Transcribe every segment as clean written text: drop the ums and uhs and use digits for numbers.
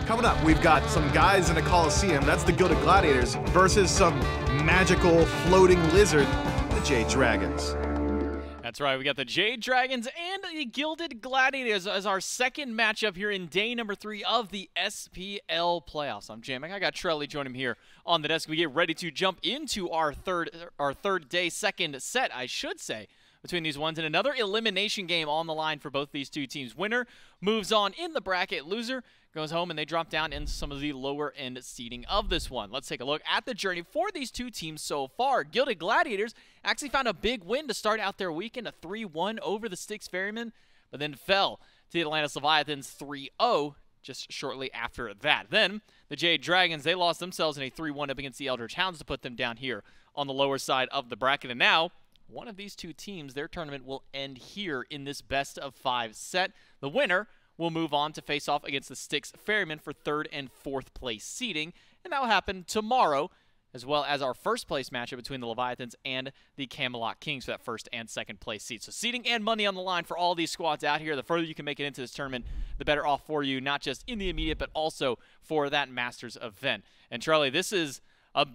Coming up, we've got some guys in a Coliseum, that's the Gilded Gladiators, versus some magical floating lizard, the Jade Dragons. That's right, we got the Jade Dragons and the Gilded Gladiators as our second matchup here in day number 3 of the SPL playoffs. I'm Jamek. I got Trelly joining him here on the desk. We get ready to jump into our third day, second set, I should say, between these ones, and another elimination game on the line for both these two teams. Winner moves on in the bracket, loser goes home, and they drop down in some of the lower end seeding of this one. Let's take a look at the journey for these two teams so far. Gilded Gladiators actually found a big win to start out their weekend, a 3-1 over the Styx Ferrymen, but then fell to the Atlantis Leviathans 3-0 just shortly after that. Then the Jade Dragons, they lost themselves in a 3-1 up against the Eldritch Hounds to put them down here on the lower side of the bracket. And now one of these two teams, their tournament will end here in this best-of-5 set. The winner will move on to face off against the Styx Ferrymen for 3rd and 4th place seeding, and that will happen tomorrow, as well as our first place matchup between the Leviathans and the Camelot Kings for that 1st and 2nd place seed. So seeding and money on the line for all these squads out here. The further you can make it into this tournament, the better off for you, not just in the immediate, but also for that Masters event. And Charlie, this is a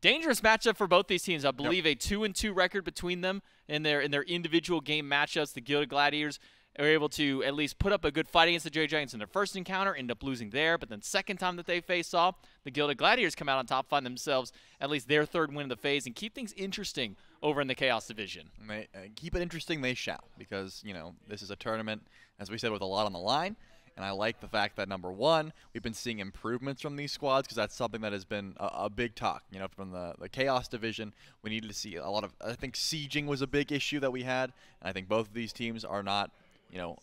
dangerous matchup for both these teams. I believe a 2-2 record between them in their individual game matchups. The Gilded Gladiators are able to at least put up a good fight against the Jade Dragons in their first encounter, end up losing there, but then second time that they face off, the Gilded Gladiators come out on top, find themselves at least their 3rd win of the phase, and keep things interesting over in the Chaos Division. They, keep it interesting, they shall, because, you know, this is a tournament, as we said, with a lot on the line. And I like the fact that, number one, we've been seeing improvements from these squads, because that's something that has been a big talk. You know, from the Chaos Division, we needed to see a lot of, I think sieging was a big issue that we had. And I think both of these teams are not, you know,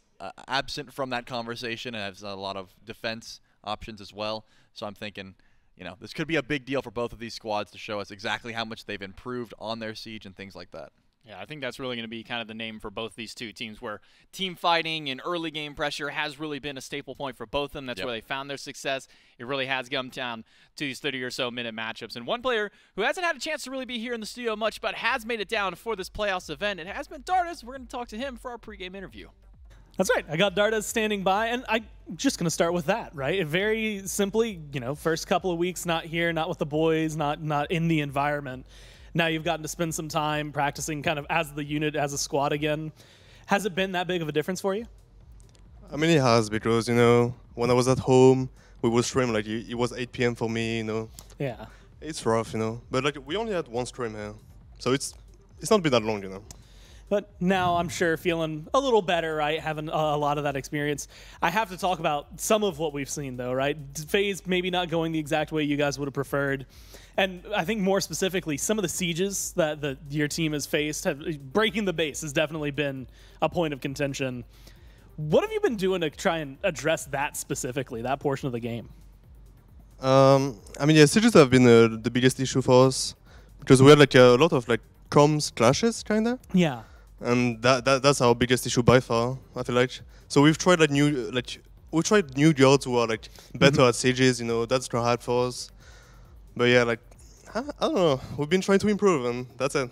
absent from that conversation, and has a lot of defense options as well. So I'm thinking, you know, this could be a big deal for both of these squads to show us exactly how much they've improved on their siege and things like that. Yeah, I think that's really going to be kind of the name for both these two teams, where team fighting and early game pressure has really been a staple point for both of them. That's where they found their success. It really has come down to these 30 or so minute matchups. And one player who hasn't had a chance to really be here in the studio much, but has made it down for this playoffs event, it has been Dardez. We're going to talk to him for our pregame interview. That's right. I got Dardez standing by, and I'm just going to start with that, right? Very simply, you know, first couple of weeks not here, not with the boys, not in the environment. Now you've gotten to spend some time practicing kind of as the unit, as a squad again. Has it been that big of a difference for you? I mean, it has, because, you know, when I was at home, we would stream, like, it was 8 p.m. for me, you know. Yeah. It's rough, you know. But, like, we only had one stream here. So it's not been that long, you know. But now I'm sure feeling a little better, right? Having a lot of that experience. I have to talk about some of what we've seen, though, right? Phase maybe not going the exact way you guys would have preferred. And I think more specifically, some of the sieges that your team has faced, breaking the base has definitely been a point of contention. What have you been doing to try and address that specifically, that portion of the game? I mean, yeah, sieges have been the biggest issue for us, because we had, like, a lot of, like, comms clashes, kind of. Yeah. And that's our biggest issue by far, I feel like. So we've tried new guilds who are like better at sieges, you know, that's not hard for us. But yeah, like I don't know, we've been trying to improve, and that's it.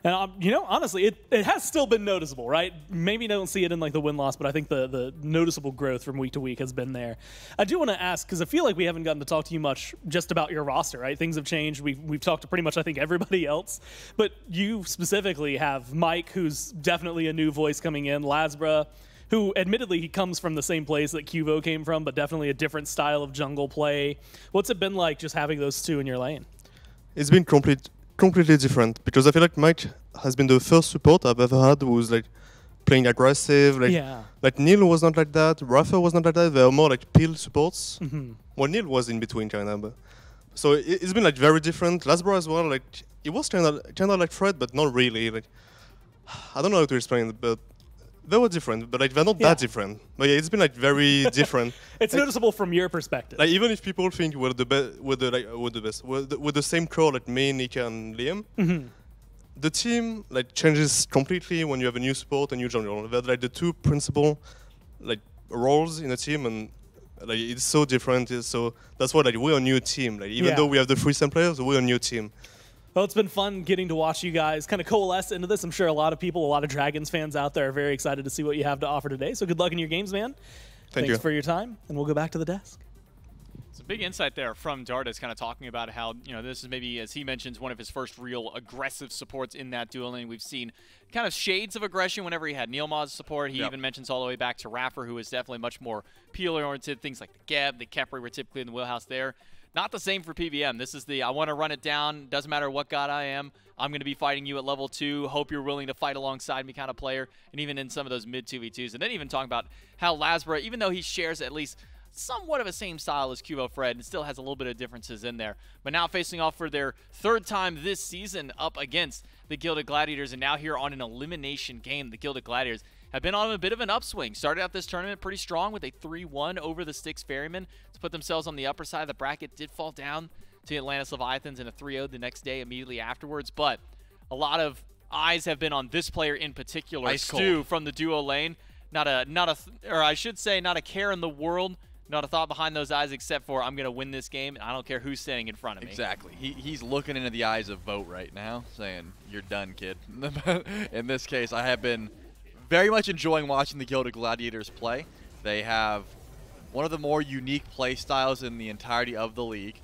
And you know, honestly, it has still been noticeable, right? Maybe don't see it in like the win-loss, but I think the noticeable growth from week to week has been there. I do want to ask, because I feel like we haven't gotten to talk to you much just about your roster, right? Things have changed. We've talked to pretty much, I think, everybody else. But you specifically have Mike, who's definitely a new voice coming in, LASBRA, who admittedly he comes from the same place that Cuvo came from, but definitely a different style of jungle play. What's it been like just having those two in your lane? It's been completely different, because I feel like Mike has been the first support I've ever had who's like playing aggressive. Like Neil was not like that, Rafa was not like that. They were more like peel supports. Well, Neil was in between kind of. So it's been like very different. LASBRA as well, like it was kind of like Fred, but not really. Like I don't know how to explain it, but they were different, but like they're not that different. But yeah, it's been like very different. It's like, noticeable from your perspective. Like even if people think we're the best, with the same core like me, Nika, and Liam, the team like changes completely when you have a new support and new jungle. They're like the two principal like roles in a team, and like it's so different. So that's why like we're a new team. Like even though we have the 3 same players, we're a new team. Well, it's been fun getting to watch you guys kind of coalesce into this. I'm sure a lot of people, a lot of Dragons fans out there are very excited to see what you have to offer today. So good luck in your games, man. Thanks for your time, and we'll go back to the desk. It's a big insight there from Dardez, kind of talking about how, you know, this is maybe, as he mentions, one of his first real aggressive supports in that duel lane. We've seen kind of shades of aggression whenever he had Neilmaw's support. He even mentions all the way back to Raffer, who is definitely much more peel-oriented. Things like the Geb, the Kepri were typically in the wheelhouse there. Not the same for PVM. This is the, I want to run it down. Doesn't matter what god I am. I'm going to be fighting you at level 2. Hope you're willing to fight alongside me kind of player. And even in some of those mid 2v2s. And then even talking about how LASBRA, even though he shares at least somewhat of a same style as Cubo Fred, and still has a little bit of differences in there. But now facing off for their 3rd time this season up against the Gilded Gladiators, and now here on an elimination game, the Gilded Gladiators have been on a bit of an upswing. Started out this tournament pretty strong with a 3-1 over the Styx Ferrymen to put themselves on the upper side of the bracket. Did fall down to Atlantis Leviathans in a 3-0 the next day immediately afterwards, but a lot of eyes have been on this player in particular, Stu from the duo lane. Not a care in the world. Not a thought behind those eyes except for I'm going to win this game, and I don't care who's standing in front of me. Exactly. He's looking into the eyes of Vote right now, saying, you're done, kid. In this case, I have been very much enjoying watching the Gilded Gladiators play. They have one of the more unique play styles in the entirety of the league,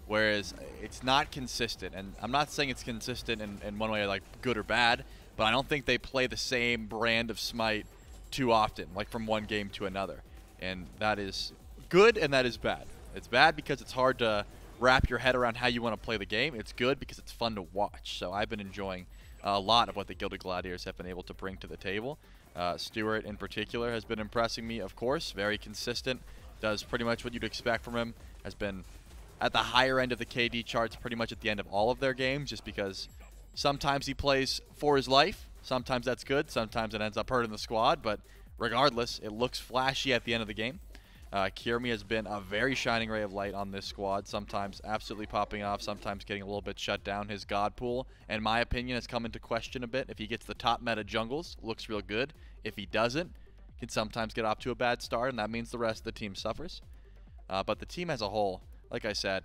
whereas it's not consistent. And I'm not saying it's consistent in one way like good or bad, but I don't think they play the same brand of Smite too often, like from one game to another. And that is good and that is bad. It's bad because it's hard to wrap your head around how you want to play the game. It's good because it's fun to watch. So I've been enjoying a lot of what the Gilded Gladiators have been able to bring to the table. Stuart in particular has been impressing me, of course. Very consistent. Does pretty much what you'd expect from him. Has been at the higher end of the KD charts pretty much at the end of all of their games, just because sometimes he plays for his life. Sometimes that's good. Sometimes it ends up hurting the squad. But regardless, it looks flashy at the end of the game. Kyrmi has been a very shining ray of light on this squad, sometimes absolutely popping off, sometimes getting a little bit shut down. His god pool, in my opinion, has come into question a bit. If he gets the top meta jungles, looks real good. If he doesn't, can sometimes get off to a bad start, and that means the rest of the team suffers. But the team as a whole, like I said,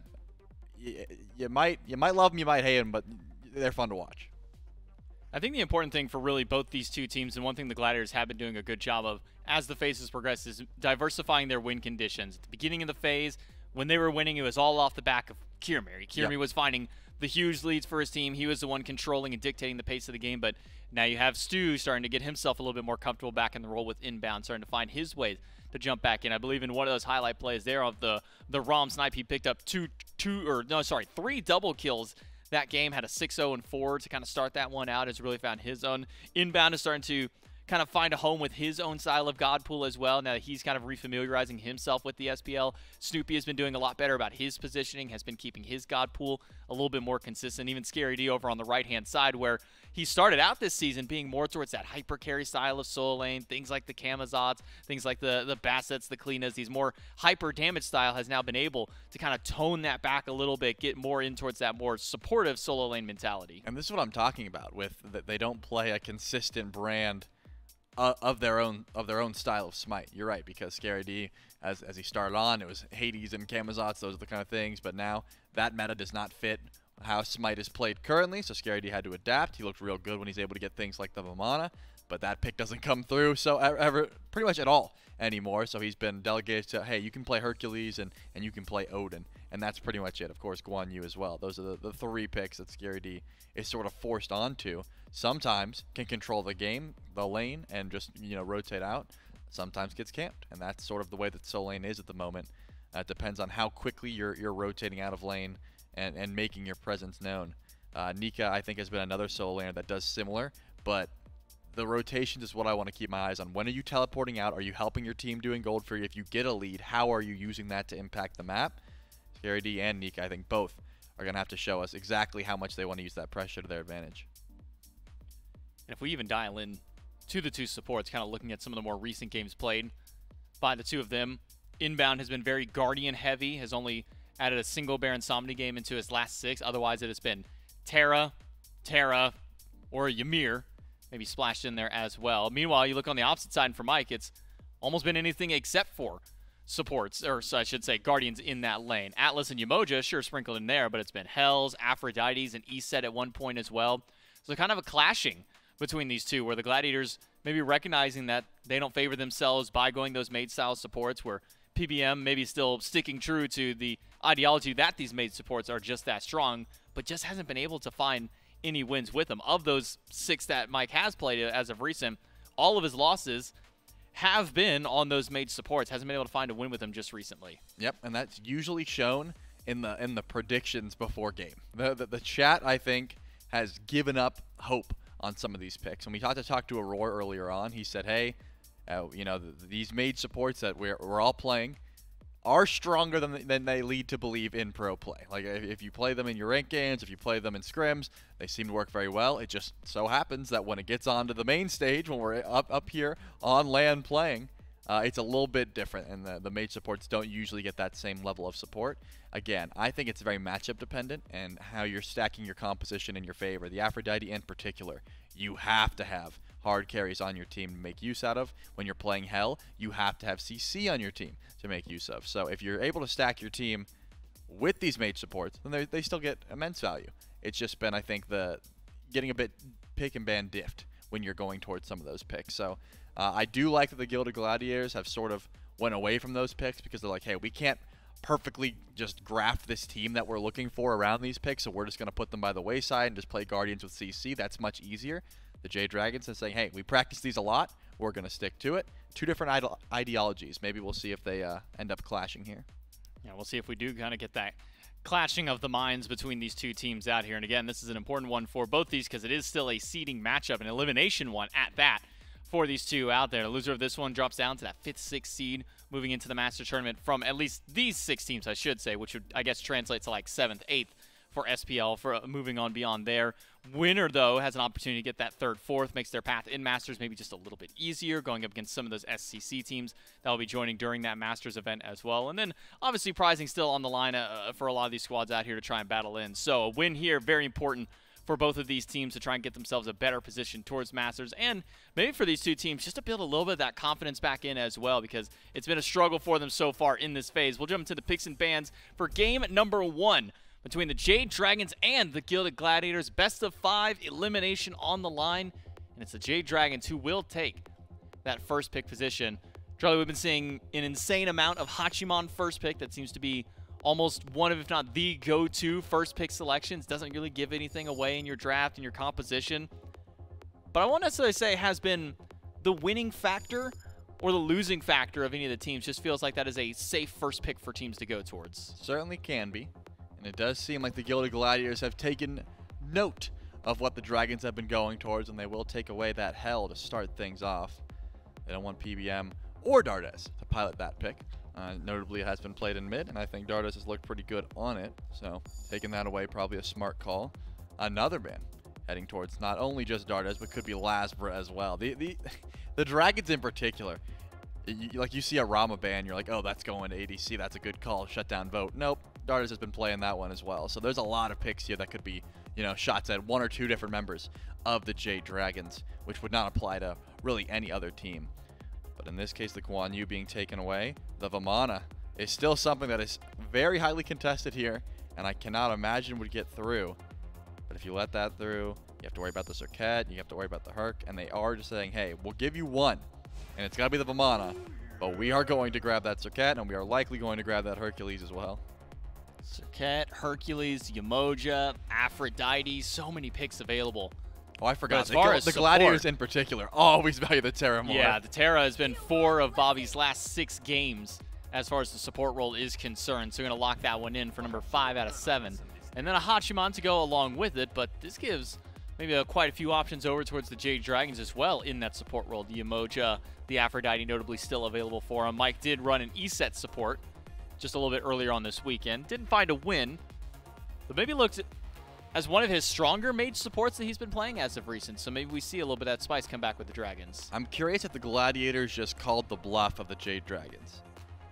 you might love them, you might hate them, but they're fun to watch. I think the important thing for really both these two teams, and one thing the Gladiators have been doing a good job of as the phases progress, is diversifying their win conditions. At the beginning of the phase, when they were winning, it was all off the back of Kyrmi. Kyrmi was finding the huge leads for his team. He was the one controlling and dictating the pace of the game, but now you have Stu starting to get himself a little bit more comfortable back in the role with Inbound, starting to find his ways to jump back in. I believe in one of those highlight plays there of the Rom snipe, he picked up 3 double kills that game, had a 6-0 and 4 to kind of start that one out. Has really found his own. Inbound is starting to kind of find a home with his own style of god pool as well. Now that he's kind of refamiliarizing himself with the SPL, Snoopy has been doing a lot better about his positioning, has been keeping his god pool a little bit more consistent. Even Scary D over on the right-hand side, where he started out this season being more towards that hyper carry style of solo lane, things like the Kamazots, things like the Bassets, the Klinas, these more hyper damage style, has now been able to kind of tone that back a little bit, get more in towards that more supportive solo lane mentality. And this is what I'm talking about with that they don't play a consistent brand of their own style of Smite. You're right, because Scary D, as he started on, it was Hades and Kamazots, those are the kind of things, but now that meta does not fit how Smite is played currently, so Scary D had to adapt. He looked real good when he's able to get things like the Vamana, but that pick doesn't come through so pretty much at all anymore. So he's been delegated to, hey, you can play Hercules and you can play Odin, and that's pretty much it. Of course, Guan Yu as well. Those are the 3 picks that Scary D is sort of forced onto. Sometimes can control the game, the lane, and just, you know, rotate out. Sometimes gets camped, and that's sort of the way that solo lane is at the moment. It depends on how quickly you're rotating out of lane and making your presence known. Nika, I think, has been another solo laner that does similar, but the rotations is what I want to keep my eyes on. When are you teleporting out? Are you helping your team doing gold for you? If you get a lead, how are you using that to impact the map? Scary D and Nika, I think both are going to have to show us exactly how much they want to use that pressure to their advantage. And if we even dial in to the two supports, kind of looking at some of the more recent games played by the two of them, Inbound has been very Guardian heavy, has only added a single Baron Somni game into his last 6. Otherwise, it has been Terra, or Ymir, maybe splashed in there as well. Meanwhile, you look on the opposite side for Mike, it's almost been anything except for supports, or so I should say Guardians in that lane. Atlas and Yemoja, sure, sprinkled in there, but it's been Hells, Aphrodites, and Eset at one point as well. So kind of a clashing between these two, where the Gladiators maybe recognizing that they don't favor themselves by going those mage-style supports, where PBM maybe still sticking true to the ideology that these mage supports are just that strong, but just hasn't been able to find any wins with them. Of those 6 that Mike has played as of recent, all of his losses have been on those mage supports. Hasn't been able to find a win with them just recently. Yep, and that's usually shown in the predictions before game. The chat, I think, has given up hope on some of these picks. When we talked to Aurora earlier on, he said, hey, you know, these mage supports that we're all playing are stronger than they lead to believe in pro play. Like, if you play them in your ranked games, if you play them in scrims, they seem to work very well. It just so happens that when it gets onto the main stage, when we're up here on land playing, it's a little bit different, and the mage supports don't usually get that same level of support. Again, I think it's very matchup dependent and how you're stacking your composition in your favor. The Aphrodite in particular, you have to have hard carries on your team to make use out of. When you're playing Hell, you have to have CC on your team to make use of. So if you're able to stack your team with these mage supports, then they still get immense value. It's just been, I think, getting a bit pick and ban diffed when you're going towards some of those picks. So I do like that the Gilded Gladiators have sort of went away from those picks because they're like, hey, we can't perfectly just graft this team that we're looking for around these picks, so we're just going to put them by the wayside and just play Guardians with CC. That's much easier. The Jade Dragons are saying, hey, we practice these a lot. We're going to stick to it. 2 different ideologies. Maybe we'll see if they end up clashing here. Yeah, we'll see if we do kind of get that clashing of the minds between these 2 teams out here. And again, this is an important one for both these because it is still a seeding matchup, an elimination one at that for these 2 out there. The loser of this one drops down to that 5th, 6th seed moving into the Master Tournament from at least these 6 teams, I should say, which would, I guess, translate to like 7th, 8th for SPL for moving on beyond there. Winner, though, has an opportunity to get that 3rd, 4th, makes their path in Masters maybe just a little bit easier, going up against some of those SCC teams that will be joining during that Masters event as well. And then, obviously, prizing still on the line for a lot of these squads out here to try and battle in. So a win here, very important for both of these teams to try and get themselves a better position towards Masters, and maybe for these 2 teams just to build a little bit of that confidence back in as well, because it's been a struggle for them so far in this phase. We'll jump into the picks and bans for game number 1 between the Jade Dragons and the Gilded Gladiators. Best of 5 elimination on the line, and it's the Jade Dragons who will take that first pick position. Charlie, we've been seeing an insane amount of Hachiman first pick. That seems to be almost one of, if not the go-to first pick selections. Doesn't really give anything away in your draft and your composition. But I won't necessarily say it has been the winning factor or the losing factor of any of the teams. Just feels like that is a safe first pick for teams to go towards. Certainly can be. And it does seem like the Gilded Gladiators have taken note of what the Dragons have been going towards, and they will take away that Hell to start things off. They don't want PBM or Dardez to pilot that pick. Notably, it has been played in mid, and I think Dardez has looked pretty good on it. So taking that away, probably a smart call. Another ban heading towards not only just Dardez, but could be LASBRA as well. The Dragons in particular, like you see a Rama ban, you're like, oh, that's going to ADC. That's a good call. Shut down vote. Nope. Dardez has been playing that one as well. So there's a lot of picks here that could be, you know, shots at 1 or 2 different members of the Jade Dragons, which would not apply to really any other team. But in this case, the Guan Yu being taken away, the Vamana is still something that is very highly contested here, and I cannot imagine would get through. But if you let that through, you have to worry about the Serqet, you have to worry about the Herc, and they are just saying, hey, we'll give you 1, and it's got to be the Vamana, but we are going to grab that Serqet, and we are likely going to grab that Hercules as well. Serqet, Hercules, Yemoja, Aphrodite, so many picks available. Oh, I forgot. The Gladiators in particular always value the Terra more. Yeah, the Terra has been 4 of Bobby's last 6 games as far as the support role is concerned. So we're going to lock that one in for number 5 out of 7. And then a Hachiman to go along with it, but this gives maybe quite a few options over towards the Jade Dragons as well in that support role. The Yemoja, the Aphrodite notably still available for him. Mike did run an E-set support just a little bit earlier on this weekend. Didn't find a win, but maybe looked as one of his stronger mage supports that he's been playing as of recent. So maybe we see a little bit of that spice come back with the Dragons. I'm curious if the Gladiators just called the bluff of the Jade Dragons.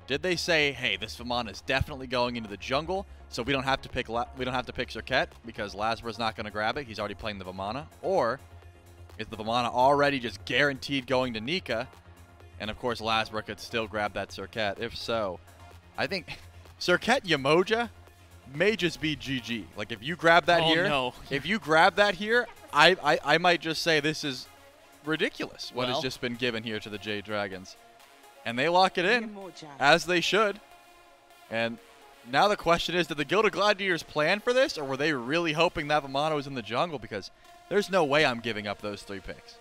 Did they say, hey, this Vamana is definitely going into the jungle, so we don't have to pick Serqet because LASBRA's not going to grab it. He's already playing the Vamana. Or is the Vamana already just guaranteed going to Nika? And of course, LASBRA could still grab that Serqet. If so, I think Serqet Yemoja may just be GG. Like, if you grab that here, no. If you grab that here, I might just say this is ridiculous what has just been given here to the Jade Dragons. And they lock it in, as they should. And now the question is, did the Gilded Gladiators plan for this, or were they really hoping that Vamana was in the jungle? Because there's no way I'm giving up those 3 picks.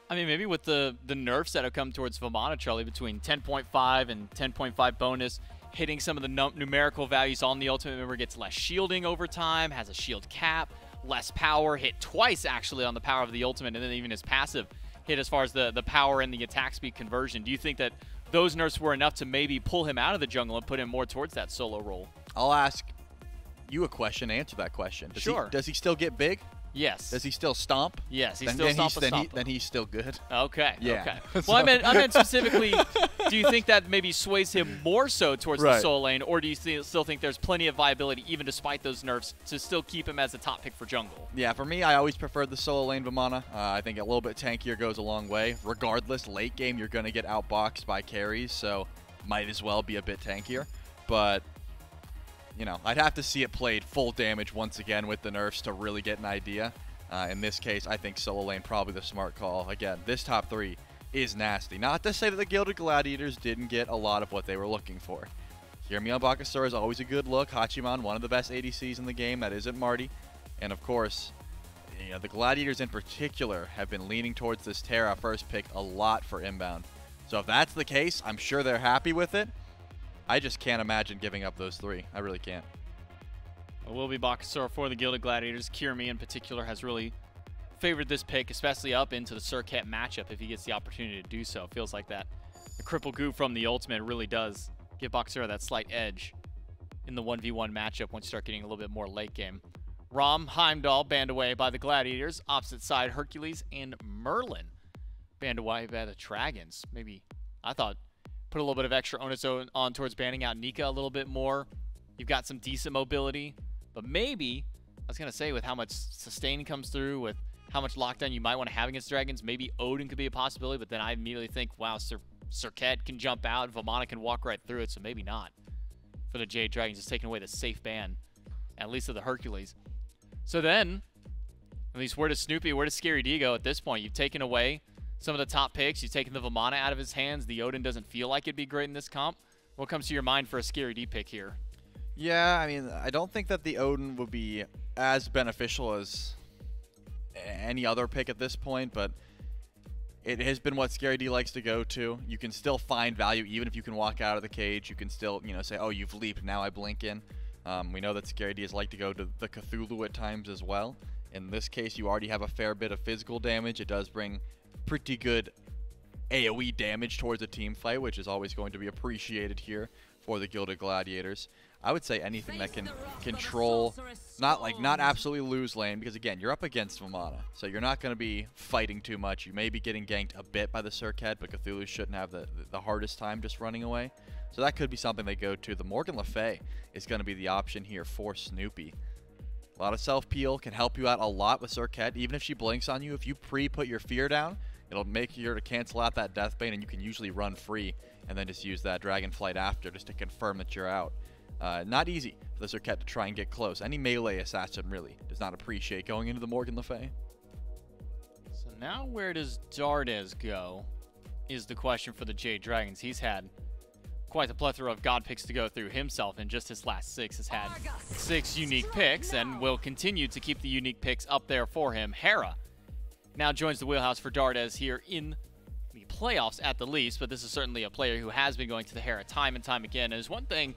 I mean, maybe with the nerfs that have come towards Vamana, Charlie, between 10.5 and 10.5 bonus, hitting some of the numerical values on the ultimate, member gets less shielding over time, has a shield cap, less power, hit twice actually on the power of the ultimate, and then even his passive hit as far as the power and the attack speed conversion. Do you think that those nerfs were enough to maybe pull him out of the jungle and put him more towards that solo role? I'll ask you a question, answer that question. Does he still get big? Yes. Does he still stomp? Yes, he still stomp. Then he's still good. Okay. Yeah. Okay. Well, I meant specifically, do you think that maybe sways him more so towards the solo lane, or do you still think there's plenty of viability, even despite those nerfs, to still keep him as a top pick for jungle? Yeah, for me, I always preferred the solo lane Vamana. I think a little bit tankier goes a long way. Regardless, late game, you're going to get outboxed by carries, so might as well be a bit tankier. But, you know, I'd have to see it played full damage once again with the nerfs to really get an idea. In this case, I think solo lane probably the smart call. Again, this top 3 is nasty. Not to say that the Gilded Gladiators didn't get a lot of what they were looking for. Kyrmi on Bakasura is always a good look. Hachiman, one of the best ADCs in the game. That isn't Marty. And of course, you know, the Gladiators in particular have been leaning towards this Terra first pick a lot for Inbound. So if that's the case, I'm sure they're happy with it. I just can't imagine giving up those 3. I really can't. It will be Bakasura for the Gilded Gladiators. Kyrmi in particular has really favored this pick, especially up into the Serqet matchup if he gets the opportunity to do so. It feels like that. The cripple goo from the ultimate really does give Bakasura that slight edge in the 1v1 matchup once you start getting a little bit more late game. Rom, Heimdall banned away by the Gladiators. Opposite side, Hercules and Merlin banned away by the Dragons. Maybe, I thought, put a little bit of extra onus on towards banning out Nika a little bit more. You've got some decent mobility, but maybe, I was going to say, with how much sustain comes through, with how much lockdown you might want to have against Dragons, maybe Odin could be a possibility, but then I immediately think, wow, Serqet can jump out, Vamana can walk right through it, so maybe not. For the Jade Dragons, just taking away the safe ban, at least of the Hercules. So then, at least where does Snoopy, where does Scary D go at this point? You've taken away some of the top picks, you've taken the Vamana out of his hands, the Odin doesn't feel like it'd be great in this comp. What comes to your mind for a Scary D pick here? Yeah, I mean, I don't think that the Odin would be as beneficial as any other pick at this point, but it has been what Scary D likes to go to. You can still find value even if you can walk out of the cage. You can still, you know, say, oh, you've leaped, now I blink in. We know that Scary D has liked to go to the Cthulhu at times as well. In this case, you already have a fair bit of physical damage. It does bring pretty good AoE damage towards a team fight, which is always going to be appreciated here for the Gilded Gladiators. I would say anything that can control, not absolutely lose lane, because again, you're up against Vamana, so you're not going to be fighting too much. You may be getting ganked a bit by the Serqet, but Cthulhu shouldn't have the hardest time just running away. So that could be something they go to. The Morgan Le Fay is going to be the option here for Snoopy. A lot of self-peel can help you out a lot with Serqet. Even if she blinks on you, if you pre-put your fear down, it'll make you to cancel out that Deathbane, and you can usually run free and then just use that Dragonflight after just to confirm that you're out. Not easy for the Serqet to try and get close. Any melee assassin really does not appreciate going into the Morgan Le Fay. So now where does Dardez go is the question for the Jade Dragons. He's had quite the plethora of god picks to go through himself, and just his last 6 has had 6 unique picks and will continue to keep the unique picks up there for him. Hera now joins the wheelhouse for Dardez here in the playoffs at the least, but this is certainly a player who has been going to the Hera time and time again. And there's one thing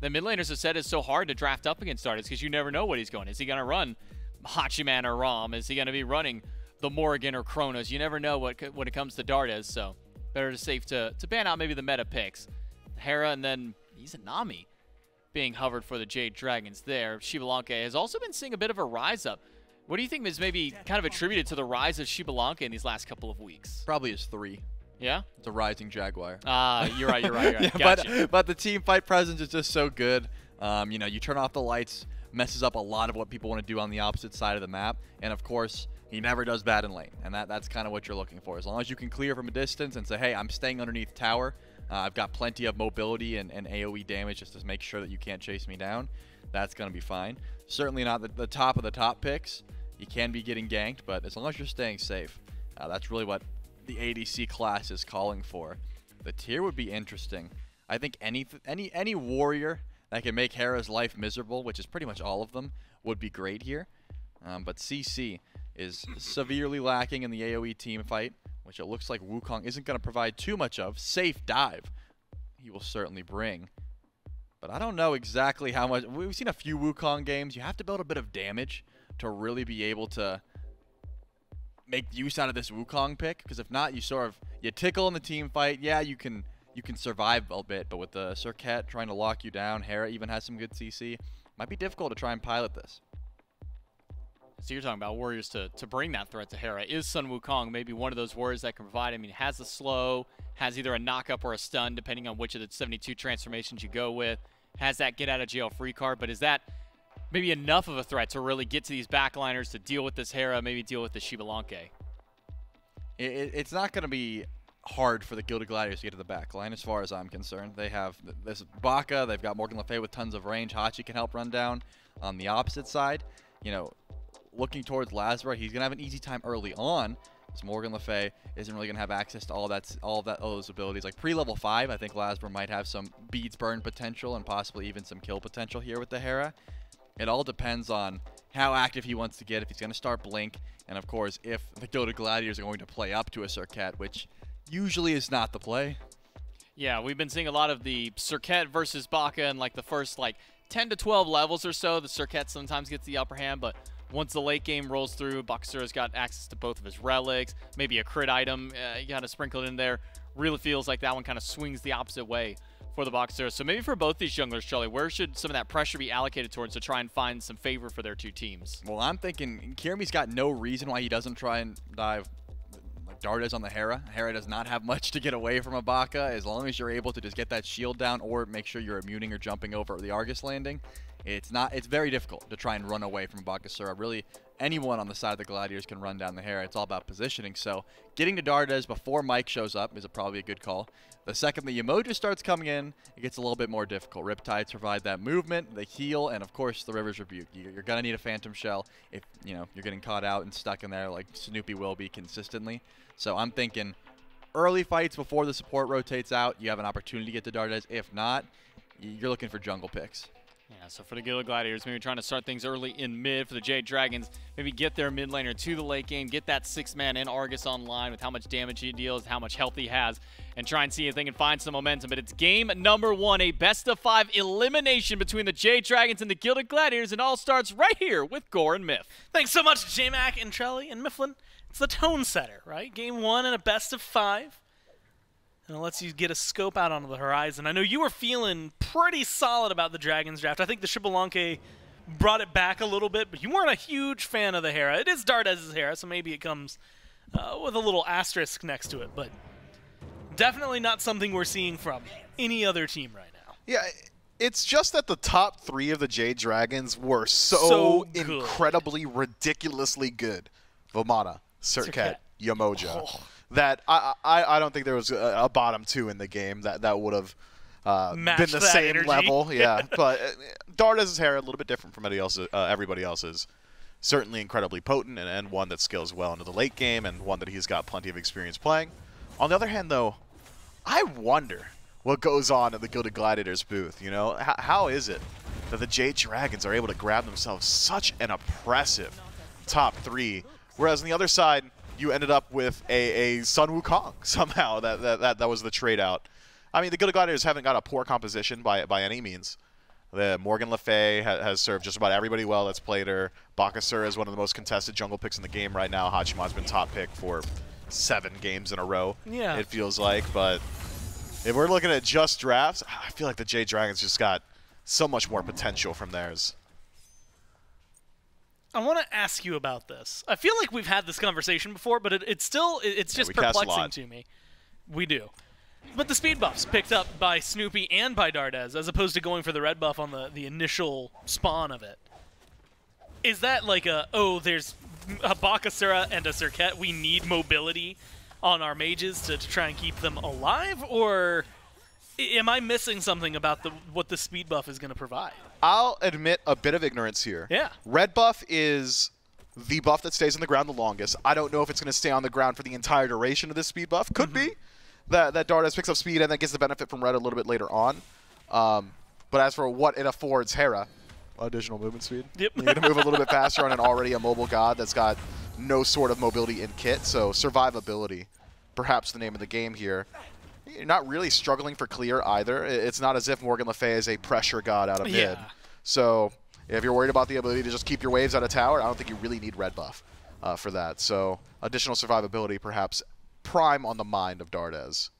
the mid laners have said is so hard to draft up against Dardez, because you never know what he's going. Is he going to run Hachiman or Ram? Is he going to be running the Morrigan or Chronos? You never know when it comes to Dardez, so better to safe to ban out maybe the meta picks. Hera and then Izanami being hovered for the Jade Dragons there. Xbalanque has also been seeing a bit of a rise up. What do you think is maybe kind of attributed to the rise of Xbalanque in these last couple of weeks? Probably is 3. Yeah? It's a rising Jaguar. You're right. Yeah, gotcha. but the team fight presence is just so good. You know, you turn off the lights, messes up a lot of what people want to do on the opposite side of the map. And of course, he never does bad in lane. And that's kind of what you're looking for. As long as you can clear from a distance and say, hey, I'm staying underneath tower. I've got plenty of mobility and AoE damage just to make sure that you can't chase me down. That's going to be fine. Certainly not the top of the top picks. You can be getting ganked, but as long as you're staying safe, that's really what the ADC class is calling for. The tier would be interesting. I think any warrior that can make Hera's life miserable, which is pretty much all of them, would be great here. But CC is severely lacking in the AoE team fight, which it looks like Wukong isn't going to provide too much of. Safe dive, he will certainly bring. But I don't know exactly how much. We've seen a few Wukong games. You have to build a bit of damage to really be able to make use out of this Wukong pick, because if not, you tickle in the team fight. Yeah, you can survive a bit, but with the Serqet trying to lock you down, Hera even has some good CC. Might be difficult to try and pilot this. So you're talking about warriors to bring that threat to Hera. Is Sun Wukong maybe one of those warriors that can provide? I mean, has the slow, has either a knock-up or a stun, depending on which of the 72 transformations you go with. Has that get-out-of-jail-free card, but is that maybe enough of a threat to really get to these backliners to deal with this Hera, maybe deal with the Xbalanque? It's not going to be hard for the Gilded Gladiators to get to the back line, as far as I'm concerned. They have this Baka, they've got Morgan Le Fay with tons of range. Hachi can help run down. On the opposite side, you know, looking towards LASBRA, he's going to have an easy time early on, because Morgan Le Fay isn't really going to have access to all those abilities. Like pre-level 5, I think LASBRA might have some beads burn potential and possibly even some kill potential here with the Hera. It all depends on how active he wants to get, if he's going to start Blink, and of course, if the Gilded Gladiators are going to play up to a Serqet, which usually is not the play. Yeah, we've been seeing a lot of the Serqet versus Baka in like the first 10 to 12 levels or so. The Serqet sometimes gets the upper hand, but once the late game rolls through, Bakasura's got access to both of his relics, maybe a crit item, you got to sprinkle it in there. Really feels like that one kind of swings the opposite way for the Bakasura. So maybe for both these junglers, Charlie, where should some of that pressure be allocated towards to try and find some favor for their two teams? Well, I'm thinking Kyrmi's got no reason why he doesn't try and dive Dardez on the Hera. Hera does not have much to get away from a Baka, as long as you're able to just get that shield down or make sure you're immuning or jumping over the Argus landing. It's very difficult to try and run away from Bakasura. Really, anyone on the side of the Gladiators can run down the Hera. It's all about positioning. So getting to Dardez before Mike shows up is probably a good call. The second the Yemoja starts coming in, it gets a little bit more difficult. Riptides provide that movement, the heal, and of course the River's Rebuke. You're gonna need a Phantom Shell if you're getting caught out and stuck in there like Snoopy will be consistently. So I'm thinking early fights before the support rotates out, you have an opportunity to get to Dardez. If not, you're looking for jungle picks. Yeah, so for the Gilded Gladiators, maybe trying to start things early in mid. For the Jade Dragons, maybe get their mid laner to the late game, get that 6-man and Argus online with how much damage he deals, how much health he has, and try and see if they can find some momentum. But it's game number 1, a best-of-5 elimination between the Jade Dragons and the Gilded Gladiators, and all starts right here with Gore and Myth. Thanks so much, J-Mac and Trelly and Mifflin. It's the tone setter, right? Game 1 and a best-of-5. And it lets you get a scope out onto the horizon. I know you were feeling pretty solid about the Dragons draft. I think the Xbalanque brought it back a little bit, but you weren't a huge fan of the Hera. It is Dardez's Hera, so maybe it comes with a little asterisk next to it, but definitely not something we're seeing from any other team right now. Yeah, it's just that the top 3 of the Jade Dragons were so incredibly, ridiculously good. Vamana, Serqet, Yemoja. Oh. That I don't think there was a bottom 2 in the game that would have been the same energy. Level. Yeah, but Dardez's Hera a little bit different from everybody else's. Certainly incredibly potent and one that skills well into the late game and one that he's got plenty of experience playing. On the other hand, though, I wonder what goes on in the Gilded Gladiators booth. How is it that the Jade Dragons are able to grab themselves such an oppressive top 3, whereas on the other side, you ended up with a Sun Wukong somehow. That was the trade out. I mean, the Gilded Gladiators haven't got a poor composition by any means. The Morgan Le Fay has served just about everybody well that's played her. Bakasura is one of the most contested jungle picks in the game right now. Hachiman's been top pick for 7 games in a row, it feels like. But if we're looking at just drafts, I feel like the Jade Dragons just got so much more potential from theirs. I want to ask you about this. I feel like we've had this conversation before, but it's just perplexing to me. We do. But the speed buffs picked up by Snoopy and by Dardez, as opposed to going for the red buff on the initial spawn of it. Is that like there's a Bakasura and a Serqet, we need mobility on our mages to try and keep them alive? Or am I missing something about what the speed buff is going to provide? I'll admit a bit of ignorance here. Yeah. Red buff is the buff that stays on the ground the longest. I don't know if it's going to stay on the ground for the entire duration of this speed buff. Could be. that Dardez picks up speed and then gets the benefit from red a little bit later on. But as for what it affords Hera, additional movement speed. Yep. You need to move a little bit faster on an already a mobile god that's got no sort of mobility in kit, so survivability, perhaps the name of the game here. You're not really struggling for clear either. It's not as if Morgan Le Fay is a pressure god out of mid. So if you're worried about the ability to just keep your waves out of tower, I don't think you really need red buff for that. So additional survivability perhaps prime on the mind of Dardez.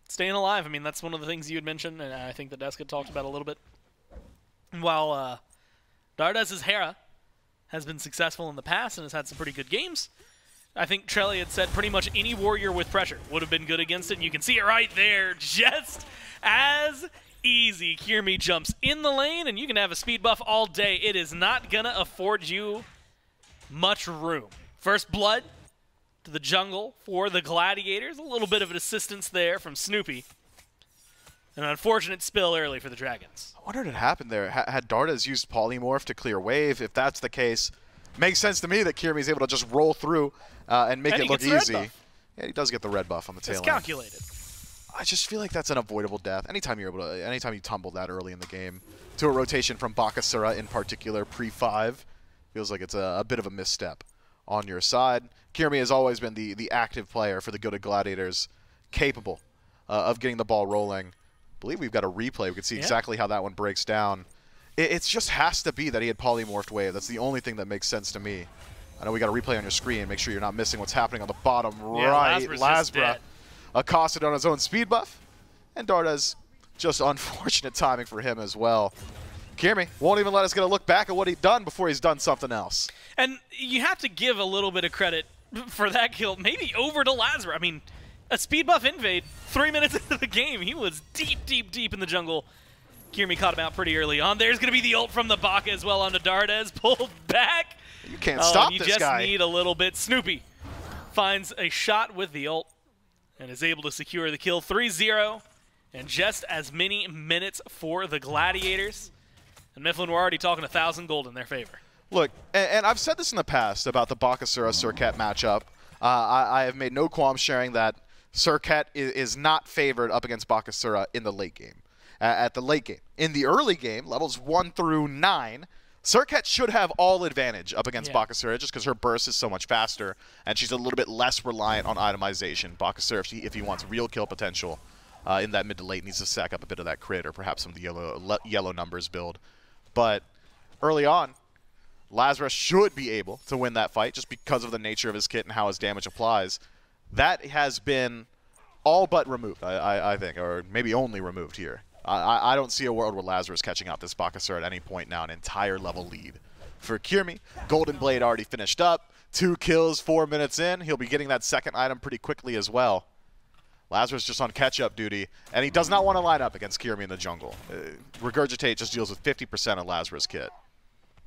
Staying alive, I mean, that's one of the things you had mentioned, and I think that Deska talked about a little bit. While Dardez's Hera has been successful in the past and has had some pretty good games, I think Trelly had said pretty much any warrior with pressure would have been good against it, and you can see it right there, just as easy. Kyrmi jumps in the lane, and you can have a speed buff all day. It is not going to afford you much room. First blood to the jungle for the Gladiators. A little bit of an assistance there from Snoopy. An unfortunate spill early for the Dragons. I wonder what had happened there. Had Dardez used Polymorph to clear wave? If that's the case, makes sense to me that Kyrmi is able to just roll through and make it look easy. Yeah, he does get the red buff on the tail end. It's calculated. I just feel like that's an avoidable death. Anytime you tumble that early in the game to a rotation from Bakasura in particular, pre-5, feels like it's a bit of a misstep on your side. Kyrmi has always been the active player for the Gilded Gladiators, capable of getting the ball rolling. I believe we've got a replay. We can see exactly how that one breaks down. It just has to be that he had polymorphed wave. That's the only thing that makes sense to me. I know we got a replay on your screen. Make sure you're not missing what's happening on the bottom right. LASBRA accosted on his own speed buff. And Dardez, just unfortunate timing for him as well. Kyrmi won't even let us get a look back at what he'd done before he's done something else. And you have to give a little bit of credit for that kill, maybe over to LASBRA. I mean, a speed buff invade 3 minutes into the game. He was deep, deep, deep in the jungle. Kyrmi caught him out pretty early on. There's going to be the ult from the Baka as well onto Dardez. Pulled back. You can't stop this guy. You just need a little bit. Snoopy finds a shot with the ult and is able to secure the kill. 3-0 and just as many minutes for the Gladiators. And Mifflin, we're already talking 1,000 gold in their favor. Look, and I've said this in the past about the Bakasura-Serqet matchup. I have made no qualms sharing that Serqet is not favored up against Bakasura in the late game. At the late game. In the early game, levels 1 through 9, Serqet should have all advantage up against Bakasura just because her burst is so much faster, and she's a little bit less reliant on itemization. Bakasura, if he wants real kill potential in that mid to late, needs to sack up a bit of that crit or perhaps some of the yellow numbers build. But early on, LASBRA should be able to win that fight just because of the nature of his kit and how his damage applies. That has been all but removed, I think, or maybe only removed here. I don't see a world where LASBRA is catching out this Bakasura at any point now, an entire level lead. For Kyrmi, Golden Blade already finished up, 2 kills, 4 minutes in. He'll be getting that second item pretty quickly as well. LASBRA's just on catch-up duty, and he does not want to line up against Kyrmi in the jungle. Regurgitate just deals with 50% of LASBRA's kit.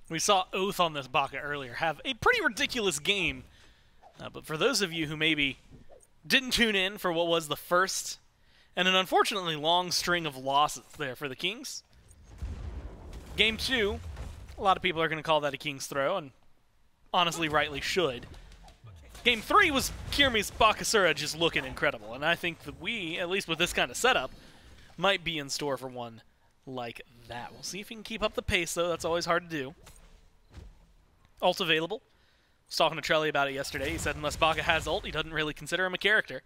We saw Oath on this Baka earlier have a pretty ridiculous game. But for those of you who maybe didn't tune in for what was the first and an unfortunately long string of losses there for the Kings, Game 2, a lot of people are going to call that a King's throw, and honestly rightly should. Game 3 was Kyrmi's Bakasura just looking incredible, and I think that we, at least with this kind of setup, might be in store for one like that. We'll see if he can keep up the pace, though. That's always hard to do. Ult available. I was talking to Trelly about it yesterday. He said unless Baka has ult, he doesn't really consider him a character.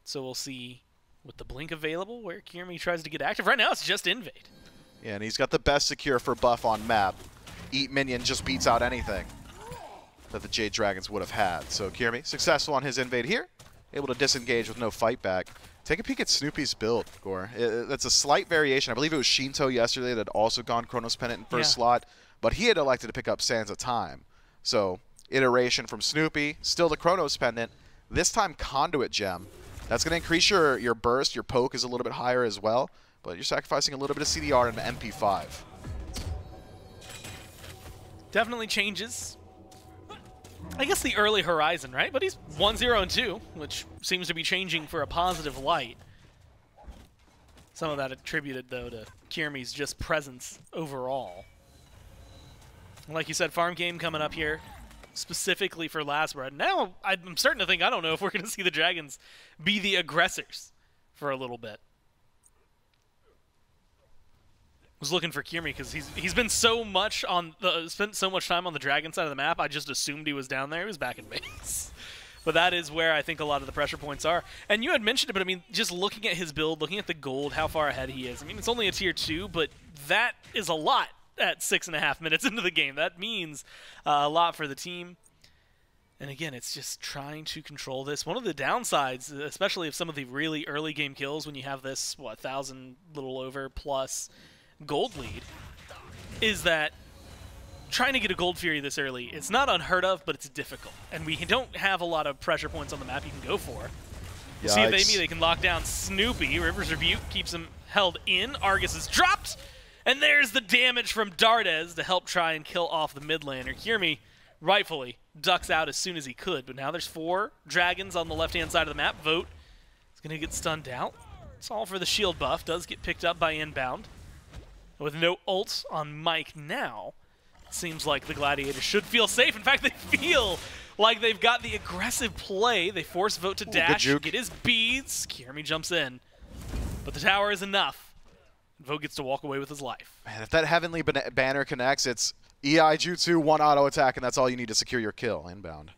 So we'll see with the blink available where Kyrmi tries to get active. Right now, it's just invade. Yeah, and he's got the best secure for buff on map. Eat minion just beats out anything that the Jade Dragons would have had. So Kyrmi, successful on his invade here. Able to disengage with no fight back. Take a peek at Snoopy's build, Gore. That's a slight variation. I believe it was Shinto yesterday that had also gone Chronos Pennant in first slot, but he had elected to pick up Sands of Time. So, iteration from Snoopy, still the Chronos Pendant, this time Conduit Gem. That's going to increase your burst, your poke is a little bit higher as well, but you're sacrificing a little bit of CDR and an MP5. Definitely changes. I guess the early horizon, right? But he's 1-0-2, which seems to be changing for a positive light. Some of that attributed, though, to Kyrmi's just presence overall. Like you said, farm game coming up here. specifically for LASBRA. Now, I'm starting to think, I don't know if we're going to see the Dragons be the aggressors for a little bit. Was looking for Kyrmi because he's been so much on the spent so much time on the Dragon side of the map. I just assumed he was down there. He was back in base. But that is where I think a lot of the pressure points are. And you had mentioned it, but I mean, just looking at his build, looking at the gold, how far ahead he is. I mean, it's only a tier 2, but that is a lot at 6.5 minutes into the game. That means a lot for the team. And again, it's just trying to control this. One of the downsides, especially of some of the really early game kills, when you have this, 1,000 little over plus gold lead, is that trying to get a Gold Fury this early, it's not unheard of, but it's difficult. And we don't have a lot of pressure points on the map you can go for. We'll see if they can lock down Snoopy. River's Rebuke keeps him held in. Argus is dropped. And there's the damage from Dardez to help try and kill off the mid laner. Kyrmi rightfully ducks out as soon as he could, but now there's 4 dragons on the left-hand side of the map. Vote is going to get stunned out. It's all for the shield buff. Does get picked up by Inbound. With no ults on Mike now, it seems like the Gladiators should feel safe. In fact, they feel like they've got the aggressive play. They force Vote to dash, get his beads. Kyrmi jumps in, but the tower is enough. Vote gets to walk away with his life. Man, if that Heavenly Banner connects, it's EI Jutsu, 1 auto attack, and that's all you need to secure your kill. Inbound.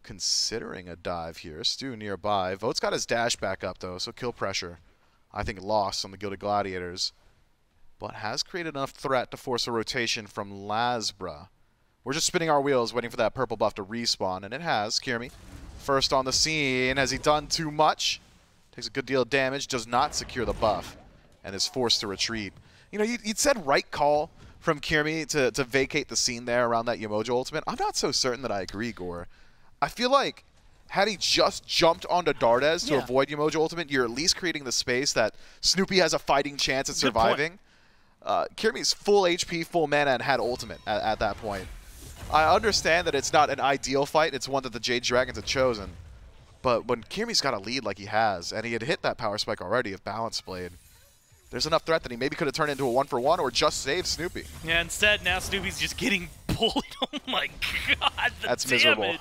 Considering a dive here. Stu nearby. Vote's got his dash back up, though, so kill pressure, I think, lost on the Gilded Gladiators. But has created enough threat to force a rotation from LASBRA. We're just spinning our wheels waiting for that purple buff to respawn, and it has. Kyrmi first on the scene. Has he done too much? Takes a good deal of damage, does not secure the buff, and is forced to retreat. You know, you'd said right call from Kyrmi to vacate the scene there around that Yemoja ultimate. I'm not so certain that I agree, Gore. I feel like had he just jumped onto Dardez to avoid Yemoja ultimate, you're at least creating the space that Snoopy has a fighting chance at surviving. Kyrmi's full HP, full mana, and had ultimate at that point. I understand that it's not an ideal fight. It's one that the Jade Dragons had chosen. But when Kyrmi's got a lead like he has, and he had hit that power spike already of Balance Blade, there's enough threat that he maybe could have turned into a 1-for-1 or just saved Snoopy. Yeah, instead, now Snoopy's just getting bullied. Oh my god, That's damage miserable.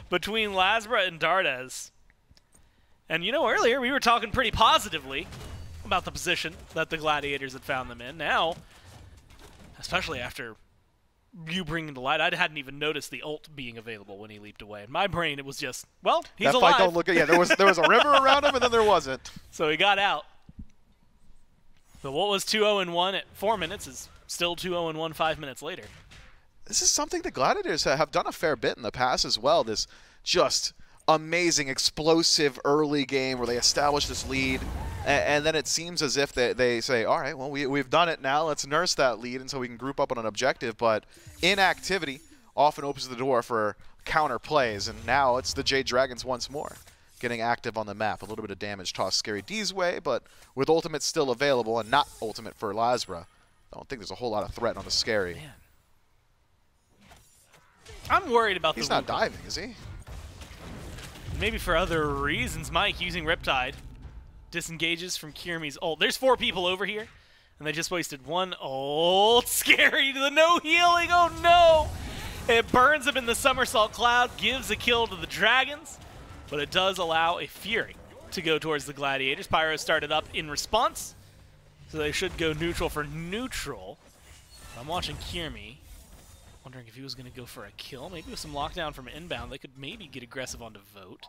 Between LASBRA and Dardez. And you know, earlier we were talking pretty positively about the position that the Gladiators had found them in. Now, especially after you bringing to light, I hadn't even noticed the ult being available when he leaped away. In my brain, it was just, well, he's alive. Fight don't look, yeah, there was a river around him, and then there wasn't. So he got out. But what was 2-0-1 at 4 minutes is still 2-0-1 5 minutes later. This is something the Gladiators have done a fair bit in the past as well. This just amazing, explosive early game where they establish this lead, and then it seems as if they say, all right, well, we've done it now. Let's nurse that lead until we can group up on an objective. But inactivity often opens the door for counter plays, and now it's the Jade Dragons once more getting active on the map. A little bit of damage tossed Scary D's way, but with ultimate still available and not ultimate for LASBRA, I don't think there's a whole lot of threat on the Scary. Man. I'm worried about He's not diving, is he? Maybe for other reasons. Mike using Riptide disengages from Kyrmi's ult. There's 4 people over here, and they just wasted 1 ult. Scary to the no healing. Oh no! It burns him in the somersault cloud, gives a kill to the Dragons, but it does allow a Fury to go towards the Gladiators. Pyro started up in response, so they should go neutral for neutral. I'm watching Kyrmi, wondering if he was going to go for a kill. Maybe with some lockdown from Inbound, they could maybe get aggressive onto Vote.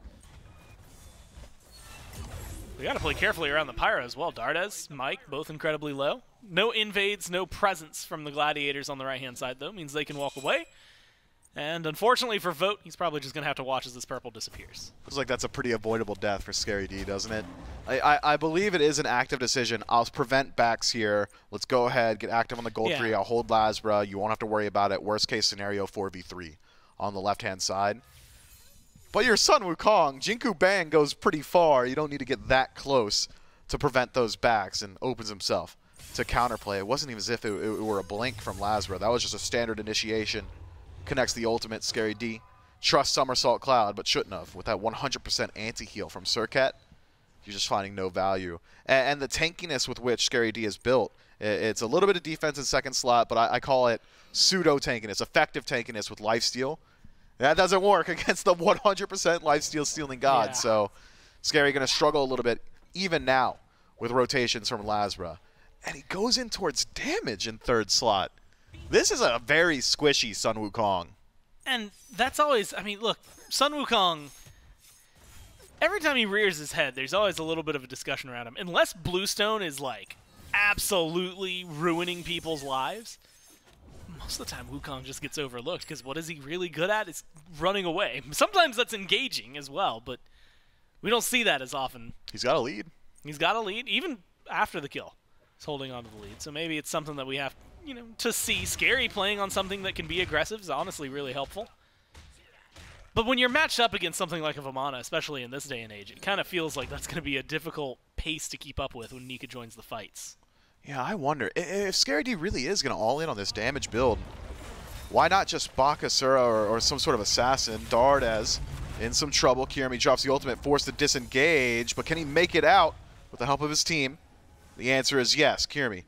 We got to play carefully around the Pyro as well. Dardez, Mike, both incredibly low. No invades, no presence from the Gladiators on the right-hand side, though. Means they can walk away. And unfortunately for Vote, he's probably just going to have to watch as this purple disappears. Feels like that's a pretty avoidable death for Scary D, doesn't it? I believe it is an active decision. I'll prevent backs here. Let's go ahead, get active on the gold tree. I'll hold LASBRA. You won't have to worry about it. Worst case scenario, 4v3 on the left-hand side. But your son, Wukong, Jinku Bang goes pretty far. You don't need to get that close to prevent those backs, and opens himself to counterplay. It wasn't even as if it were a blink from LASBRA. That was just a standard initiation. Connects the ultimate, Scary D. Trust Somersault Cloud, but shouldn't have. With that 100% anti-heal from Serqet, you're just finding no value. And the tankiness with which Scary D is built, it's a little bit of defense in second slot, but I call it pseudo-tankiness, effective tankiness with lifesteal. That doesn't work against the 100% lifesteal stealing god. Yeah. So Scary going to struggle a little bit even now with rotations from LASBRA. And he goes in towards damage in third slot. This is a very squishy Sun Wukong. And that's always, I mean, look, Sun Wukong, every time he rears his head, there's always a little bit of a discussion around him. Unless Bluestone is, like, absolutely ruining people's lives, most of the time Wukong just gets overlooked, because what is he really good at is running away. Sometimes that's engaging as well, but we don't see that as often. He's got a lead. He's got a lead, even after the kill. He's holding on to the lead, so maybe it's something that we have, you know, to see. Scary playing on something that can be aggressive is honestly really helpful. But when you're matched up against something like a Vamana, especially in this day and age, it kind of feels like that's going to be a difficult pace to keep up with when Nika joins the fights. Yeah, I wonder. If Scary D really is going to all in on this damage build, why not just Bakasura or some sort of assassin? Dardez in some trouble. Kyrmi drops the ultimate, forced to disengage, but can he make it out with the help of his team? The answer is yes. Kyrmi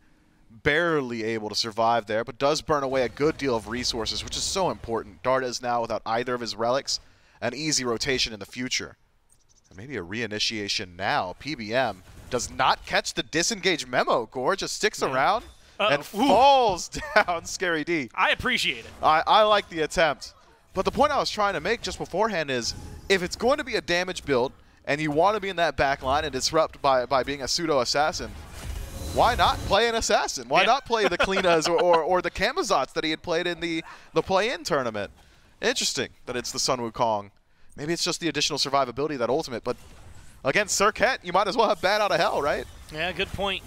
barely able to survive there, but does burn away a good deal of resources, which is so important. Dardez now without either of his relics, an easy rotation in the future. And maybe a reinitiation now. PBM does not catch the disengage memo. Gore just sticks around and falls down Scary D. I appreciate it. I like the attempt. But the point I was trying to make just beforehand is, if it's going to be a damage build, and you want to be in that back line and disrupt by being a pseudo-assassin, why not play an assassin? Why not play the Klinas or the Kamazots that he had played in the play-in tournament? Interesting that it's the Sun Wukong. Maybe it's just the additional survivability, that ultimate, but against Serqet, you might as well have Bat out of hell, right? Yeah, good point.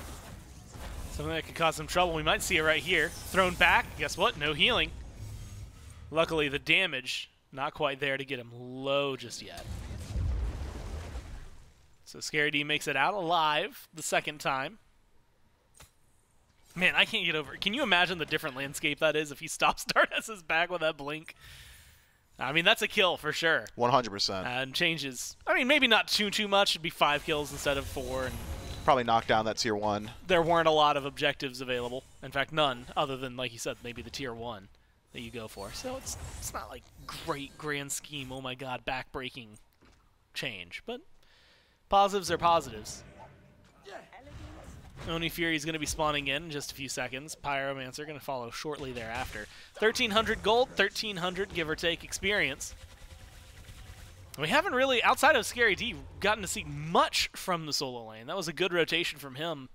Something that could cause some trouble. We might see it right here. Thrown back. Guess what? No healing. Luckily, the damage not quite there to get him low just yet. So Scary D makes it out alive the second time. Man, I can't get over it. Can you imagine the different landscape that is if he stops Dardez's back with that blink? I mean, that's a kill for sure. 100%. And changes. I mean, maybe not too much. It'd be 5 kills instead of 4. And probably knock down that tier 1. there weren't a lot of objectives available. In fact, none, other than, like you said, maybe the tier 1 that you go for. So it's not like great grand scheme, oh my god, back-breaking change. But positives are positives. Oni Fury's going to be spawning in just a few seconds. Pyromancer going to follow shortly thereafter. 1,300 gold, 1,300 give or take experience. We haven't really, outside of Scary D, gotten to see much from the solo lane. That was a good rotation from him.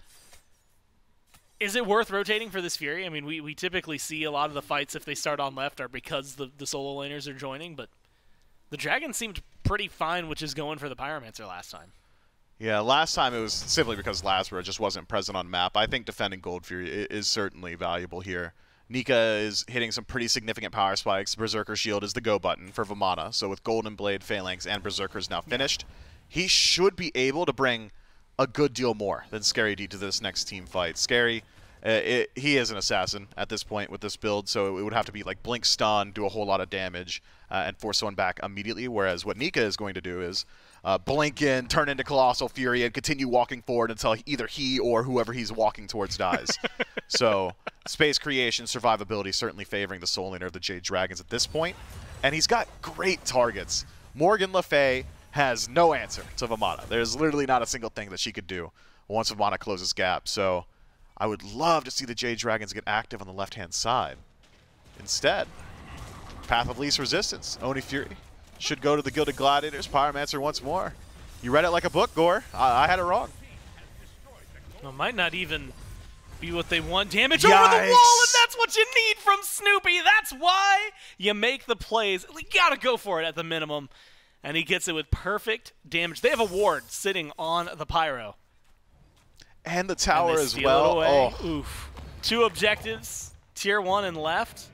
Is it worth rotating for this Fury? I mean, we typically see a lot of the fights, if they start on left, are because the solo laners are joining, but the Dragon seemed pretty fine, which is going for the Pyromancer last time. Yeah, last time it was simply because LASBRA just wasn't present on map. I think defending Gold Fury is certainly valuable here. Nika is hitting some pretty significant power spikes. Berserker Shield is the go button for Vamana. So with Golden Blade, Phalanx, and Berserkers now finished, he should be able to bring a good deal more than Scary D to this next team fight. Scary, he is an assassin at this point with this build, so it would have to be like blink stun, do a whole lot of damage, and force someone back immediately, whereas what Nika is going to do is blink in, turn into Colossal Fury, and continue walking forward until either he or whoever he's walking towards dies. So space creation, survivability certainly favoring the soul laner of the Jade Dragons at this point. And he's got great targets. Morgan Le Fay has no answer to Vamana. There's literally not a single thing that she could do once Vamana closes gap. So I would love to see the Jade Dragons get active on the left-hand side. Instead, path of least resistance, Oni Fury should go to the Gilded Gladiators. Pyromancer once more. You read it like a book, Gore. I had it wrong. Well, might not even be what they want. Damage over the wall, and that's what you need from Snoopy. That's why you make the plays. You gotta go for it at the minimum. And he gets it with perfect damage. They have a ward sitting on the Pyro. And the tower as well. Oh. Oof. 2 objectives, tier 1 and left.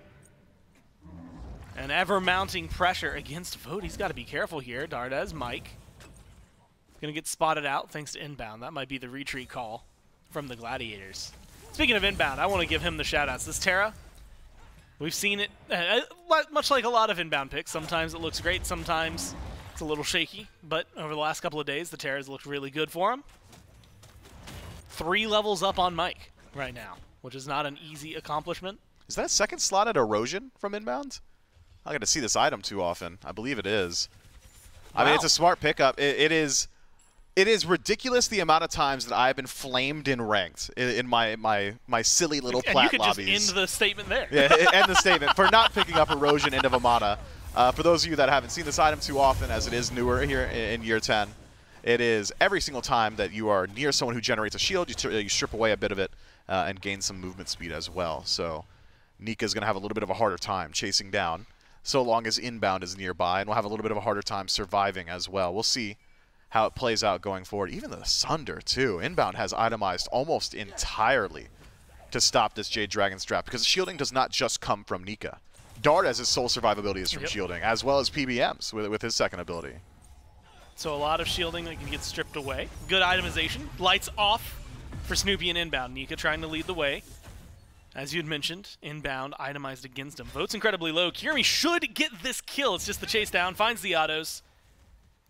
And ever-mounting pressure against Vote. He's got to be careful here. Dardez, Mike. Going to get spotted out thanks to Inbound. That might be the retreat call from the Gladiators. Speaking of Inbound, I want to give him the shout-outs. This Terra, we've seen it, much like a lot of Inbound picks. Sometimes it looks great, sometimes it's a little shaky. But over the last couple of days, the Terra's looked really good for him. 3 levels up on Mike right now, which is not an easy accomplishment. Is that a second slot at Erosion from Inbound? I get to see this item too often. I believe it is. Wow. I mean, it's a smart pickup. It is ridiculous the amount of times that I've been flamed in ranked in my silly little plat lobbies. You could just end the statement there. Yeah, end the statement for not picking up Erosion into Vamana. For those of you that haven't seen this item too often, as it is newer here in year 10, it is every single time that you are near someone who generates a shield, you strip away a bit of it and gain some movement speed as well. So Nika's going to have a little bit of a harder time chasing down, so long as Inbound is nearby, and we'll have a little bit of a harder time surviving as well. We'll see how it plays out going forward. Even the Sunder, too. Inbound has itemized almost entirely to stop this Jade Dragons draft, because shielding does not just come from Nika. Dardez's sole survivability is from shielding, as well as PBM's with his second ability. So a lot of shielding that can get stripped away. Good itemization. Lights off for Snoopy and Inbound. Nika trying to lead the way. As you had mentioned, Inbound itemized against him. Vote's incredibly low. Kyrmi should get this kill. It's just the chase down. Finds the autos.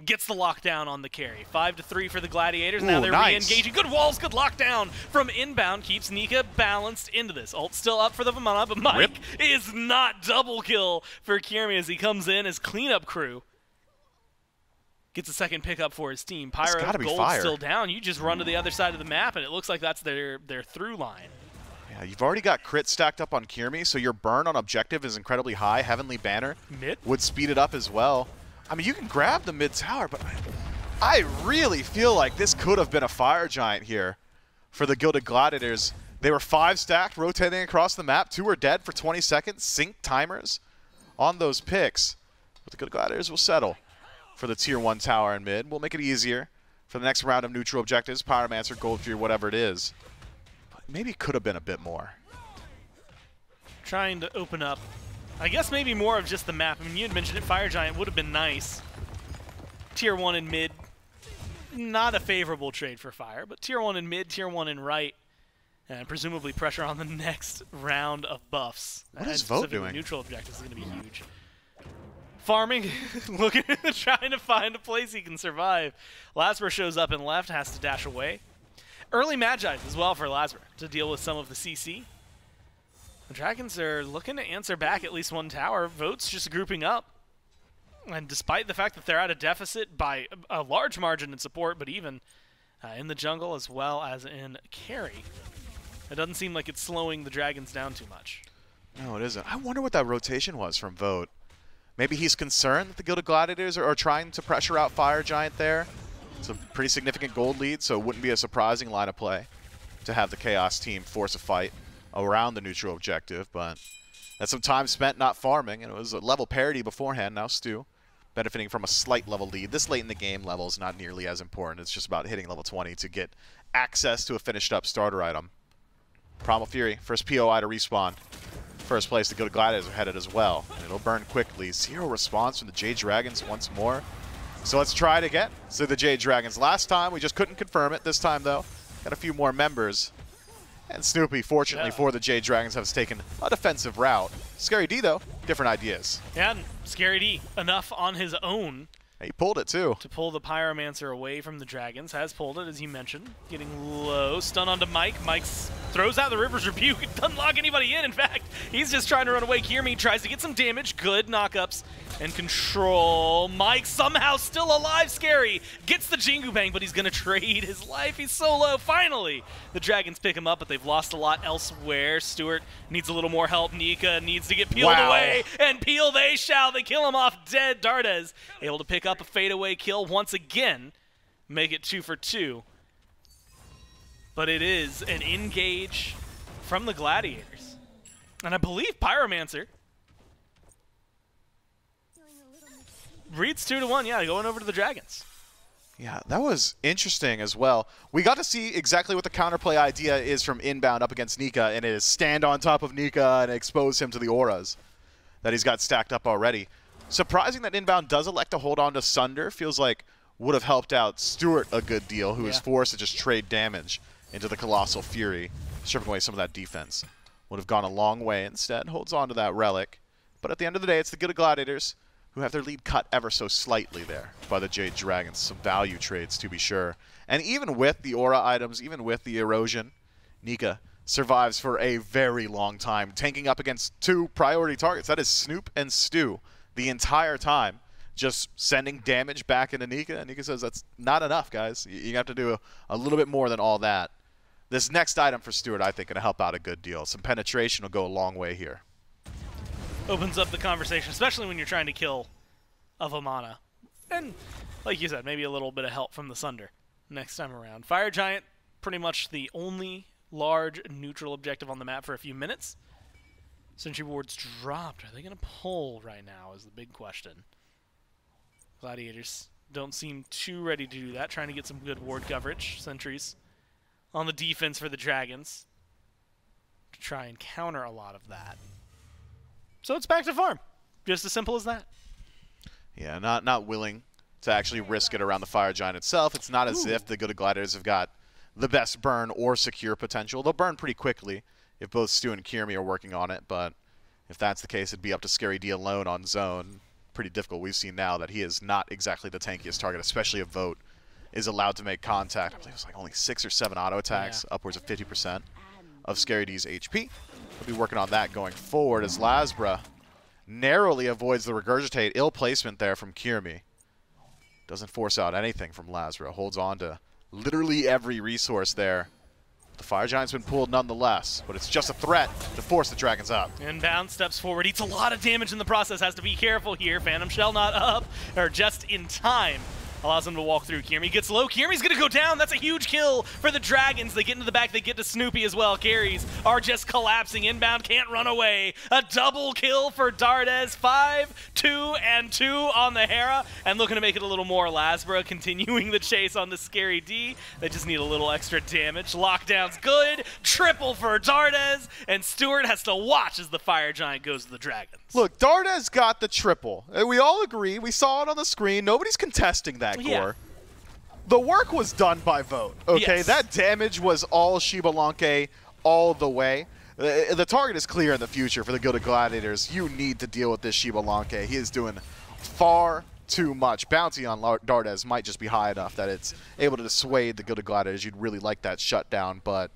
Gets the lockdown on the carry. 5-3 for the Gladiators. Now they're re-engaging. Good walls, good lockdown from Inbound. Keeps Nika balanced into this. Ult still up for the Vamana, but Mike is not double kill for Kyrmi as he comes in as cleanup crew. Gets a second pickup for his team. Pyro, Gold still down. You just run to the other side of the map, and it looks like that's their through line. Yeah, you've already got crit stacked up on Kyrmi, so your burn on objective is incredibly high. Heavenly Banner would speed it up as well. I mean, you can grab the mid tower, but I really feel like this could have been a Fire Giant here for the Gilded Gladiators. They were 5 stacked, rotating across the map. 2 are dead for 20 seconds. Sync timers on those picks. But the Gilded Gladiators will settle for the Tier 1 tower in mid. We'll make it easier for the next round of neutral objectives, Pyromancer, Gold Fury, whatever it is. But maybe it could have been a bit more. Trying to open up, I guess maybe more of just the map. I mean, you had mentioned it, Fire Giant would have been nice. Tier 1 in mid, not a favorable trade for Fire, but Tier 1 in mid, Tier 1 in right, and presumably pressure on the next round of buffs. What is Vote doing? Neutral objectives is going to be huge. Farming, looking, trying to find a place he can survive. LASBRA shows up and left, has to dash away. Early Magi as well for LASBRA to deal with some of the CC. The Dragons are looking to answer back at least one tower. Vote's just grouping up. And despite the fact that they're at a deficit by a large margin in support, but even in the jungle as well as in carry, it doesn't seem like it's slowing the Dragons down too much. No, it isn't. I wonder what that rotation was from Vote. Maybe he's concerned that the Gilded Gladiators are trying to pressure out Fire Giant there. It's a pretty significant gold lead, so it wouldn't be a surprising line of play to have the Chaos team force a fight around the neutral objective, but that's some time spent not farming, and it was a level parity beforehand. Now Stu benefiting from a slight level lead. This late in the game level is not nearly as important. It's just about hitting level 20 to get access to a finished up starter item. Primal Fury, first POI to respawn. First place, the Gilded Gladiators are headed as well. And it'll burn quickly. 0 response from the Jade Dragons once more. So let's try it again. So the Jade Dragons. Last time, we just couldn't confirm it. This time, though, got a few more members. And Snoopy, fortunately for the Jade Dragons, has taken a defensive route. Scary D, though, different ideas. Yeah, and Scary D, enough on his own. He pulled it, too. To pull the Pyromancer away from the Dragons. Has pulled it, as you mentioned. Getting low. Stun onto Mike. Mike throws out the River's Rebuke. It doesn't lock anybody in. In fact, he's just trying to run away. Kyrmi tries to get some damage. Good knockups and control. Mike somehow still alive. Scary gets the Jingu Bang, but he's going to trade his life. He's so low. Finally, the Dragons pick him up, but they've lost a lot elsewhere. Stuart needs a little more help. Nika needs to get peeled away, and peel they shall. They kill him off dead. Dardez able to pick up a fadeaway kill once again. Make it 2 for 2. But it is an engage from the Gladiators. And I believe Pyromancer reads 2-1. Yeah, going over to the Dragons. Yeah, that was interesting as well. We got to see exactly what the counterplay idea is from Inbound up against Nika, and it is stand on top of Nika and expose him to the auras that he's got stacked up already. Surprising that Inbound does elect to hold on to Sunder. Feels like would have helped out Stuart a good deal, who is forced to just trade damage into the Colossal Fury, stripping away some of that defense. Would have gone a long way. Instead, holds on to that relic. But at the end of the day, it's the Gilded Gladiators who have their lead cut ever so slightly there by the Jade Dragons. Some value trades, to be sure. And even with the aura items, even with the erosion, Nika survives for a very long time, tanking up against 2 priority targets. That is Snoop and Stu the entire time, just sending damage back into Nika. And Nika says that's not enough, guys. You have to do a little bit more than all that. This next item for Stuart, I think, going to help out a good deal. Some penetration will go a long way here. Opens up the conversation, especially when you're trying to kill a Vamana. And, like you said, maybe a little bit of help from the Sunder next time around. Fire Giant, pretty much the only large neutral objective on the map for a few minutes. Sentry wards dropped. Are they going to pull right now is the big question. Gladiators don't seem too ready to do that, trying to get some good ward coverage. Sentries on the defense for the Dragons to try and counter a lot of that. So it's back to farm. Just as simple as that. Yeah, not willing to actually risk it around the Fire Giant itself. It's not as if the Gilded Gladiators have got the best burn or secure potential. They'll burn pretty quickly if both Stu and Kyrmi are working on it, but if that's the case, it'd be up to Scary D alone on zone. Pretty difficult. We've seen now that he is not exactly the tankiest target, especially if Vote is allowed to make contact. I believe it's like only 6 or 7 auto attacks, upwards of 50% of Scary D's HP. We'll be working on that going forward as LASBRA narrowly avoids the regurgitate. Ill placement there from Kyrmi. Doesn't force out anything from LASBRA. Holds on to literally every resource there. The Fire Giant's been pulled nonetheless, but it's just a threat to force the Dragons up. Inbound steps forward, eats a lot of damage in the process, has to be careful here. Phantom Shell not up, or just in time. Allows him to walk through. Kyrmi gets low. Kyrmi's going to go down. That's a huge kill for the Dragons. They get into the back. They get to Snoopy as well. Carries are just collapsing. Inbound can't run away. A double kill for Dardez. 5, 2, and 2 on the Hera. And looking to make it a little more. LASBRA continuing the chase on the Scary D. They just need a little extra damage. Lockdown's good. Triple for Dardez. And Stuart has to watch as the Fire Giant goes to the Dragons. Look, Dardez got the triple. We all agree. We saw it on the screen. Nobody's contesting that. Yeah. The work was done by Vote, okay? Yes. That damage was all Xbalanque all the way. The target is clear in the future for the Gilded Gladiators. You need to deal with this Xbalanque. He is doing far too much. Bounty on Dardez might just be high enough that it's able to dissuade the Gilded Gladiators. You'd really like that shutdown, but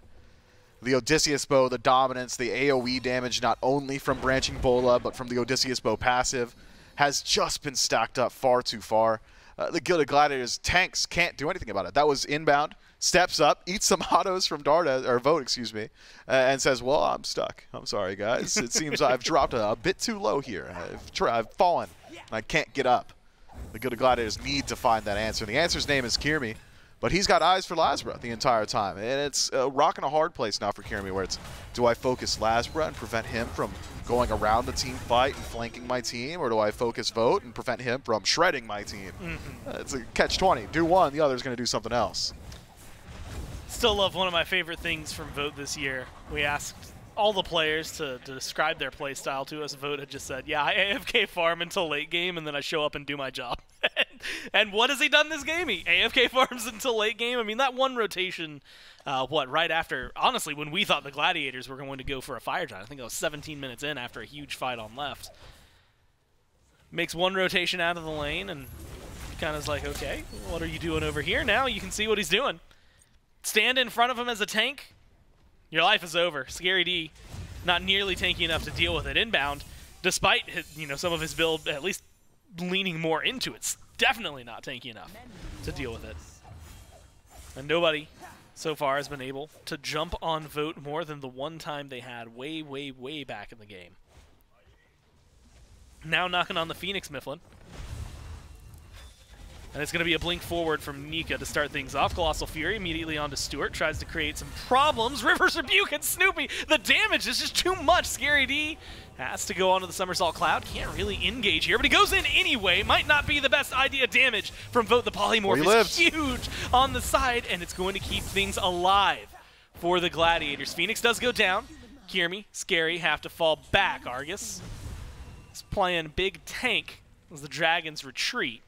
the Odysseus bow, the dominance, the AoE damage, not only from branching Bola, but from the Odysseus bow passive, has just been stacked up far too far. The Gilded Gladiators tanks can't do anything about it. That was Inbound, steps up, eats some autos from Dardez, or Vote, excuse me, and says, well, I'm stuck. I'm sorry, guys. It seems I've dropped a bit too low here. I've fallen. I can't get up. The Gilded Gladiators need to find that answer. The answer's name is Kyrmi, but he's got eyes for LASBRA the entire time. And it's a rock and a hard place now for Kyrmi, where it's, do I focus LASBRA and prevent him from going around the team fight and flanking my team, or do I focus Vote and prevent him from shredding my team? It's a catch-20. Do one, the other's going to do something else. Still love one of my favorite things from Vote this year. We asked all the players to describe their play style to us. Vote had just said, yeah, I AFK farm until late game, and then I show up and do my job. And what has he done this game? He AFK farms until late game. I mean, that one rotation, right after, honestly, when we thought the Gladiators were going to go for a Fire Giant, I think it was 17 minutes in after a huge fight on left. Makes one rotation out of the lane, and kind of is like, okay, what are you doing over here? Now you can see what he's doing. Stand in front of him as a tank. Your life is over. Scary D, not nearly tanky enough to deal with it. Inbound, despite his, some of his build at least leaning more into it, definitely not tanky enough to deal with it. And nobody so far has been able to jump on Vote more than the one time they had way, way, way back in the game. Now knocking on the Phoenix Mifflin. And it's going to be a blink forward from Nika to start things off. Colossal Fury immediately onto Stuart. Tries to create some problems. Reverse Rebuke and Snoopy. The damage is just too much. Scary D has to go onto the Somersault Cloud. Can't really engage here, but he goes in anyway. Might not be the best idea. Damage from Vote. The Polymorph is huge on the side, and it's going to keep things alive for the Gladiators. Phoenix does go down. Kyrmi, Scary have to fall back. Argus is playing big tank as the Dragons retreat.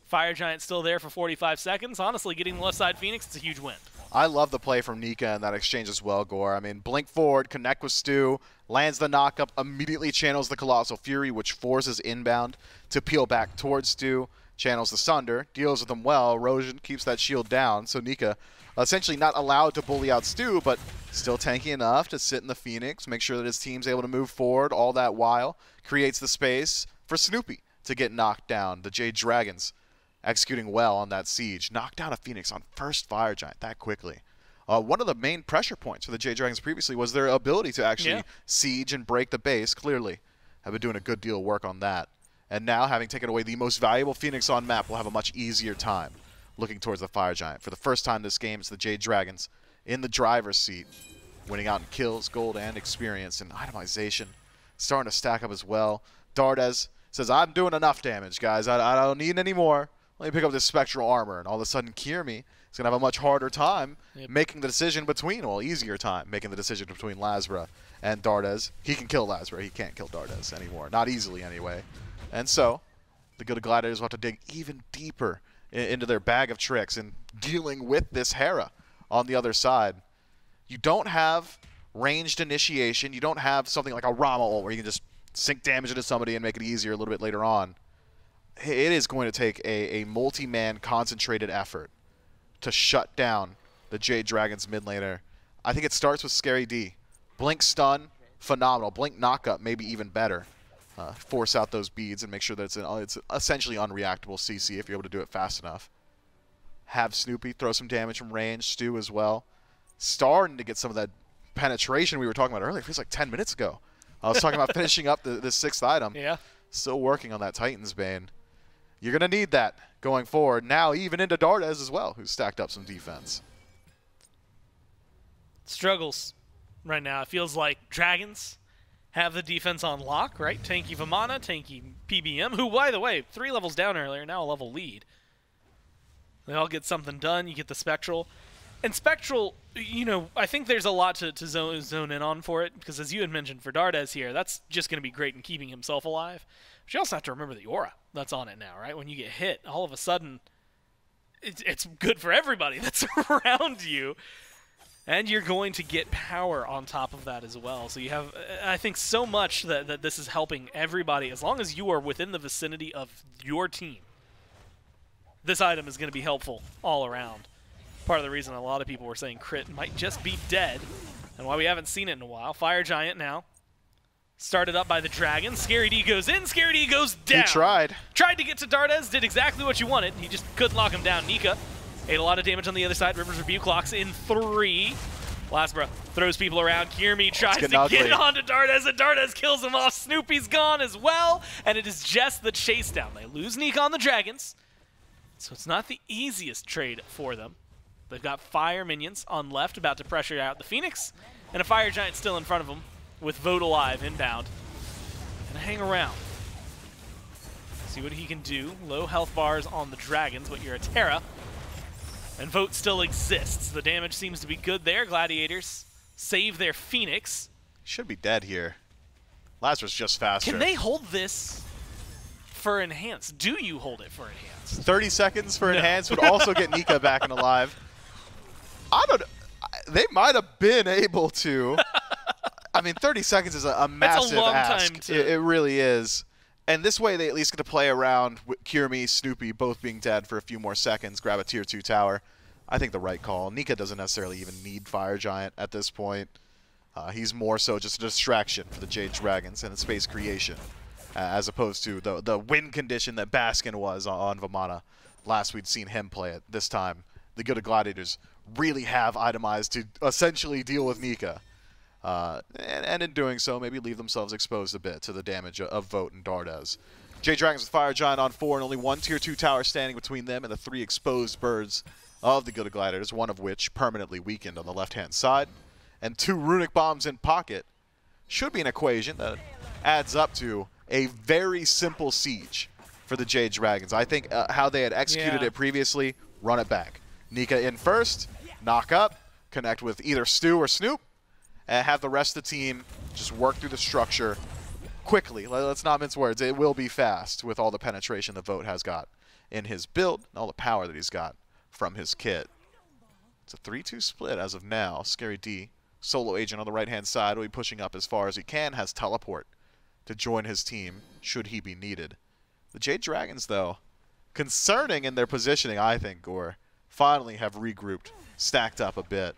Fire Giant still there for 45 seconds. Honestly, getting the left side Phoenix, it's a huge win. I love the play from Nika in that exchange as well, Gore. I mean, blink forward, connect with Stu, lands the knock-up, immediately channels the Colossal Fury, which forces Inbound to peel back towards Stu. channels the Sunder, deals with them well. Erosion keeps that shield down, so Nika essentially not allowed to bully out Stu, but still tanky enough to sit in the Phoenix, make sure that his team's able to move forward all that while. Creates the space for Snoopy to get knocked down. The Jade Dragons executing well on that siege. Knocked down a Phoenix on first Fire Giant that quickly. One of the main pressure points for the Jade Dragons previously was their ability to actually siege and break the base. Clearly have been doing a good deal of work on that. And now, having taken away the most valuable Phoenix on map, will have a much easier time looking towards the Fire Giant. For the first time this game, it's the Jade Dragons in the driver's seat, winning out in kills, gold, and experience, and itemization starting to stack up as well. Dardez says, I'm doing enough damage, guys. I don't need any more. Let me pick up this spectral armor. And all of a sudden, Kyrmi is going to have a much harder time making the decision between, well, easier time making the decision between LASBRA and Dardez. He can kill LASBRA. He can't kill Dardez anymore. Not easily, anyway. And so, the Gilded Gladiators will have to dig even deeper into their bag of tricks and dealing with this Hera on the other side. You don't have ranged initiation. You don't have something like a Rama ult where you can just sink damage into somebody and make it easier a little bit later on. It is going to take a multi-man concentrated effort to shut down the Jade Dragons mid laner. I think it starts with Scary D. Blink stun, phenomenal. Blink knockup, maybe even better. Force out those beads and make sure that it's essentially unreactable CC if you're able to do it fast enough. Have Snoopy throw some damage from range, Stu as well. Starting to get some of that penetration we were talking about earlier. It feels like 10 minutes ago. I was talking about finishing up the 6th item. Yeah. Still working on that Titan's Bane. You're going to need that going forward. Now even into Dardez as well, who's stacked up some defense. Struggles right now. It feels like Dragons have the defense on lock, right? Tanky Vamana, tanky PBM, who, by the way, 3 levels down earlier, now a level lead. They all get something done. You get the Spectral. And Spectral, you know, I think there's a lot to zone in on for it, because as you had mentioned for Dardez here, that's just going to be great in keeping himself alive. But you also have to remember the aura that's on it now, right? When you get hit, all of a sudden, it's good for everybody that's around you. And you're going to get power on top of that as well. So you have, I think, so much that this is helping everybody. As long as you are within the vicinity of your team, this item is going to be helpful all around. Part of the reason a lot of people were saying crit might just be dead, and why we haven't seen it in a while. Fire Giant now. Started up by the Dragon. Scary D goes in, Scary D goes down. He tried. Tried to get to Dardez, did exactly what you wanted. He just couldn't lock him down. Nika ate a lot of damage on the other side. River's Rebuke locks in 3. LASBRA throws people around. Kyrmi tries to get onto Dardez, and Dardez kills him off. Snoopy's gone as well, and it is just the chase down. They lose Nika on the Dragons, so it's not the easiest trade for them. They've got fire minions on left about to pressure out the Phoenix, and a Fire Giant still in front of them with Vote Alive inbound. And hang around. See what he can do. Low health bars on the Dragons, but you're a Terra. And Vote still exists. The damage seems to be good there. Gladiators save their Phoenix. Should be dead here. LASBRA's just faster. Can they hold this for Enhance? Do you hold it for Enhance? 30 seconds for Enhance would also get Nika back and alive. I don't know. They might have been able to. I mean, 30 seconds is a massive ask. It really is. And this way, they at least get to play around with Kyrmi, Snoopy both being dead for a few more seconds, grab a Tier 2 tower. I think the right call. Nika doesn't necessarily even need Fire Giant at this point. He's more so just a distraction for the Jade Dragons and the space creation, as opposed to the win condition that Baskin was on Vamana. Last we'd seen him play it. This time, the Gilded Gladiators really have itemized to essentially deal with Nika. And in doing so, maybe leave themselves exposed a bit to the damage of Vote and Dardez. Jade Dragons with Fire Giant on 4 and only 1 Tier 2 tower standing between them and the 3 exposed birds of the Gilded Gladiators, one of which permanently weakened on the left-hand side. And 2 runic bombs in pocket should be an equation that adds up to a very simple siege for the Jade Dragons. I think how they had executed it previously, run it back. Nika in first, knock up, connect with either Stu or Snoop, and have the rest of the team just work through the structure quickly. Let's not mince words. It will be fast with all the penetration the Vote has got in his build and all the power that he's got from his kit. It's a 3-2 split as of now. Scary D, solo agent on the right-hand side, will be pushing up as far as he can, has teleport to join his team should he be needed. The Jade Dragons, though, concerning in their positioning, I think, Gore. Finally have regrouped, stacked up a bit.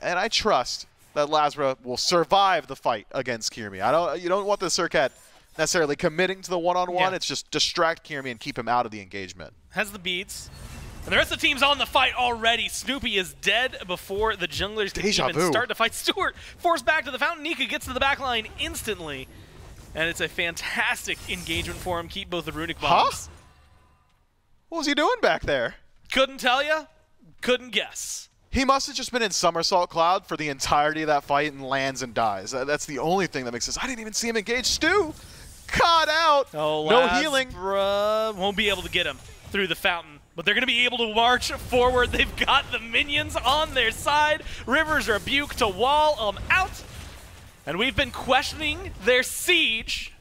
And I trust that LASBRA will survive the fight against Kyrmi. You don't want the Serqet necessarily committing to the one-on-one. It's just distract Kyrmi and keep him out of the engagement. Has the beads. And the rest of the team's on the fight already. Snoopy is dead before the junglers can even start to fight. Stuart forced back to the fountain. Nika gets to the back line instantly. And it's a fantastic engagement for him. Keep both the runic bombs. Huh? What was he doing back there? Couldn't tell you. Couldn't guess. He must have just been in Somersault Cloud for the entirety of that fight and lands and dies. That's the only thing that makes sense. I didn't even see him engage. Stu, caught out. Oh, no healing. Won't be able to get him through the fountain. But they're going to be able to march forward. They've got the minions on their side. River's rebuke to wall them out. And we've been questioning their siege.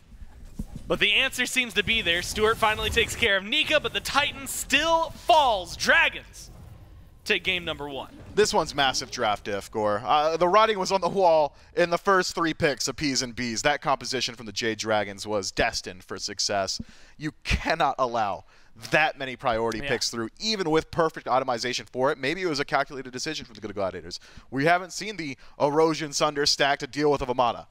But the answer seems to be there. Stuart finally takes care of Nika, but the Titan still falls. Dragons take game number 1. This one's massive draft diff, Gore. The writing was on the wall in the first 3 picks of P's and B's. That composition from the Jade Dragons was destined for success. You cannot allow that many priority picks through, even with perfect optimization for it. Maybe it was a calculated decision from the Gilded Gladiators. We haven't seen the Erosion Sunder stack to deal with a Vamana.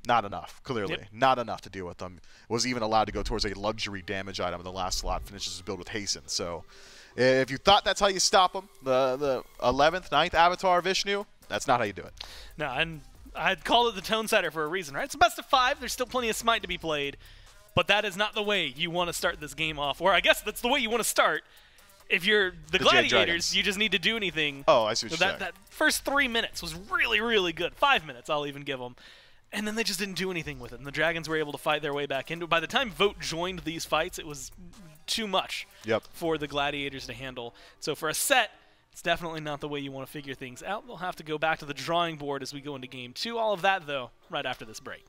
Not enough, clearly. Not enough to deal with them. Was even allowed to go towards a luxury damage item in the last slot, finishes his build with Hasten. So if you thought that's how you stop him, the 11th, 9th Avatar Vishnu, that's not how you do it. No, and I'd call it the tone setter for a reason, right? It's a best of 5. There's still plenty of Smite to be played. But that is not the way you want to start this game off. Or I guess that's the way you want to start. If you're the Gladiators, you just need to do anything. Oh, I see what you're saying. That first 3 minutes was really, really good. 5 minutes, I'll even give them. And then they just didn't do anything with it. And the Dragons were able to fight their way back into it. By the time Vote joined these fights, it was too much for the Gladiators to handle. So for a set, it's definitely not the way you want to figure things out. We'll have to go back to the drawing board as we go into game 2. All of that, though, right after this break.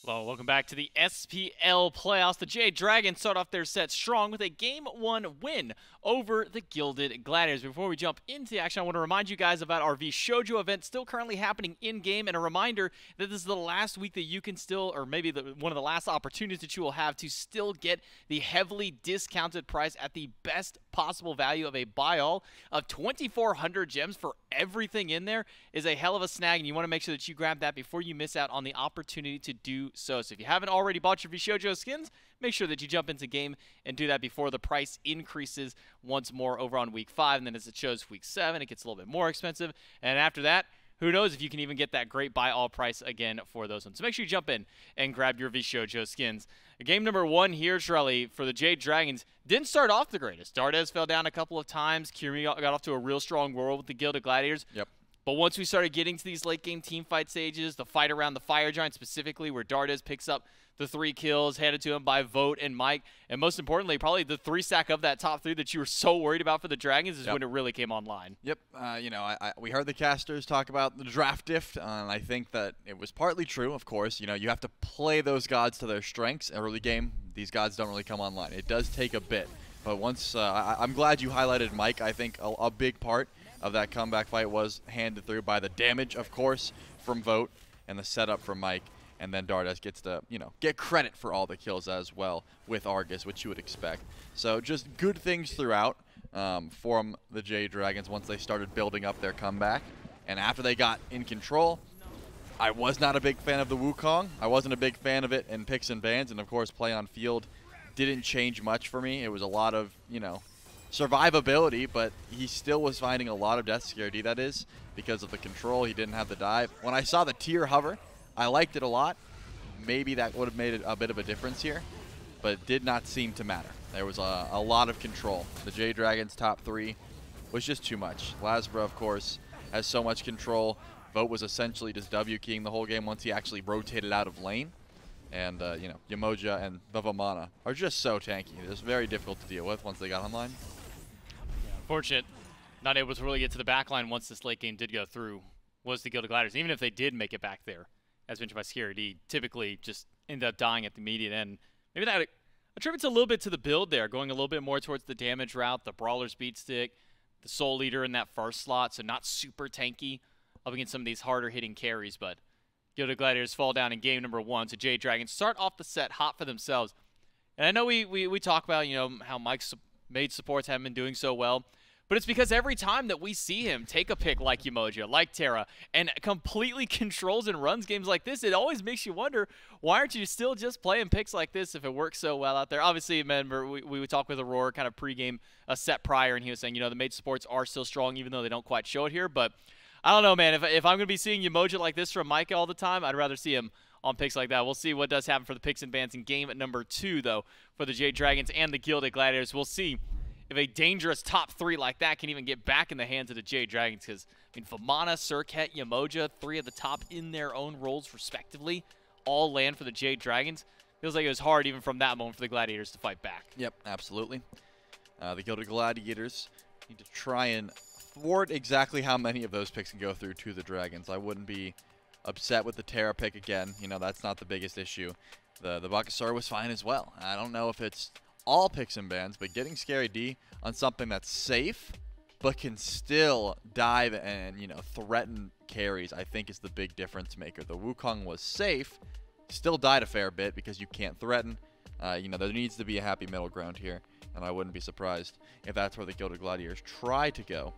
Well, welcome back to the SPL playoffs. The Jade Dragons start off their set strong with a Game 1 win over the Gilded Gladiators. Before we jump into the action, I want to remind you guys about our VShojo event still currently happening in-game, and a reminder that this is the last week that you can still, or maybe one of the last opportunities that you will have to still get the heavily discounted price at the best possible value of a buy-all of 2,400 gems for everything in there is a hell of a snag, and you want to make sure that you grab that before you miss out on the opportunity to do so. So if you haven't already bought your VShojo skins, make sure that you jump into game and do that before the price increases once more over on week 5. And then as it shows week 7, it gets a little bit more expensive. And after that, who knows if you can even get that great buy-all price again for those ones. So make sure you jump in and grab your VShojo skins. Game number 1 here, Trelly, for the Jade Dragons didn't start off the greatest. Dardez fell down a couple of times. Kyrmi got off to a real strong whirl with the Gilded Gladiators. Yep. But once we started getting to these late-game teamfight stages, the fight around the Fire Giant specifically, where Dardez picks up the 3 kills, handed to him by Vote and Mike, and most importantly, probably the 3-stack of that top 3 that you were so worried about for the Dragons is when it really came online. Yep. You know, we heard the casters talk about the draft diff, and I think that it was partly true, of course. You know, you have to play those gods to their strengths. Early game, these gods don't really come online. It does take a bit. But once, I'm glad you highlighted Mike. I think a big part of that comeback fight was handed through by the damage, of course, from Vote and the setup from Mike. And then Dardez gets to, you know, get credit for all the kills as well with Argus, which you would expect. So just good things throughout from the Jade Dragons once they started building up their comeback. And after they got in control, I was not a big fan of the Wukong. I wasn't a big fan of it in picks and bans. And, of course, play on field didn't change much for me. It was a lot of, you know, survivability, but he still was finding a lot of death security, that is, because of the control. He didn't have the dive. When I saw the tier hover, I liked it a lot. Maybe that would have made it a bit of a difference here, but it did not seem to matter. There was a lot of control. The Jade Dragons top 3 was just too much. LASBRA, of course, has so much control. Vote was essentially just W-keying the whole game once he actually rotated out of lane. And, you know, Yemoja and the Vamana are just so tanky. They're just very difficult to deal with once they got online. Yeah, unfortunate, not able to really get to the backline once this late game did go through was the Gilded Gladiators. Even if they did make it back there, as mentioned by Scary D, typically just end up dying at the immediate end. Maybe that attributes a little bit to the build there, going a little bit more towards the damage route, the Brawler's Beat Stick, the Soul Leader in that first slot, so not super tanky up against some of these harder hitting carries, but Gilded Gladiators fall down in game number 1, so Jade Dragons start off the set hot for themselves. And I know we talk about, you know, how Mike's made supports haven't been doing so well, but it's because every time that we see him take a pick like Yemoja, like Terra, and completely controls and runs games like this, it always makes you wonder, why aren't you still just playing picks like this if it works so well out there? Obviously, remember, we would talk with Aurora kind of pregame a set prior, and he was saying, you know, the made supports are still strong even though they don't quite show it here, but I don't know, man. If I'm going to be seeing Yemoja like this from Mike all the time, I'd rather see him on picks like that. We'll see what does happen for the picks and bans in game number 2, though, for the Jade Dragons and the Gilded Gladiators. We'll see if a dangerous top 3 like that can even get back in the hands of the Jade Dragons, because, I mean, Vamana, Serqet, Yemoja, 3 of the top in their own roles, respectively, all land for the Jade Dragons. Feels like it was hard even from that moment for the Gladiators to fight back. Yep, absolutely. The Gilded Gladiators need to try and thwart exactly how many of those picks can go through to the Dragons. I wouldn't be upset with the Terra pick again. You know, that's not the biggest issue. The Bakasura was fine as well. I don't know if it's all picks and bans, but getting Scary D on something that's safe but can still dive and, you know, threaten carries, I think is the big difference maker. The Wukong was safe, still died a fair bit because you can't threaten. You know, there needs to be a happy middle ground here, and I wouldn't be surprised if that's where the Gilded Gladiators try to go.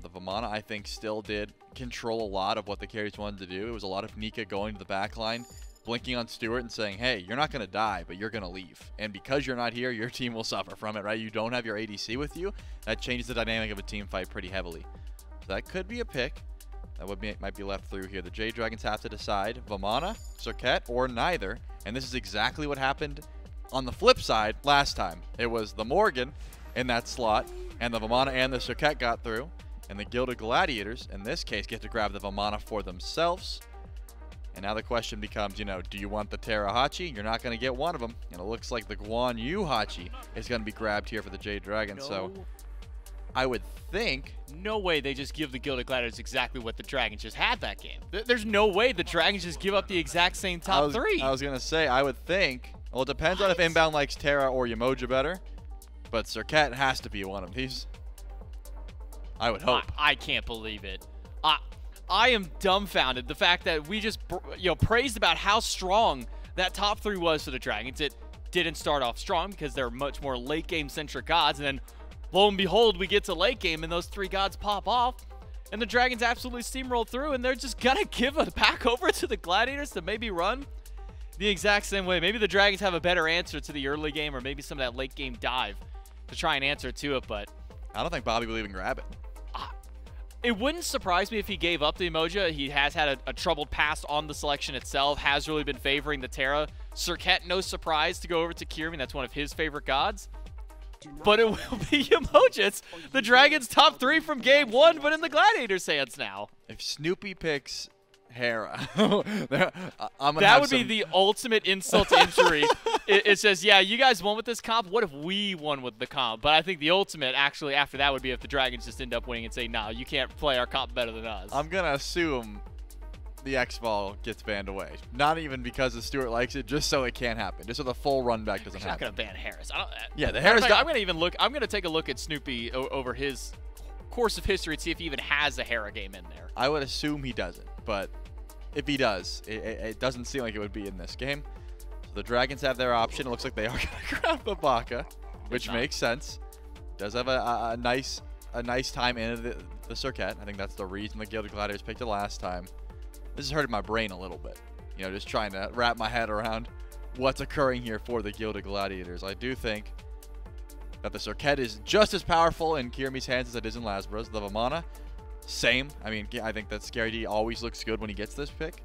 The Vamana, I think, still did control a lot of what the carries wanted to do. It was a lot of Nika going to the back line, blinking on Stuart and saying, hey, you're not going to die, but you're going to leave. And because you're not here, your team will suffer from it, right? You don't have your ADC with you. That changes the dynamic of a team fight pretty heavily. So that could be a pick. That might be left through here. The Jade Dragons have to decide Vamana, Serqet, or neither. And this is exactly what happened on the flip side last time. It was the Morgan in that slot, and the Vamana and the Serqet got through. And the Gilded Gladiators, in this case, get to grab the Vamana for themselves. And now the question becomes, you know, do you want the Terra Hachi? You're not going to get one of them. And it looks like the Guan Yu Hachi is going to be grabbed here for the Jade Dragons. So I would think. No way they just give the Gilded Gladiators exactly what the Dragons just had that game. There's no way the Dragons just give up the exact same top three. I was going to say, I would think. Well, it depends on if Inbound likes Terra or Yemoja better. But Serqet has to be one of these. I would hope. I can't believe it. I am dumbfounded. The fact that we just praised about how strong that top three was for the Dragons. It didn't start off strong because they're much more late game centric gods, and then lo and behold, we get to late game and those three gods pop off, and the Dragons absolutely steamroll through, and they're just gonna give it back over to the Gladiators to maybe run the exact same way. Maybe the Dragons have a better answer to the early game, or maybe some of that late game dive to try and answer to it, but I don't think Bobby will even grab it. It wouldn't surprise me if he gave up the Yemoja. He has had a troubled past on the selection itself, has really been favoring the Terra. Serqet, no surprise to go over to Kyrmi. That's one of his favorite gods. But it will be Yemoja. It's the Dragons' top three from game one, but in the Gladiators' hands now. If Snoopy picks Hera, that would be the ultimate insult to injury. It says, yeah, you guys won with this comp. What if we won with the comp? But I think the ultimate, actually, after that would be if the Dragons just end up winning and say, no, you can't play our comp better than us. I'm going to assume the X-Ball gets banned away. Not even because the Stuart likes it, just so it can't happen. Just so the full run back doesn't happen. Not going to ban Harris. Yeah, the Harris. I'm going to take a look at Snoopy over his course of history and see if he even has a Hera game in there. I would assume he doesn't, but if he does, it doesn't seem like it would be in this game. So the Dragons have their option. It looks like they are going to grab the Baka, which makes sense. Does have a nice time in the Serqet. I think that's the reason the Gilded Gladiators picked it last time. This is hurting my brain a little bit. You know, just trying to wrap my head around what's occurring here for the Gilded Gladiators. I do think that the Serqet is just as powerful in Kyrmi's hands as it is in LASBRA's. The Vamana, same. I mean, I think that Scary D always looks good when he gets this pick.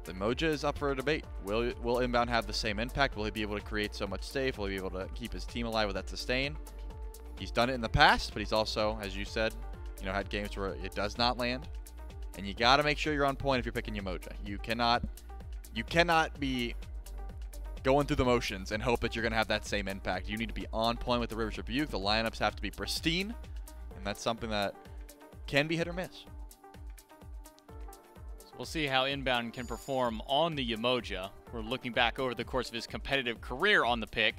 The Yemoja is up for a debate. Will Inbound have the same impact? Will he be able to create so much safe? Will he be able to keep his team alive with that sustain? He's done it in the past, but he's also, as you said, had games where it does not land. And you got to make sure you're on point if you're picking Yemoja. You cannot be going through the motions and hope that you're going to have that same impact. You need to be on point with the River's Rebuke. The lineups have to be pristine, and that's something that can be hit or miss. So we'll see how Inbound can perform on the Yemoja. We're looking back over the course of his competitive career on the pick.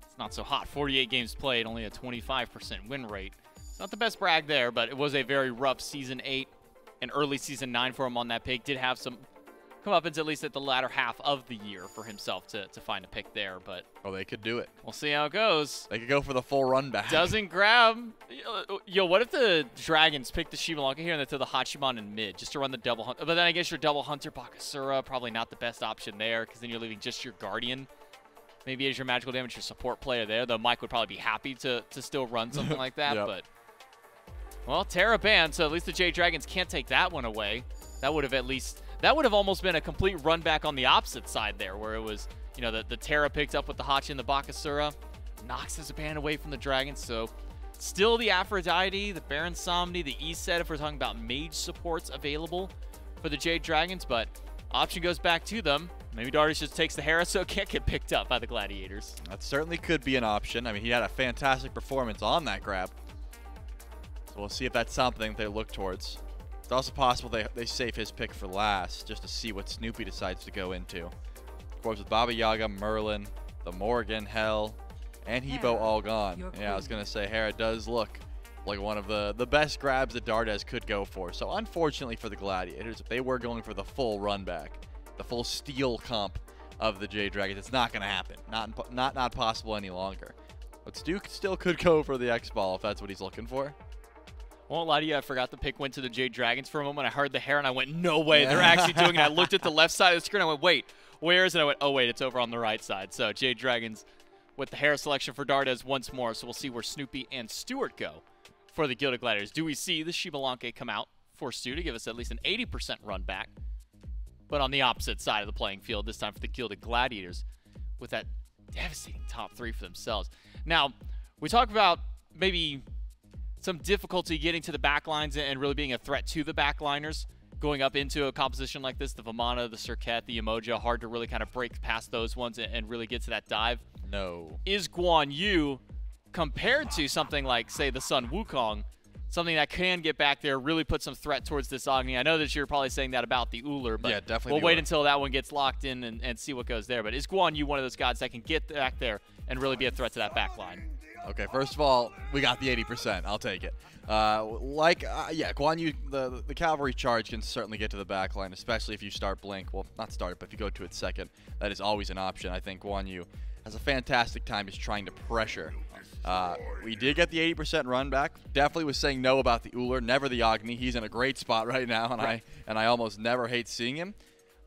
It's not so hot. 48 games played, only a 25% win rate. It's not the best brag there, but it was a very rough Season 8 and early Season 9 for him on that pick. Did have some comeuppance at least at the latter half of the year for himself to find a pick there, but they could do it. We'll see how it goes. They could go for the full run back. Doesn't grab. Yo, what if the Dragons pick the Xbalanque here and they throw the Hachiman in mid just to run the double hunt? But then I guess your double hunter Bakasura, probably not the best option there because then you're leaving just your Guardian. Maybe as your magical damage, your support player there, though Mike would probably be happy to still run something like that, yep. But well, Terra banned, so at least the Jade Dragons can't take that one away. That would have almost been a complete run back on the opposite side there, where it was, the Terra picked up with the Hachi and the Bakasura. Nox is a ban away from the Dragons, so still the Aphrodite, the Baron Somni, the E-set if we're talking about mage supports available for the Jade Dragons, but option goes back to them. Maybe Dardez just takes the Hera so it can't get picked up by the Gladiators. That certainly could be an option. I mean, he had a fantastic performance on that grab. So we'll see if that's something they look towards. It's also possible they save his pick for last just to see what Snoopy decides to go into. Of course, with Baba Yaga, Merlin, the Morgan, Hell, and Hebo all gone. Yeah, I was going to say Hera does look like one of the best grabs that Dardez could go for. So unfortunately for the Gladiators, if they were going for the full run back, the full steal comp of the Jade Dragons, it's not going to happen. Not possible any longer. But Stu still could go for the X-Ball if that's what he's looking for. Won't lie to you, I forgot the pick went to the Jade Dragons for a moment. I heard the Hera and I went, no way, they're actually doing it. I looked at the left side of the screen, I went, wait, where is it? I went, oh wait, it's over on the right side. So Jade Dragons with the Hera selection for Dardez once more. So we'll see where Snoopy and Stuart go for the Gilded Gladiators. Do we see the Xbalanque come out for Stu to give us at least an 80% run back? But on the opposite side of the playing field, this time for the Gilded Gladiators with that devastating top three for themselves. Now, we talk about maybe some difficulty getting to the backlines and really being a threat to the backliners going up into a composition like this. The Vamana, the Serqet, the Yemoja, hard to really kind of break past those ones and really get to that dive. No. Is Guan Yu compared to something like, say, the Sun Wukong, something that can get back there, really put some threat towards this Agni. I know that you're probably saying that about the Uller, but yeah, definitely we'll wait until that one gets locked in and see what goes there. But is Guan Yu one of those gods that can get back there and really be a threat to that back line? Okay, first of all, we got the 80%. I'll take it. Yeah, Guan Yu, the cavalry charge can certainly get to the back line, especially if you start Blink. Well, not start it, but if you go to it second, that is always an option. I think Guan Yu has a fantastic time just trying to pressure. We did get the 80% run back. Definitely was saying no about the Uller, never the Agni. He's in a great spot right now, and I almost never hate seeing him.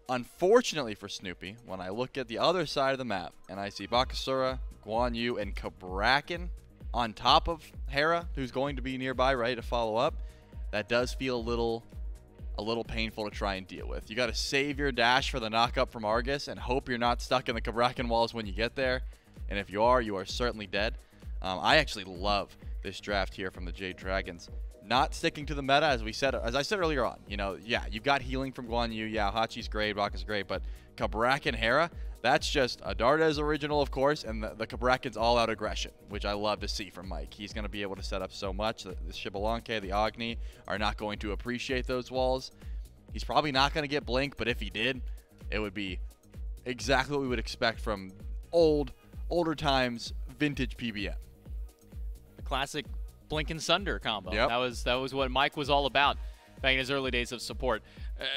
Unfortunately for Snoopy, when I look at the other side of the map and I see Bakasura, Guan Yu, and Cabrakan on top of Hera, who's going to be nearby, ready to follow up, that does feel a little painful to try and deal with. You got to save your dash for the knock-up from Argus and hope you're not stuck in the Cabrakan walls when you get there. And if you are certainly dead. I actually love this draft here from the Jade Dragons. Not sticking to the meta, as I said earlier on. You know, yeah, you've got healing from Guan Yu. Yeah, Hachi's great, Baka's great, but Cabrakan Hera, that's just a Dardez original, of course, and the Cabrakan's all-out aggression, which I love to see from Mike. He's going to be able to set up so much. The Xbalanque, the Agni are not going to appreciate those walls. He's probably not going to get Blink, but if he did, it would be exactly what we would expect from older times, vintage PBM. Classic Blink and Sunder combo. Yep. That was what Mike was all about back in his early days of support.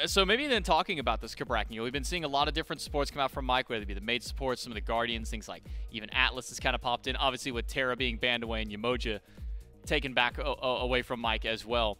So maybe then talking about this Cabrakan, we've been seeing a lot of different supports come out from Mike, whether it be the mage supports, some of the Guardians, things like even Atlas has kind of popped in. Obviously with Terra being banned away and Yemoja taken back away from Mike as well.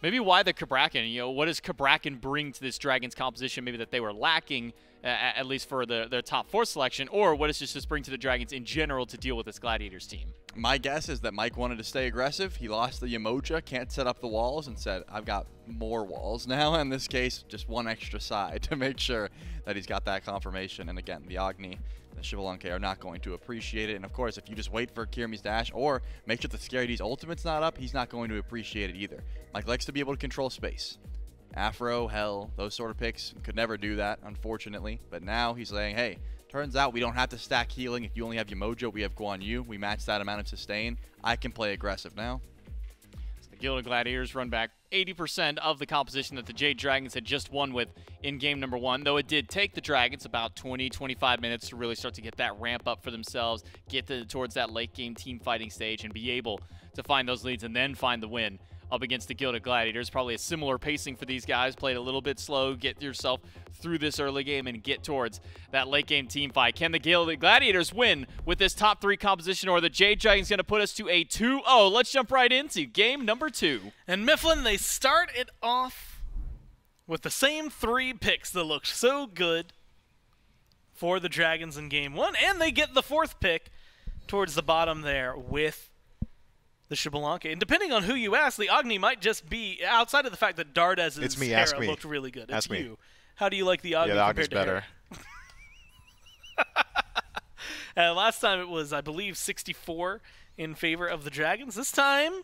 Maybe why the Cabrakan? What does Cabrakan bring to this Dragons composition maybe that they were lacking, at least for their top 4 selection, or what does this just bring to the Dragons in general to deal with this Gladiators team? My guess is that Mike wanted to stay aggressive. He lost the Yemoja, can't set up the walls, and said, I've got more walls now. In this case, just one extra side to make sure that he's got that confirmation. And again, the Agni, the Xbalanque are not going to appreciate it. And of course, if you just wait for Kyrmi's dash or make sure the Scary D's ultimate's not up, he's not going to appreciate it either. Mike likes to be able to control space. Afro, Hell, those sort of picks could never do that, unfortunately. But now he's saying, hey, turns out we don't have to stack healing. If you only have Yemoja, we have Guan Yu. We match that amount of sustain. I can play aggressive now. So the Gilded Gladiators run back 80% of the composition that the Jade Dragons had just won with in game number 1, though it did take the Dragons about 20-25 minutes to really start to get that ramp up for themselves, get towards that late game team fighting stage, and be able to find those leads and then find the win up against the Gilded Gladiators. Probably a similar pacing for these guys. Played a little bit slow, get yourself through this early game and get towards that late game team fight. Can the Gilded Gladiators win with this top 3 composition, or the Jade Dragons going to put us to a 2-0? Let's jump right into game number 2. And Mifflin, they start it off with the same 3 picks that looked so good for the Dragons in game 1, and they get the 4th pick towards the bottom there with the Xbalanque. And depending on who you ask, the Agni might just be, outside of the fact that Dardez's Hera looked really good. It's you. Me. How do you like the Agni compared to Hera? Last time it was, I believe, 64 in favor of the Dragons. This time,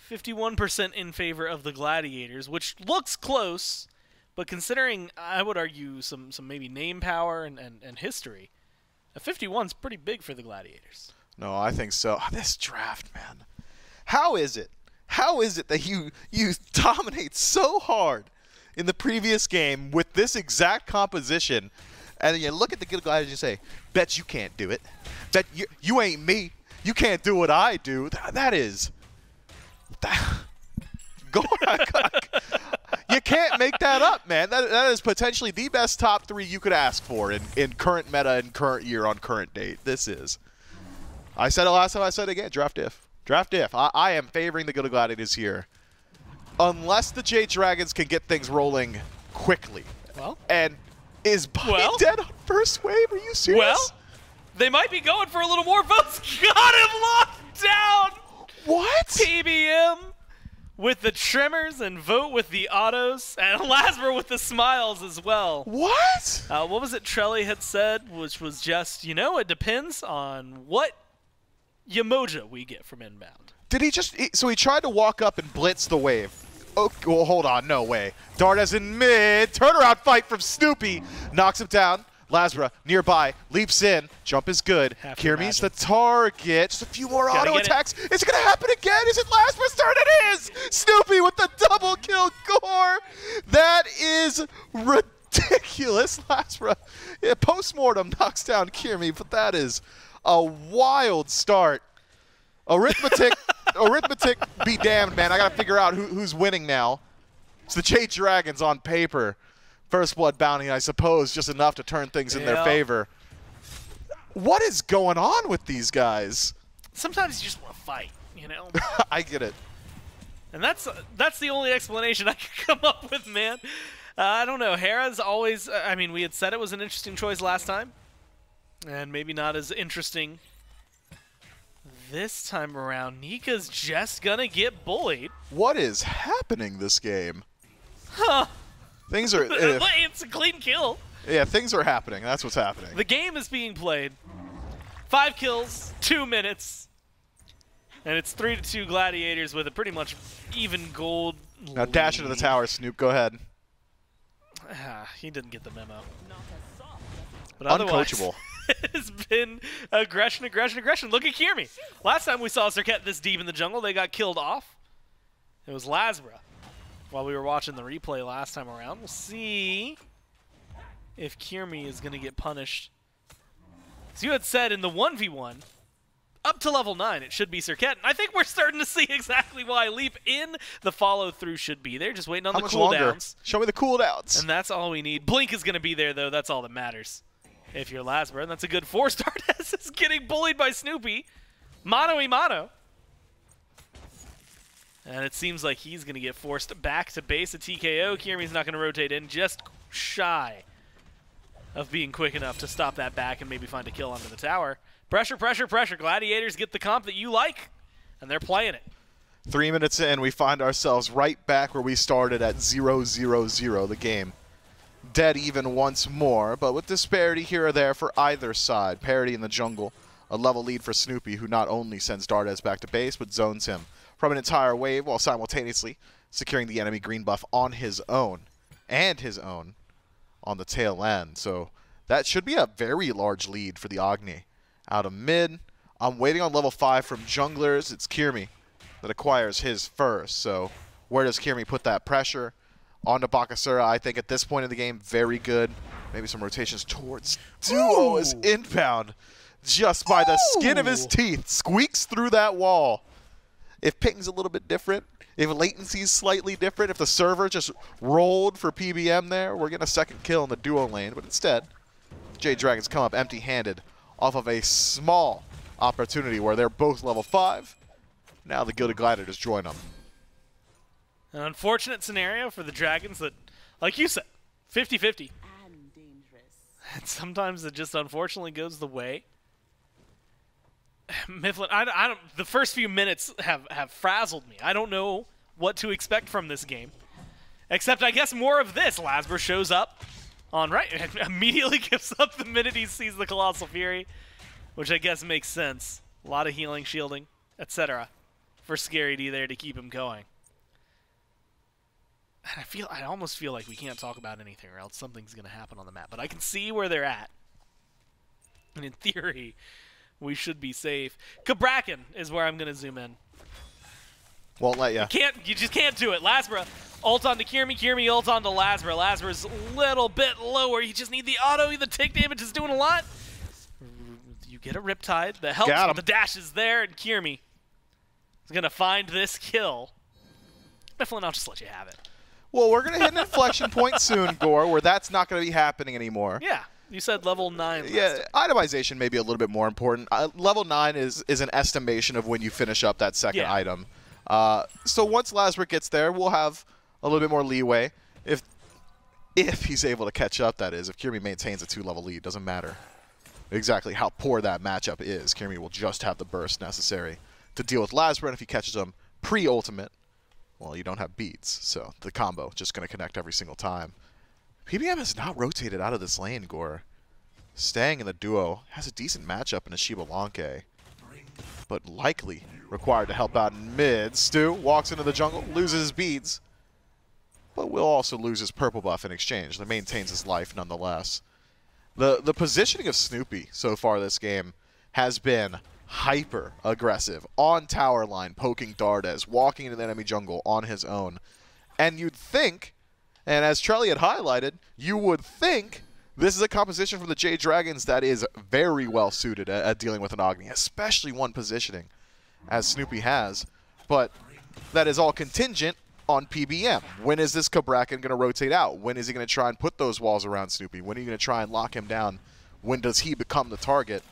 51% in favor of the Gladiators, which looks close, but considering, I would argue, some maybe name power and history, a 51's pretty big for the Gladiators. No, I think so. This draft, man. How is it? How is it that you dominate so hard in the previous game with this exact composition, and you look at the Gilded Gladiators and say, bet you can't do it. Bet you ain't me. You can't do what I do. That is... You can't make that up, man. That is potentially the best top 3 you could ask for in current meta and current year on current date. This is... I said it last time, I said it again. Draft if. Draft if. I am favoring the Gilded Gladiators here. Unless the Jade Dragons can get things rolling quickly. Well. And is Bunny dead on first wave? Are you serious? Well, they might be going for a little more votes. Got him locked down! What? PBM with the trimmers and vote with the autos, and LASBRA with the smiles as well. What? What was it Trelly had said, which was just, it depends on what Yemoja we get from Inbound. Did he just... So he tried to walk up and blitz the wave. Oh, well, hold on. No way. Dardez in mid. Turnaround fight from Snoopy. Knocks him down. LASBRA nearby, leaps in, jump is good. Kyrmi's the target. Just a few more auto attacks. Is it going to happen again? Is it LASBRA's turn? It is! Snoopy with the double kill Gore. That is ridiculous. LASBRA, post-mortem knocks down Kyrmi, but that is a wild start. Arithmetic be damned, man. I got to figure out who's winning now. It's the Jade Dragons on paper. First blood bounty, I suppose, just enough to turn things in their favor. What is going on with these guys? Sometimes you just want to fight, you know? I get it. And that's the only explanation I can come up with, man. I don't know. Hera's always, I mean, we had said it was an interesting choice last time. And maybe not as interesting this time around. Nika's just going to get bullied. What is happening this game? Huh. Things are... It's a clean kill. Yeah, things are happening. That's what's happening. The game is being played. 5 kills, 2 minutes. And it's 3-2 Gladiators with a pretty much even gold Now dash into the tower, Snoop. Go ahead. He didn't get the memo. But uncoachable. It's been aggression, aggression, aggression. Look at Kyrmi. Last time we saw Serqet this deep in the jungle, they got killed off. It was LASBRA while we were watching the replay last time around. We'll see if Kyrmi is going to get punished. As you had said in the 1v1, up to level 9, it should be Serqet. And I think we're starting to see exactly why Leap in the follow-through should be there. Just waiting on the cooldowns. Show me the cooldowns. And that's all we need. Blink is going to be there, though. That's all that matters. If you're LASBRA, and that's a good 4-star. Dardez is getting bullied by Snoopy. Mano-y-mano. And it seems like he's going to get forced back to base. A TKO. Kyrmi's not going to rotate in. Just shy of being quick enough to stop that back and maybe find a kill under the tower. Pressure, pressure, pressure. Gladiators get the comp that you like, and they're playing it. 3 minutes in, we find ourselves right back where we started at 0-0-0 the game. Dead even once more, but with disparity here or there for either side. Parity in the jungle. A level lead for Snoopy, who not only sends Dardez back to base, but zones him from an entire wave while simultaneously securing the enemy green buff on his own. And his own on the tail end. So that should be a very large lead for the Agni. Out of mid, I'm waiting on level 5 from junglers. It's Kyrmi that acquires his first. So where does Kyrmi put that pressure? Onto Bakasura, I think at this point in the game, very good. Maybe some rotations towards Duo is inbound just by the skin of his teeth. Squeaks through that wall. If ping's a little bit different, if latency's slightly different, if the server just rolled for PBM there, we're getting a second kill in the duo lane. But instead, Jade Dragons come up empty-handed off of a small opportunity where they're both level 5. Now the Gilded Gladiators join them. An unfortunate scenario for the Dragons that, like you said, 50-50. And sometimes it just unfortunately goes the way. Mifflin, I don't. The first few minutes have frazzled me. I don't know what to expect from this game, except I guess more of this. LASBRA shows up on right and immediately gives up the minute he sees the Colossal Fury, which I guess makes sense. A lot of healing, shielding, etc. for Scary D there to keep him going. And I almost feel like we can't talk about anything or else something's going to happen on the map. But I can see where they're at. And in theory, we should be safe. Cabrakan is where I'm going to zoom in. Won't let you. You just can't do it. LASBRA ult onto Kyrmi. Kyrmi ult onto LASBRA. LASBRA's a little bit lower. You just need the auto. The tick damage is doing a lot. You get a Riptide. The help from the dash is there. And Kyrmi is going to find this kill. Mifflin, I'll just let you have it. Well, we're going to hit an inflection point soon, Gore, where that's not going to be happening anymore. Yeah, you said level 9. Yeah, itemization may be a little bit more important. Level 9 is an estimation of when you finish up that second item. So once LASBRA gets there, we'll have a little bit more leeway. If he's able to catch up, that is. If Kyrmi maintains a 2-level lead, doesn't matter exactly how poor that matchup is. Kyrmi will just have the burst necessary to deal with LASBRA, and if he catches him pre-ultimate, well, you don't have beats, so the combo just going to connect every single time. PBM has not rotated out of this lane, Gore. Staying in the duo, has a decent matchup in a Xbalanque, but likely required to help out in mid. Stu walks into the jungle, loses his beads, but will also lose his purple buff in exchange. That maintains his life nonetheless. The positioning of Snoopy so far this game has been hyper aggressive. On tower line, poking Dardez, walking into the enemy jungle on his own. And you'd think, and as Charlie had highlighted, you would think this is a composition from the Jade Dragons that is very well suited at dealing with an Agni, especially one positioning, as Snoopy has. But that is all contingent on PBM. When is this Cabrakan going to rotate out? When is he going to try and put those walls around Snoopy? When are you going to try and lock him down? When does he become the target?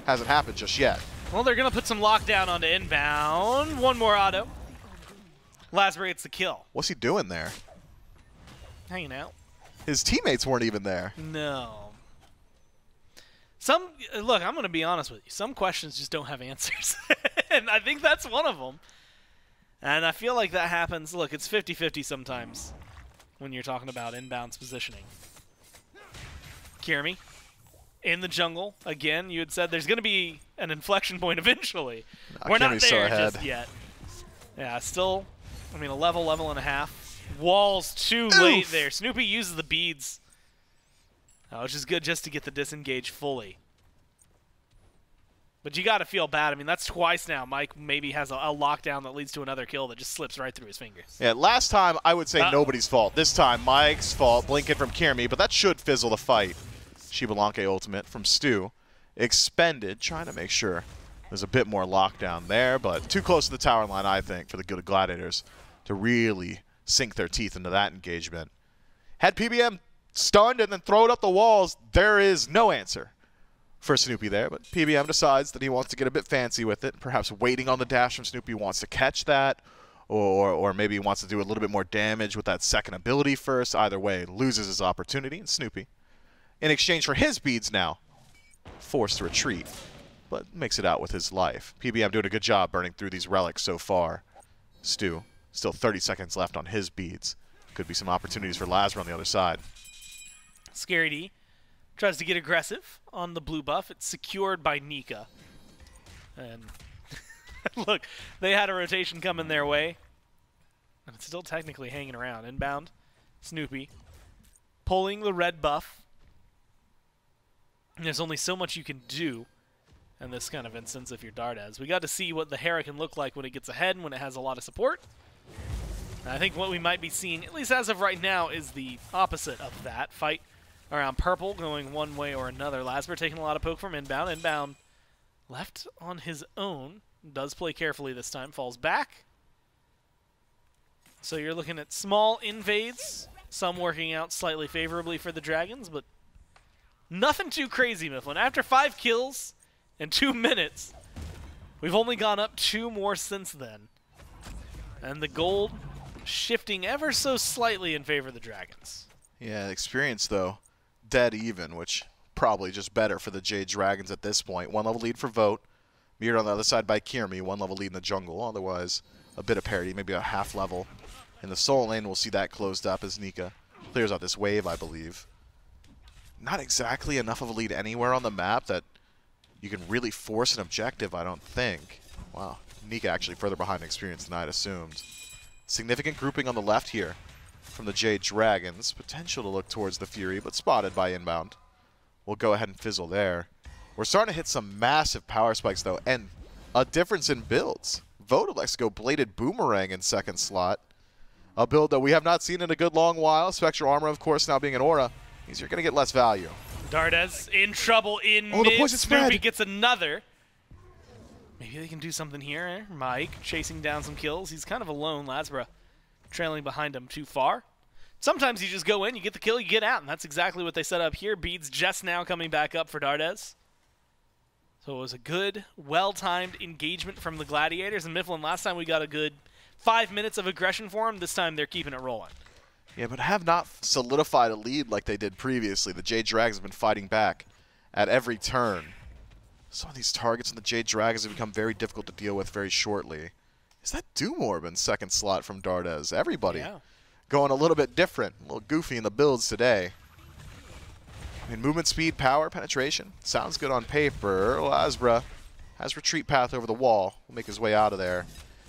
Hasn't happened just yet. Well, they're going to put some lockdown onto Inbound. One more auto. LASBRA gets the kill. What's he doing there? Hanging out. His teammates weren't even there. No. Look, I'm going to be honest with you. Some questions just don't have answers. And I think that's one of them. And I feel like that happens. Look, it's 50-50 sometimes when you're talking about Inbound's positioning. Kyrmi in the jungle. Again, you had said there's going to be an inflection point eventually. We're not there just yet. Yeah, still, I mean, a level and a half. Walls too late there. Snoopy uses the beads, which is good just to get the disengage fully. But you got to feel bad. I mean, that's twice now. Mike maybe has a lockdown that leads to another kill that just slips right through his fingers. Yeah, last time I would say nobody's fault. This time Mike's fault, blinking from Kyrmi, but that should fizzle the fight. Xbalanque ultimate from Stu. Expended, trying to make sure there's a bit more lockdown there, but too close to the tower line, I think, for the Gilded Gladiators to really sink their teeth into that engagement. Had PBM stunned and then thrown up the walls, there is no answer for Snoopy there, but PBM decides that he wants to get a bit fancy with it, perhaps waiting on the dash from Snoopy, wants to catch that, or maybe he wants to do a little bit more damage with that second ability first. Either way, loses his opportunity, and Snoopy, in exchange for his beads now, forced to retreat, but makes it out with his life. PBM doing a good job burning through these relics so far. Stu, still 30 seconds left on his beads. Could be some opportunities for LASBRA on the other side. Scary D tries to get aggressive on the blue buff. It's secured by Nika. And look, they had a rotation coming their way. And it's still technically hanging around. Inbound, Snoopy pulling the red buff. And there's only so much you can do in this kind of instance if you're Dardez. We got to see what the Hera can look like when it gets ahead and when it has a lot of support. And I think what we might be seeing, at least as of right now, is the opposite of that. Fight around purple going one way or another. LASBRA taking a lot of poke from Inbound. Inbound left on his own. Does play carefully this time. Falls back. So you're looking at small invades. Some working out slightly favorably for the Dragons, but nothing too crazy, Mifflin. After 5 kills in 2 minutes, we've only gone up 2 more since then. And the gold shifting ever so slightly in favor of the Dragons. Yeah, experience, though, dead even, which probably just better for the Jade Dragons at this point. 1 level lead for Vote. Mirrored on the other side by Kyrmi. 1 level lead in the jungle. Otherwise, a bit of parity, maybe a half level. In the soul lane, we'll see that closed up as Nika clears out this wave, I believe. Not exactly enough of a lead anywhere on the map that you can really force an objective, I don't think. Wow, Nika actually further behind in experience than I'd assumed. Significant grouping on the left here from the Jade Dragons. Potential to look towards the Fury, but spotted by Inbound. We'll go ahead and fizzle there. We're starting to hit some massive power spikes, though, and a difference in builds. Vote elects to go Bladed Boomerang in second slot. A build that we have not seen in a good long while. Spectral Armor, of course, now being an aura. Means you're going to get less value. Dardez in trouble in mid. The poison spread. Snoopy gets another. Maybe they can do something here. Mike chasing down some kills. He's kind of alone. LASBRA trailing behind him too far. Sometimes you just go in, you get the kill, you get out, and that's exactly what they set up here. Beads just now coming back up for Dardez. So it was a good, well-timed engagement from the Gladiators. And Mifflin, last time we got a good 5 minutes of aggression for them. This time they're keeping it rolling. Yeah, but have not solidified a lead like they did previously. The Jade Dragons have been fighting back at every turn. Some of these targets in the Jade Dragons have become very difficult to deal with very shortly. Is that Doomorb second slot from Dardez? Everybody going a little bit different, a little goofy in the builds today. I mean, movement speed, power, penetration. Sounds good on paper. LASBRA has retreat path over the wall. Will make his way out of there.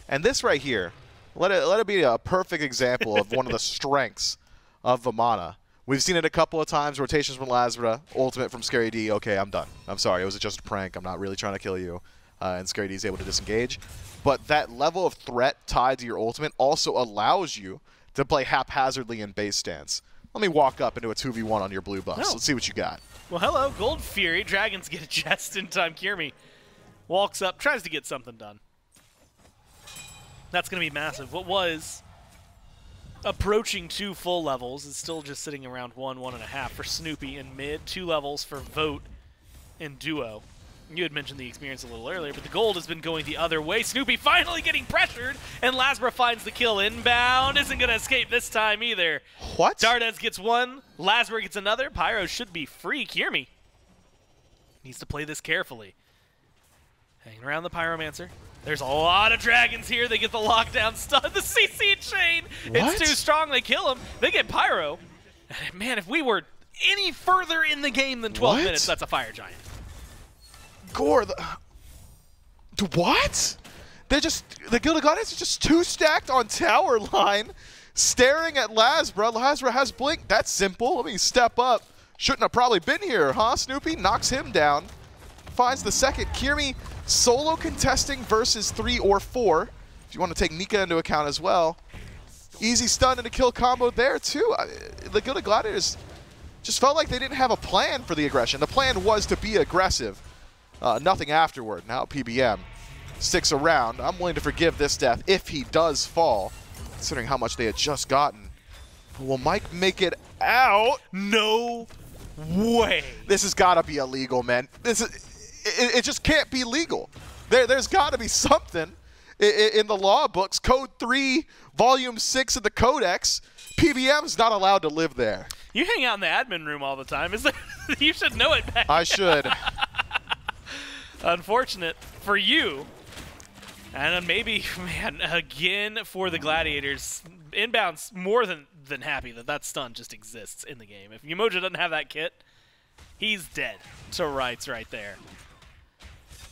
And this right here, let it be a perfect example of one of the strengths of Vamana. We've seen it a couple of times, rotations from LASBRA, ultimate from Scary D. Okay, I'm done. I'm sorry, it was just a prank. I'm not really trying to kill you. And Scary D is able to disengage. But that level of threat tied to your ultimate also allows you to play haphazardly in base stance. Let me walk up into a 2v1 on your blue buffs. Let's see what you got. Well, hello, Gold Fury. Dragons get a just in time. Kyrmi walks up, tries to get something done. That's going to be massive. What was approaching 2 full levels is still just sitting around 1.5 for Snoopy in mid, 2 levels for Vote in duo. You had mentioned the experience a little earlier, but the gold has been going the other way. Snoopy finally getting pressured, and LASBRA finds the kill. Inbound isn't going to escape this time either. What? Dardez gets one, LASBRA gets another. Pyro should be free. Kyrmi needs to play this carefully. Hanging around the Pyromancer. There's a lot of dragons here. They get the lockdown stun. The CC chain. What? It's too strong. They kill him. They get Pyro. And man, if we were any further in the game than 12 minutes, that's a Fire Giant. Gore, what? They're just, the Gilded Gladiators are just 2 stacked on tower line, staring at LASBRA. LASBRA has Blink. That's simple. Let me step up. Shouldn't have probably been here, huh? Snoopy knocks him down. Finds the second. Kyrmi solo contesting versus 3 or 4. If you want to take Nika into account as well. Easy stun and a kill combo there too. The Gilded Gladiators just felt like they didn't have a plan for the aggression. The plan was to be aggressive. Nothing afterward. Now PBM sticks around. I'm willing to forgive this death if he does fall, considering how much they had just gotten. Will Mike make it out? No way. This has got to be illegal, man. It just can't be legal. There's got to be something in the law books. Code 3, Volume 6 of the Codex. PBM's not allowed to live there. You hang out in the admin room all the time. Is that, you should know it back. I should. Unfortunate for you. And maybe, man, again for the Gladiators, Inbound's more than happy that stun just exists in the game. If Yemoja doesn't have that kit, he's dead to rights right there.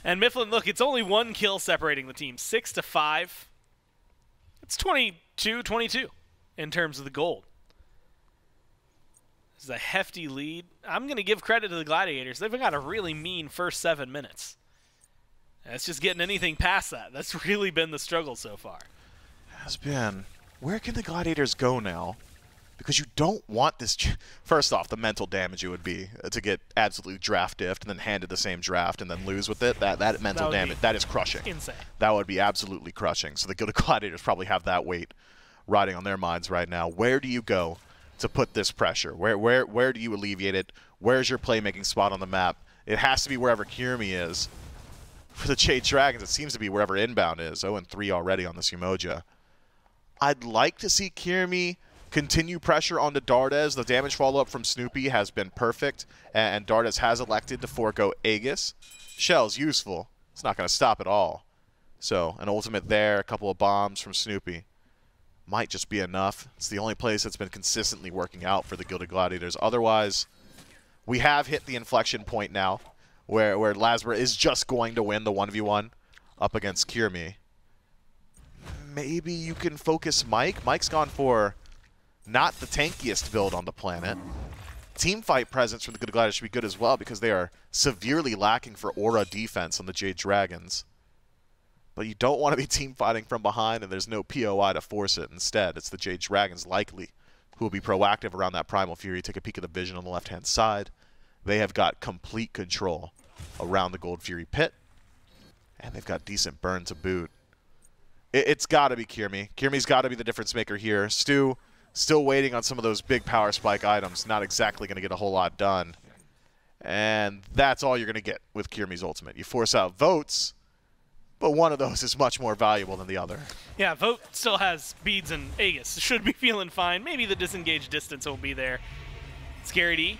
And Mifflin, look, it's only 1 kill separating the team, 6-5. It's 22-22 in terms of the gold. This is a hefty lead. I'm going to give credit to the Gladiators. They've got a really mean first 7 minutes. That's just getting anything past that. That's really been the struggle so far. Has been. Where can the Gladiators go now? Because you don't want this. First off, the mental damage it would be to get absolute draft diffed and then handed the same draft and then lose with it. That mental damage, that is crushing. Insane. That would be absolutely crushing. So the Gilded Gladiators probably have that weight riding on their minds right now. Where do you go to put this pressure? Where do you alleviate it? Where's your playmaking spot on the map? It has to be wherever Kyrmi is. For the Jade Dragons, it seems to be wherever Inbound is. 0-3 already on this Yemoja. I'd like to see Kyrmi continue pressure onto Dardez. The damage follow-up from Snoopy has been perfect, and Dardez has elected to forego Aegis. Shell's useful. It's not going to stop at all. So, an ultimate there, a couple of bombs from Snoopy. Might just be enough. It's the only place that's been consistently working out for the Gilded Gladiators. Otherwise, we have hit the inflection point now, where LASBRA is just going to win the 1v1 up against Kyrmi. Maybe you can focus Mike. Mike's gone for not the tankiest build on the planet. Teamfight presence from the Gilded Gladiators should be good as well because they are severely lacking for aura defense on the Jade Dragons. But you don't want to be teamfighting from behind and there's no POI to force it. Instead, it's the Jade Dragons likely who will be proactive around that Primal Fury. Take a peek at the vision on the left-hand side. They have got complete control around the Gold Fury pit. And they've got decent burn to boot. It's got to be Kyrmi. Kyrmi's got to be the difference maker here. Stu, still waiting on some of those big power spike items. Not exactly going to get a whole lot done. And that's all you're going to get with Kyrmi's ultimate. You force out votes, but one of those is much more valuable than the other. Yeah, Vote still has beads and Aegis. Should be feeling fine. Maybe the disengaged distance won't be there. Scary D,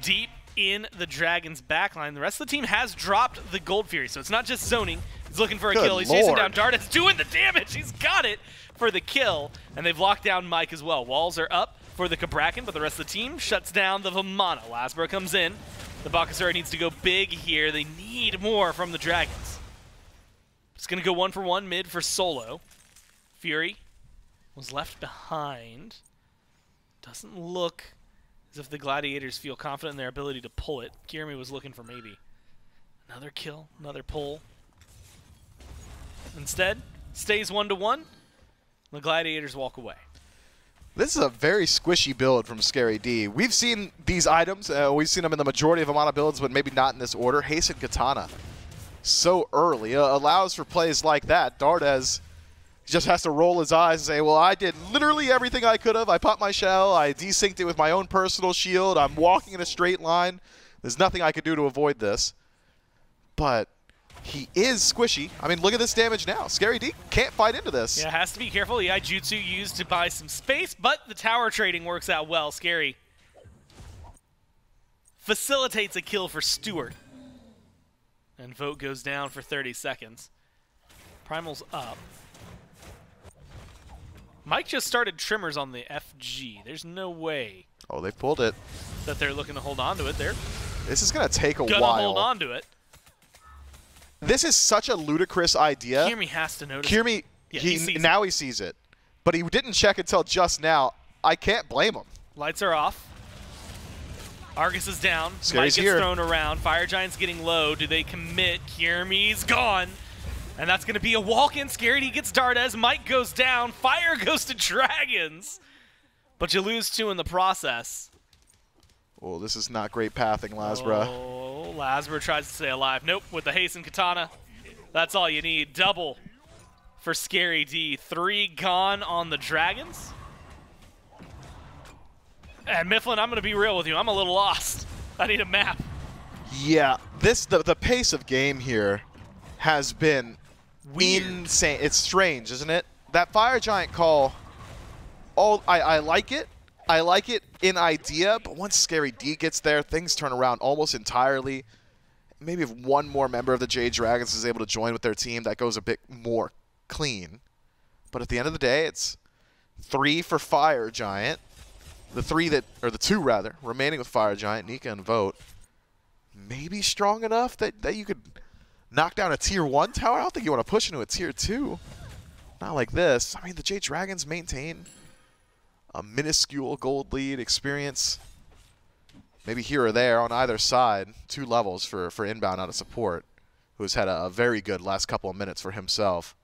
deep in the Dragon's backline. The rest of the team has dropped the Gold Fury, so it's not just zoning. He's looking for a kill. He's chasing down Dardez, doing the damage. He's got it for the kill, and they've locked down Mike as well. Walls are up for the Cabrakan, but the rest of the team shuts down the Vamana. LASBRA comes in. The Bakasura needs to go big here. They need more from the Dragons. It's going to go 1-for-1 mid for solo. Fury was left behind. Doesn't look as if the Gladiators feel confident in their ability to pull it. Kyrmi was looking for maybe another kill, another pull. Instead, stays 1-1. The Gladiators walk away. This is a very squishy build from Scary D. We've seen these items. We've seen them in the majority of Vamana builds, but maybe not in this order. Hasten Katana so early allows for plays like that. Dardez just has to roll his eyes and say, well, I did literally everything I could have. I popped my shell. I desynced it with my own personal shield. I'm walking in a straight line. There's nothing I could do to avoid this. But he is squishy. I mean, look at this damage now. Scary D can't fight into this. Yeah, has to be careful. Yeah, Jutsu used to buy some space, but the tower trading works out well. Scary facilitates a kill for Stuart. And Vote goes down for 30 seconds. Primal's up. Mike just started trimmers on the FG. There's no way. Oh, they pulled it. That they're looking to hold on to it. This is going to take a while. Gonna hold on to it. This is such a ludicrous idea. Kyrmi has to notice. Kyrmi, yeah, he sees it. But he didn't check until just now. I can't blame him. Lights are off. Argus is down. Scary's Mike gets here. thrown around. Fire Giant's getting low. Do they commit? Kyrmi's gone. And that's going to be a walk-in. Scary D gets Dardez. Mike goes down. Fire goes to Dragons. But you lose 2 in the process. Oh, this is not great pathing, LASBRA. Oh, LASBRA tries to stay alive. Nope, with the Hasten Katana. That's all you need. Double for Scary D. 3 gone on the Dragons. And Mifflin, I'm going to be real with you. I'm a little lost. I need a map. Yeah, the pace of game here has been weird. Insane. It's strange, isn't it? That Fire Giant call, I like it. I like it in idea, but once Scary D gets there, things turn around almost entirely. Maybe if one more member of the Jade Dragons is able to join with their team, that goes a bit more clean. But at the end of the day, it's 3 for Fire Giant. The 2 rather, remaining with Fire Giant, Nika and Vote. Maybe strong enough that you could knock down a tier 1 tower. I don't think you want to push into a tier 2. Not like this. I mean, the Jade Dragons maintain a minuscule gold lead experience. Maybe here or there on either side. 2 levels for Inbound out of support, who's had a very good last couple of minutes for himself.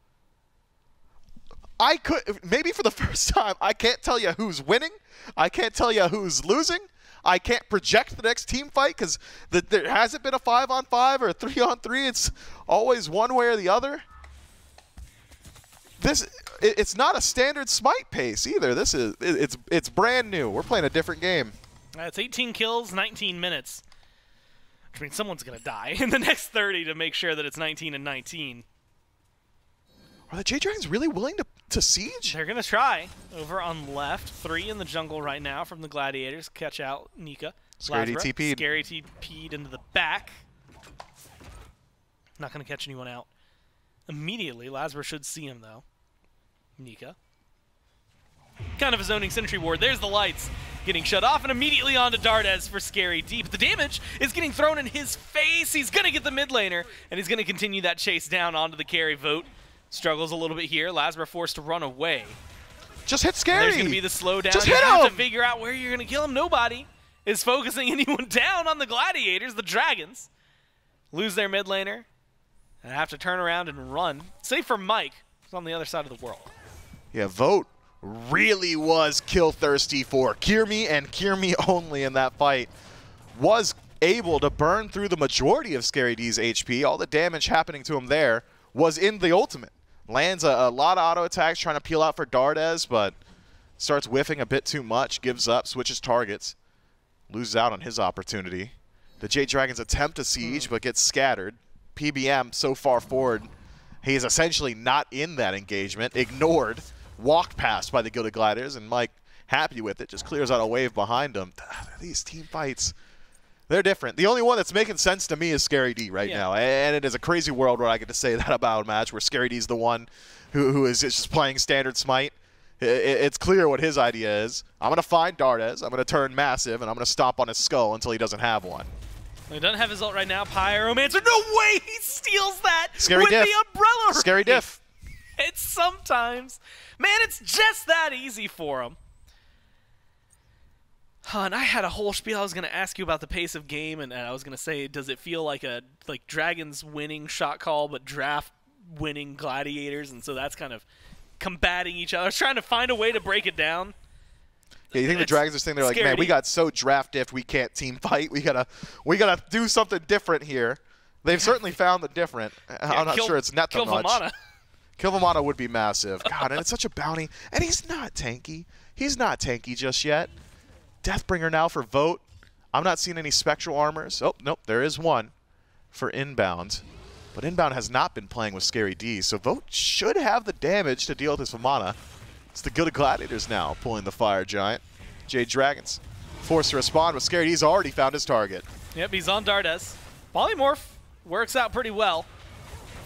Maybe for the first time, I can't tell you who's winning. I can't tell you who's losing. I can't project the next team fight because there hasn't been a 5-on-5 or a 3-on-3. It's always one way or the other. It's not a standard SMITE pace either. It's brand new. We're playing a different game. It's 18 kills, 19 minutes. Which means someone's going to die in the next 30 to make sure that it's 19 and 19. Are the Jade Dragons really willing to siege? They're going to try. Over on left. 3 in the jungle right now from the Gladiators. Catch out Nika. Scary D LASBRA. TP'd. Scary TP'd into the back. Not going to catch anyone out immediately. LASBRA should see him, though. Nika. Kind of a zoning sentry ward. There's the lights getting shut off, and immediately onto Dardez for Scary D. But the damage is getting thrown in his face. He's going to get the mid laner, and he's going to continue that chase down onto the carry. Vote struggles a little bit here. LASBRA forced to run away. Just hit Scary. There's going to be the slowdown. Just you hit have him. to figure out where you're going to kill him. Nobody is focusing anyone down on the Gladiators. The Dragons lose their mid laner and have to turn around and run. Save for Mike, who's on the other side of the world. Yeah, Vote really was kill thirsty for Kyrmi and Kyrmi only in that fight. Was able to burn through the majority of Scary D's HP. All the damage happening to him there was in the ultimate. Lands a lot of auto attacks trying to peel out for Dardez, but starts whiffing a bit too much, gives up, switches targets, loses out on his opportunity. The Jade Dragons attempt to siege, but gets scattered. PBM so far forward, he is essentially not in that engagement, ignored, walked past by the Gilded Gladiators, and Mike, happy with it, just clears out a wave behind him. These team fights, they're different. The only one that's making sense to me is Scary D right now, and it is a crazy world where I get to say that about a match where Scary D's the one who is just playing standard SMITE. It's clear what his idea is. I'm going to find Dardez, I'm going to turn massive, and I'm going to stomp on his skull until he doesn't have one. He doesn't have his ult right now. Pyromancer, no way he steals that Scary with diff. the umbrella. Scary diff. It's sometimes. Man, it's just that easy for him. And I had a whole spiel. I was going to ask you about the pace of game, and I was going to say, does it feel like Dragons winning shot call, but draft winning Gladiators? And so that's kind of combating each other. I was trying to find a way to break it down. Yeah, you think the Dragons are sitting there like, man, we got so draft diffed, we can't team fight. We gotta do something different here. They've certainly found the different. I'm not sure it's net that much. Vamana. Kill Vamana would be massive. God, and it's such a bounty. And he's not tanky. He's not tanky just yet. Deathbringer now for Vote. I'm not seeing any spectral armors. Oh, nope, there is one for Inbound. But Inbound has not been playing with Scary D, so Vote should have the damage to deal with this Vamana. It's the Gilded Gladiators now pulling the Fire Giant. Jade Dragons forced to respond, but Scary D's already found his target. Yep, he's on Dardez. Polymorph works out pretty well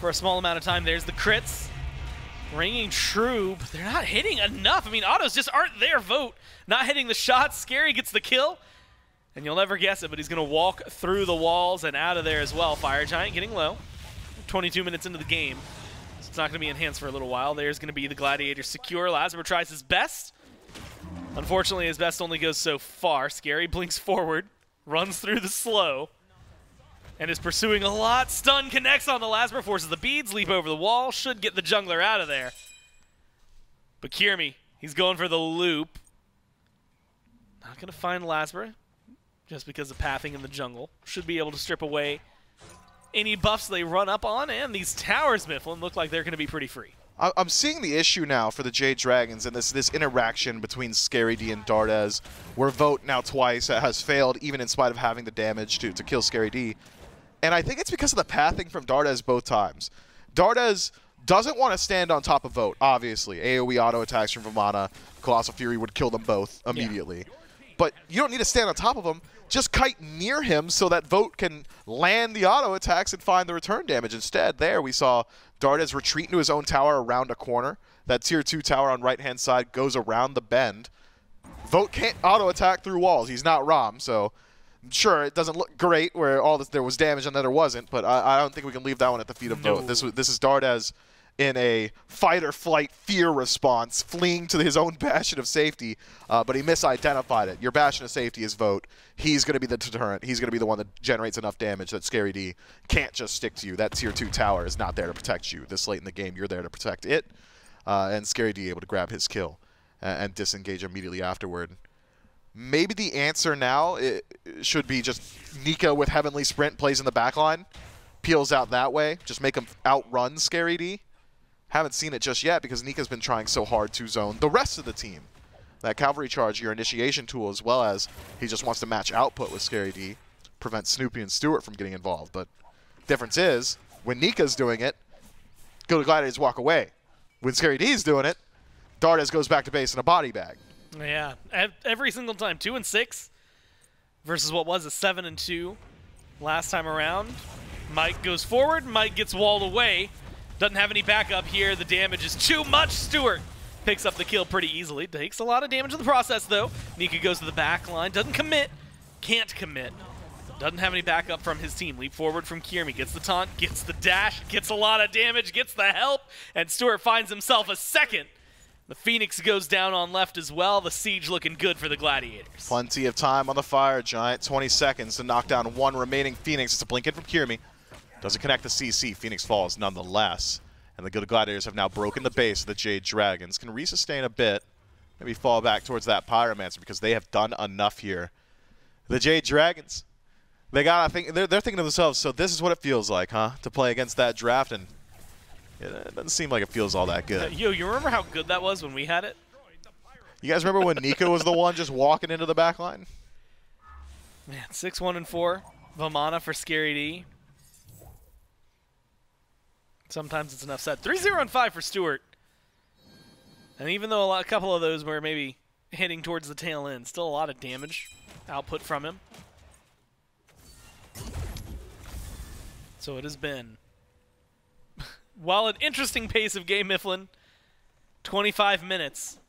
for a small amount of time. There's the crits. Ringing true, but they're not hitting enough. I mean, autos just aren't there. Vote not hitting the shots. Scary gets the kill, and you'll never guess it, but he's going to walk through the walls and out of there as well. Fire Giant getting low. 22 minutes into the game. So it's not going to be enhanced for a little while. There's going to be the Gladiator secure. LASBRA tries his best. Unfortunately, his best only goes so far. Scary blinks forward, runs through the slow, and is pursuing a lot. Stun connects on the LASBRA, forces the beads, leap over the wall, should get the jungler out of there. But Kyrmi, he's going for the loop. Not going to find LASBRA, just because of pathing in the jungle. Should be able to strip away any buffs they run up on, and these towers, Mifflin, look like they're going to be pretty free. I'm seeing the issue now for the Jade Dragons and this interaction between Scary D and Dardez, where Vote now twice has failed, even in spite of having the damage to kill Scary D. And I think it's because of the pathing from Dardez both times. Dardez doesn't want to stand on top of Vote, obviously. AoE auto attacks from Vamana, Colossal Fury would kill them both immediately. Yeah. But you don't need to stand on top of him. Just kite near him so that Vote can land the auto attacks and find the return damage. Instead, there we saw Dardez retreat into his own tower around a corner. That tier 2 tower on right-hand side goes around the bend. Vote can't auto attack through walls. He's not Ram, so sure, it doesn't look great where all this, there was damage and then there wasn't, but I don't think we can leave that one at the feet of Vote. This is Dardez in a fight-or-flight fear response, fleeing to his own bastion of safety, but he misidentified it. Your bastion of safety is Vote. He's going to be the deterrent. He's going to be the one that generates enough damage that Scary D can't just stick to you. That tier 2 tower is not there to protect you. This late in the game, you're there to protect it, and Scary D able to grab his kill and disengage immediately afterward. Maybe the answer now should be just Nika with Heavenly Sprint plays in the backline, peels out that way, just make him outrun Scary D. Haven't seen it just yet because Nika's been trying so hard to zone the rest of the team. That Cavalry Charge, your initiation tool, as well as he just wants to match output with Scary D, prevent Snoopy and Stuart from getting involved. But difference is, when Nika's doing it, Gilded Gladiators walk away. When Scary D's doing it, Dardez goes back to base in a body bag. Yeah, every single time. 2 and 6 versus what was a 7 and 2 last time around. Mike goes forward, Mike gets walled away. Doesn't have any backup here. The damage is too much. Stuart picks up the kill pretty easily. Takes a lot of damage in the process, though. Nika goes to the back line. Doesn't commit. Can't commit. Doesn't have any backup from his team. Leap forward from Kyrmi. Gets the taunt. Gets the dash. Gets a lot of damage. Gets the help. And Stuart finds himself a second. The Phoenix goes down on left as well. The siege looking good for the Gladiators. Plenty of time on the Fire Giant. 20 seconds to knock down one remaining Phoenix. It's a blink in from Kyrmi. Doesn't connect the CC. Phoenix falls nonetheless. And the Gilded Gladiators have now broken the base of the Jade Dragons. Can resustain a bit. Maybe fall back towards that Pyromancer because they have done enough here. The Jade Dragons, they gotta think. They're thinking to themselves, so this is what it feels like, huh? To play against that draft, and it doesn't seem like it feels all that good. Yo, you remember how good that was when we had it? You guys remember when Nika was the one just walking into the back line? Man, 6-1-4. Vamana for Scary D. Sometimes it's enough said. 3-0-5 for Stuart. And even though a couple of those were maybe hitting towards the tail end, still a lot of damage output from him. So it has been, while an interesting pace of game, Mifflin, 25 minutes.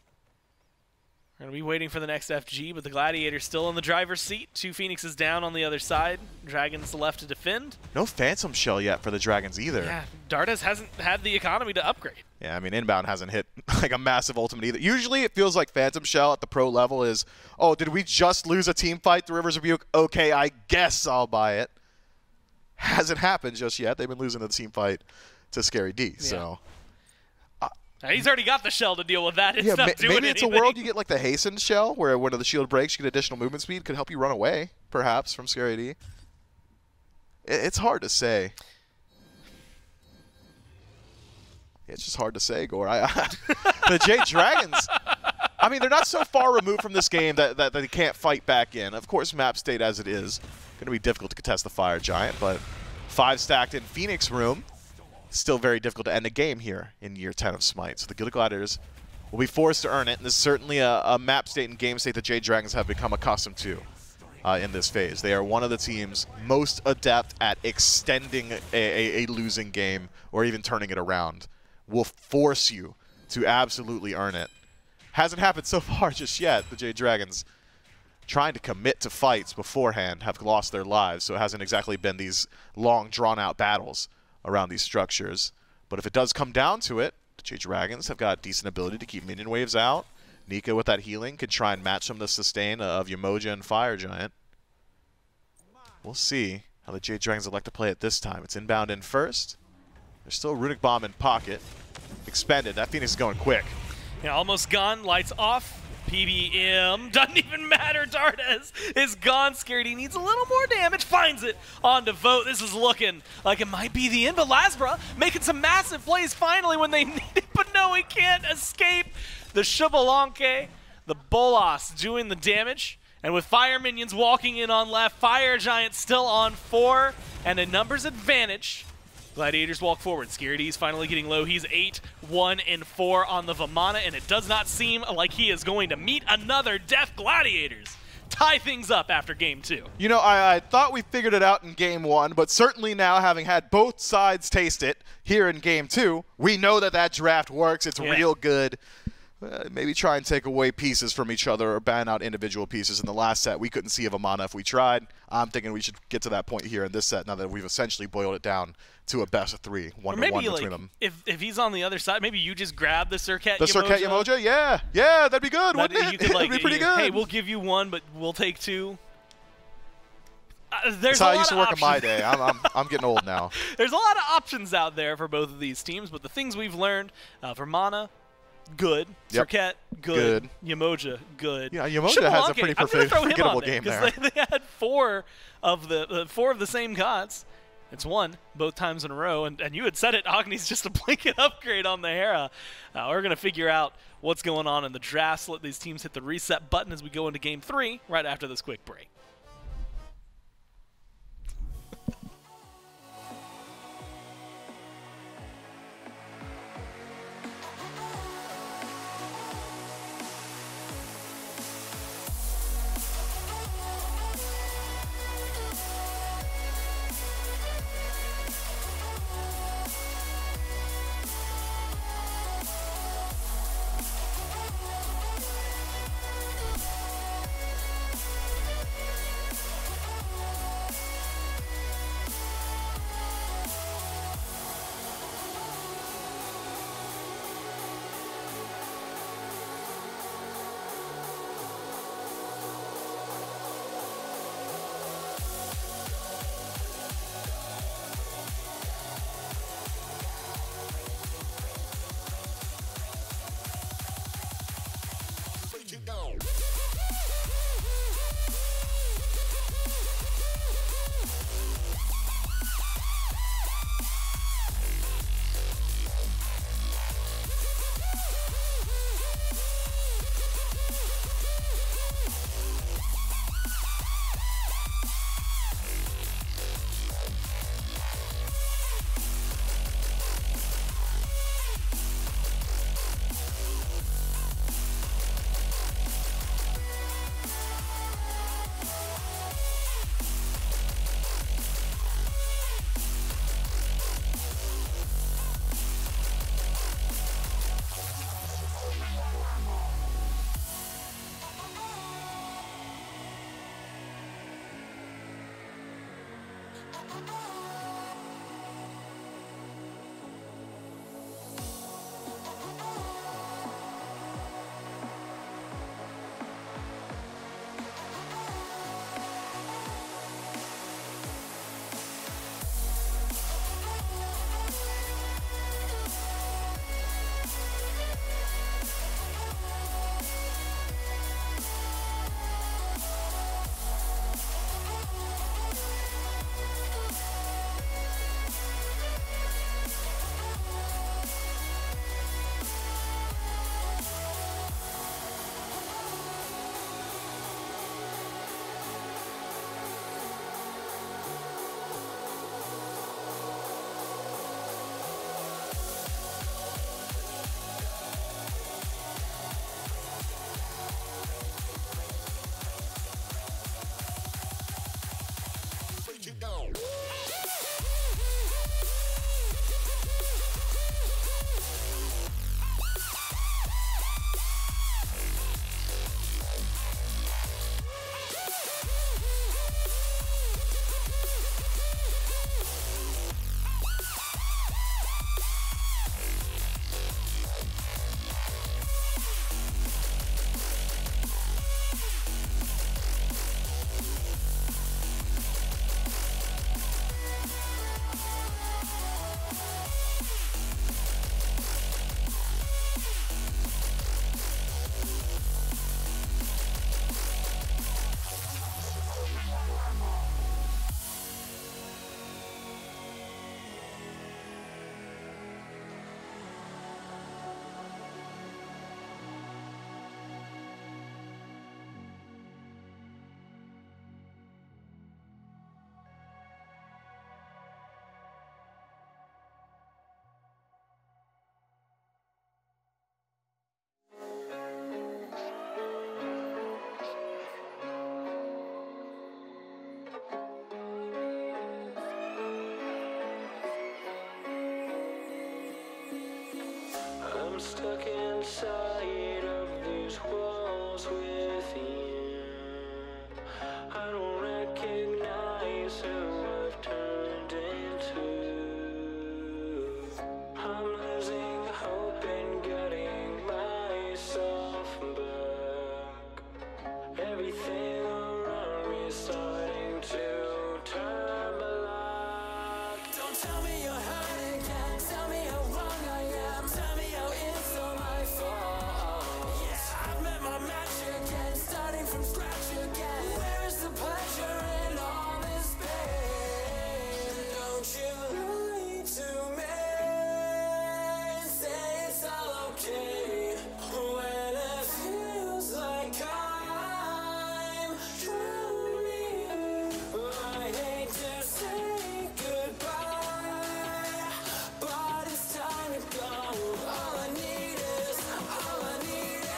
We're going to be waiting for the next FG, but the Gladiator's still in the driver's seat. 2 Phoenixes down on the other side. Dragons left to defend. No Phantom Shell yet for the Dragons either. Yeah, Dardez hasn't had the economy to upgrade. Yeah, I mean, Inbound hasn't hit like a massive ultimate either. Usually it feels like Phantom Shell at the pro level is, oh, did we just lose a team fight to River's Rebuke? Okay, I guess I'll buy it. Hasn't happened just yet. They've been losing the team fight to Scary D, so... He's already got the shell to deal with that. It's yeah, not doing maybe it's anything. a world you get like the hastened shell, where when the shield breaks, you get additional movement speed. Could help you run away, perhaps, from Scary D. It's hard to say. It's just hard to say, Gore. The Jade Dragons, I mean, they're not so far removed from this game that they can't fight back in. Of course, map state as it is, going to be difficult to contest the Fire Giant, but 5 stacked in Phoenix Room. Still very difficult to end a game here in year 10 of Smite. So the Gilded Gladiators will be forced to earn it, and this is certainly a map state and game state that Jade Dragons have become accustomed to in this phase. They are one of the teams most adept at extending a losing game or even turning it around. Will force you to absolutely earn it. Hasn't happened so far just yet. The Jade Dragons trying to commit to fights beforehand have lost their lives, so it hasn't exactly been these long, drawn-out battles around these structures. But if it does come down to it, the Jade Dragons have got decent ability to keep minion waves out. Nika with that healing could try and match some of the sustain of Yemoja and Fire Giant. We'll see how the Jade Dragons elect to play it this time. It's inbound in first. There's still a Runic Bomb in pocket. Expended. That Phoenix is going quick. Yeah, almost gone. Lights off. PBM. Doesn't even matter. Dardez is gone. Scared. He needs a little more damage. Finds it on to Vote. This is looking like it might be the end, but LASBRA making some massive plays finally when they need it, but no, he can't escape. The Xbalanque, the Bolas doing the damage, and with Fire Minions walking in on left, Fire Giant still on 4, and a numbers advantage. Gladiators walk forward. Scary D's finally getting low. He's 8, 1, and 4 on the Vamana, and it does not seem like he is going to meet another death. Gladiators tie things up after game 2. You know, I thought we figured it out in game 1, but certainly now, having had both sides taste it here in game 2, we know that draft works. It's real good. Maybe try and take away pieces from each other or ban out individual pieces. In the last set, we couldn't see a Vamana if we tried. I'm thinking we should get to that point here in this set now that we've essentially boiled it down to a best of 3, 1-1 between them. If he's on the other side, maybe you just grab the Serqet Yemoja. The Serqet Yemoja? Yeah. Yeah, that'd be good, wouldn't it? You could, It'd be pretty good. Hey, we'll give you 1, but we'll take 2. That's how I used to work in my day. I'm getting old now. There's a lot of options out there for both of these teams, but the things we've learned, Vamana, good. Yep. Serqet, good. Yemoja, good. Yeah, Yemoja has a pretty forgettable game there. They had 4 of the same gods. It's 1 both times in a row, and you had said it, Agni's just a blanket upgrade on the Hera. We're going to figure out what's going on in the drafts. Let these teams hit the reset button as we go into game 3 right after this quick break. I'm stuck inside of these walls within. I don't recognize who I've turned into. I'm losing hope and getting myself back. Everything around me is starting to turn black. Don't tell me you're hurt again. Tell me how wrong I am. Tell me how it's all my fault. Yeah, I've met my match again, starting from scratch again. Where is the pleasure in all this pain? Don't you lie to me. Say it's all okay when it feels like I'm drowning. I hate to say goodbye, but it's time to go. All I need is someone else.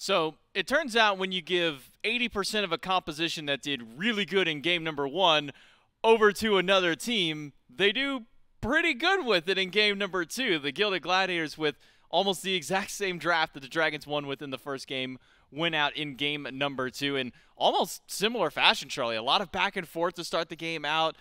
So it turns out when you give 80% of a composition that did really good in game number 1 over to another team, they do pretty good with it in game number 2. The Gilded Gladiators, with almost the exact same draft that the Dragons won with in the first game, went out in game number 2 in almost similar fashion, Charlie. A lot of back and forth to start the game out.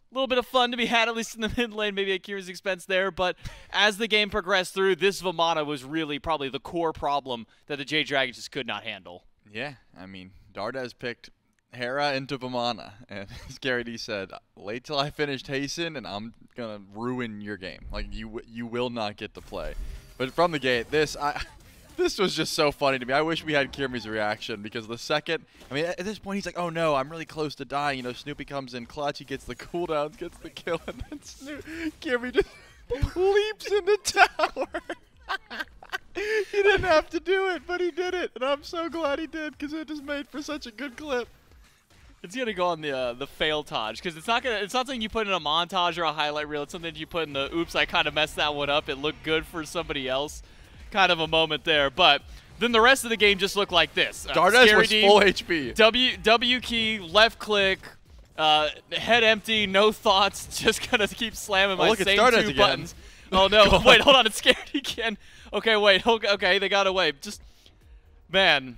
A little bit of fun to be had, at least in the mid lane, maybe at Kyrmi's expense there. But as the game progressed through, this Vamana was really probably the core problem that the Jade Dragons just could not handle. Yeah, I mean, Dardez picked Hera into Vamana, and as Gary D said, wait till I finish Hasten, and I'm going to ruin your game. Like, you will not get to play. But from the gate, This was just so funny to me. I wish we had Kyrmi's reaction because the second, I mean, at this point he's like, oh no, I'm really close to dying. You know, Snoopy comes in clutch, he gets the cooldowns, gets the kill, and then Kyrmi just leaps into tower. He didn't have to do it, but he did it, and I'm so glad he did because it just made for such a good clip. It's gonna go on the fail-tage because it's not something you put in a montage or a highlight reel. It's something you put in the oops, I kind of messed that one up. It looked good for somebody else. Kind of a moment there, but then the rest of the game just looked like this. Dardez was full HP. W key, left click, head empty, no thoughts. Just gonna keep slamming my same two buttons. Oh no! Wait, hold on. It's scared again. Okay, wait. Okay, they got away. Just man,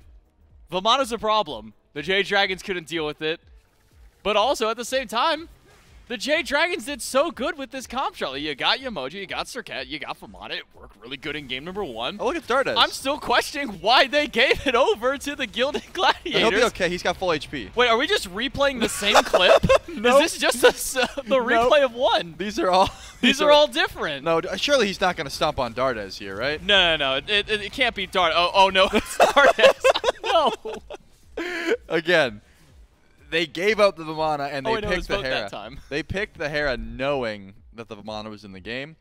Vamana's a problem. The Jade Dragons couldn't deal with it, but also at the same time, the Jade Dragons did so good with this comp, Charlie. You got Yemoja, you got Serqet, you got Vamana. It worked really good in game number 1. Oh, look at Dardez. I'm still questioning why they gave it over to the Gilded Gladiators. He'll be okay. He's got full HP. Wait, are we just replaying the same clip? Nope. Is this just the replay of one? These are all these are all different. No, surely he's not going to stomp on Dardez here, right? No. It can't be Dardez. Oh no, it's Dardez. No. Again. They gave up the Vamana and they picked the Hera. That time. They picked the Hera knowing that the Vamana was in the game.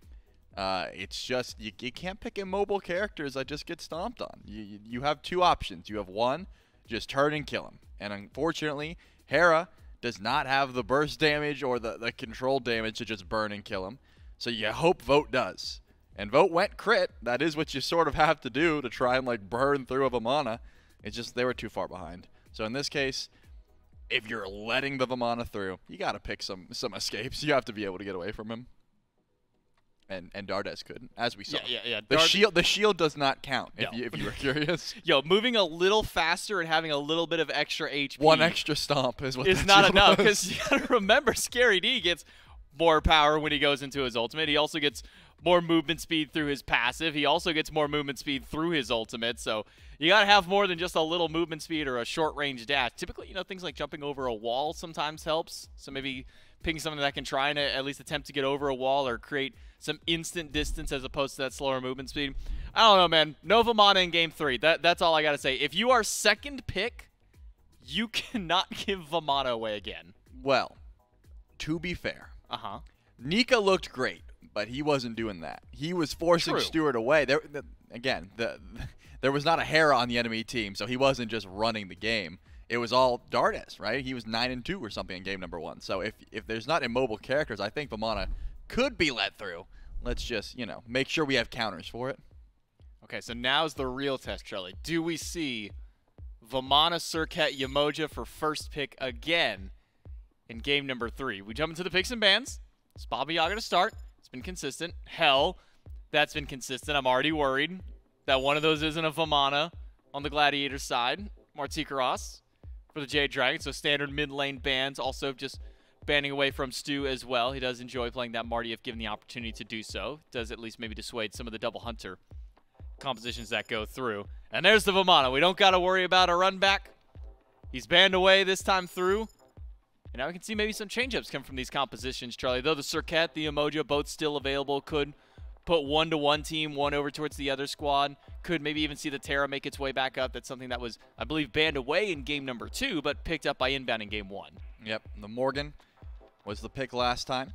It's just you can't pick immobile characters that just get stomped on. You have two options. You have one, just turn and kill him. And unfortunately, Hera does not have the burst damage or the control damage to just burn and kill him. So you hope Vote does. And Vote went crit. That is what you sort of have to do to try and like burn through a Vamana. It's just they were too far behind. So in this case, if you're letting the Vamana through, you got to pick some escapes. You have to be able to get away from him. And Dardez couldn't, as we saw. Yeah. The shield does not count, if you were curious. Yo, moving a little faster and having a little bit of extra HP. One extra stomp is what is not enough, because you got to remember, Scary D gets more power when he goes into his ultimate. He also gets more movement speed through his passive. He also gets more movement speed through his ultimate. So you got to have more than just a little movement speed or a short-range dash. Typically, things like jumping over a wall sometimes helps. So maybe picking something that can try and at least attempt to get over a wall or create some instant distance as opposed to that slower movement speed. I don't know, man. No Vamana in Game 3. That's all I got to say. If you are second pick, you cannot give Vamana away again. Well, to be fair, Nika looked great, but he wasn't doing that. He was forcing Stuart away. There was not a Hera on the enemy team, so he wasn't just running the game. It was all Dardez, right? He was 9-2 or something in game number 1. So if there's not immobile characters, I think Vamana could be let through. Let's just, make sure we have counters for it. Okay, so now's the real test, Charlie. Do we see Vamana, Serqet, Yemoja for first pick again in game number 3? We jump into the picks and bans. It's Baba Yaga to start. It's been consistent. Hell, that's been consistent. I'm already worried that one of those isn't a Vamana on the Gladiator side. Martikaros for the Jade Dragons. So standard mid lane bans. Also just banning away from Stu as well. He does enjoy playing that Marty if given the opportunity to do so. Does at least maybe dissuade some of the double hunter compositions that go through. And there's the Vamana. We don't got to worry about a run back. He's banned away this time through. And now we can see maybe some change-ups come from these compositions, Charlie. Though the Serqet, the Yemoja, both still available, could put one to one team, one over towards the other squad. Could maybe even see the Terra make its way back up. That's something that was, I believe, banned away in game number 2, but picked up by Inbound in game 1. Yep, the Morgan was the pick last time.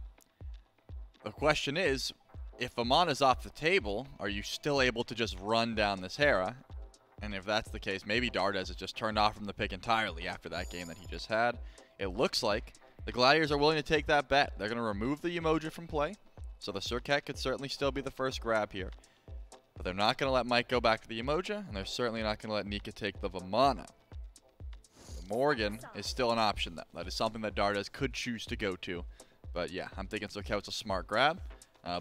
The question is, if Vamana's off the table, are you still able to just run down this Hera? And if that's the case, maybe Dardez is just turned off from the pick entirely after that game that he just had. It looks like the Gladiators are willing to take that bet. They're going to remove the Yemoja from play. So the Serqet could certainly still be the first grab here. But they're not going to let Mike go back to the Yemoja, and they're certainly not going to let Nika take the Vamana. The Morgan is still an option, though. That is something that Dardez could choose to go to. But yeah, I'm thinking Serqet's a smart grab.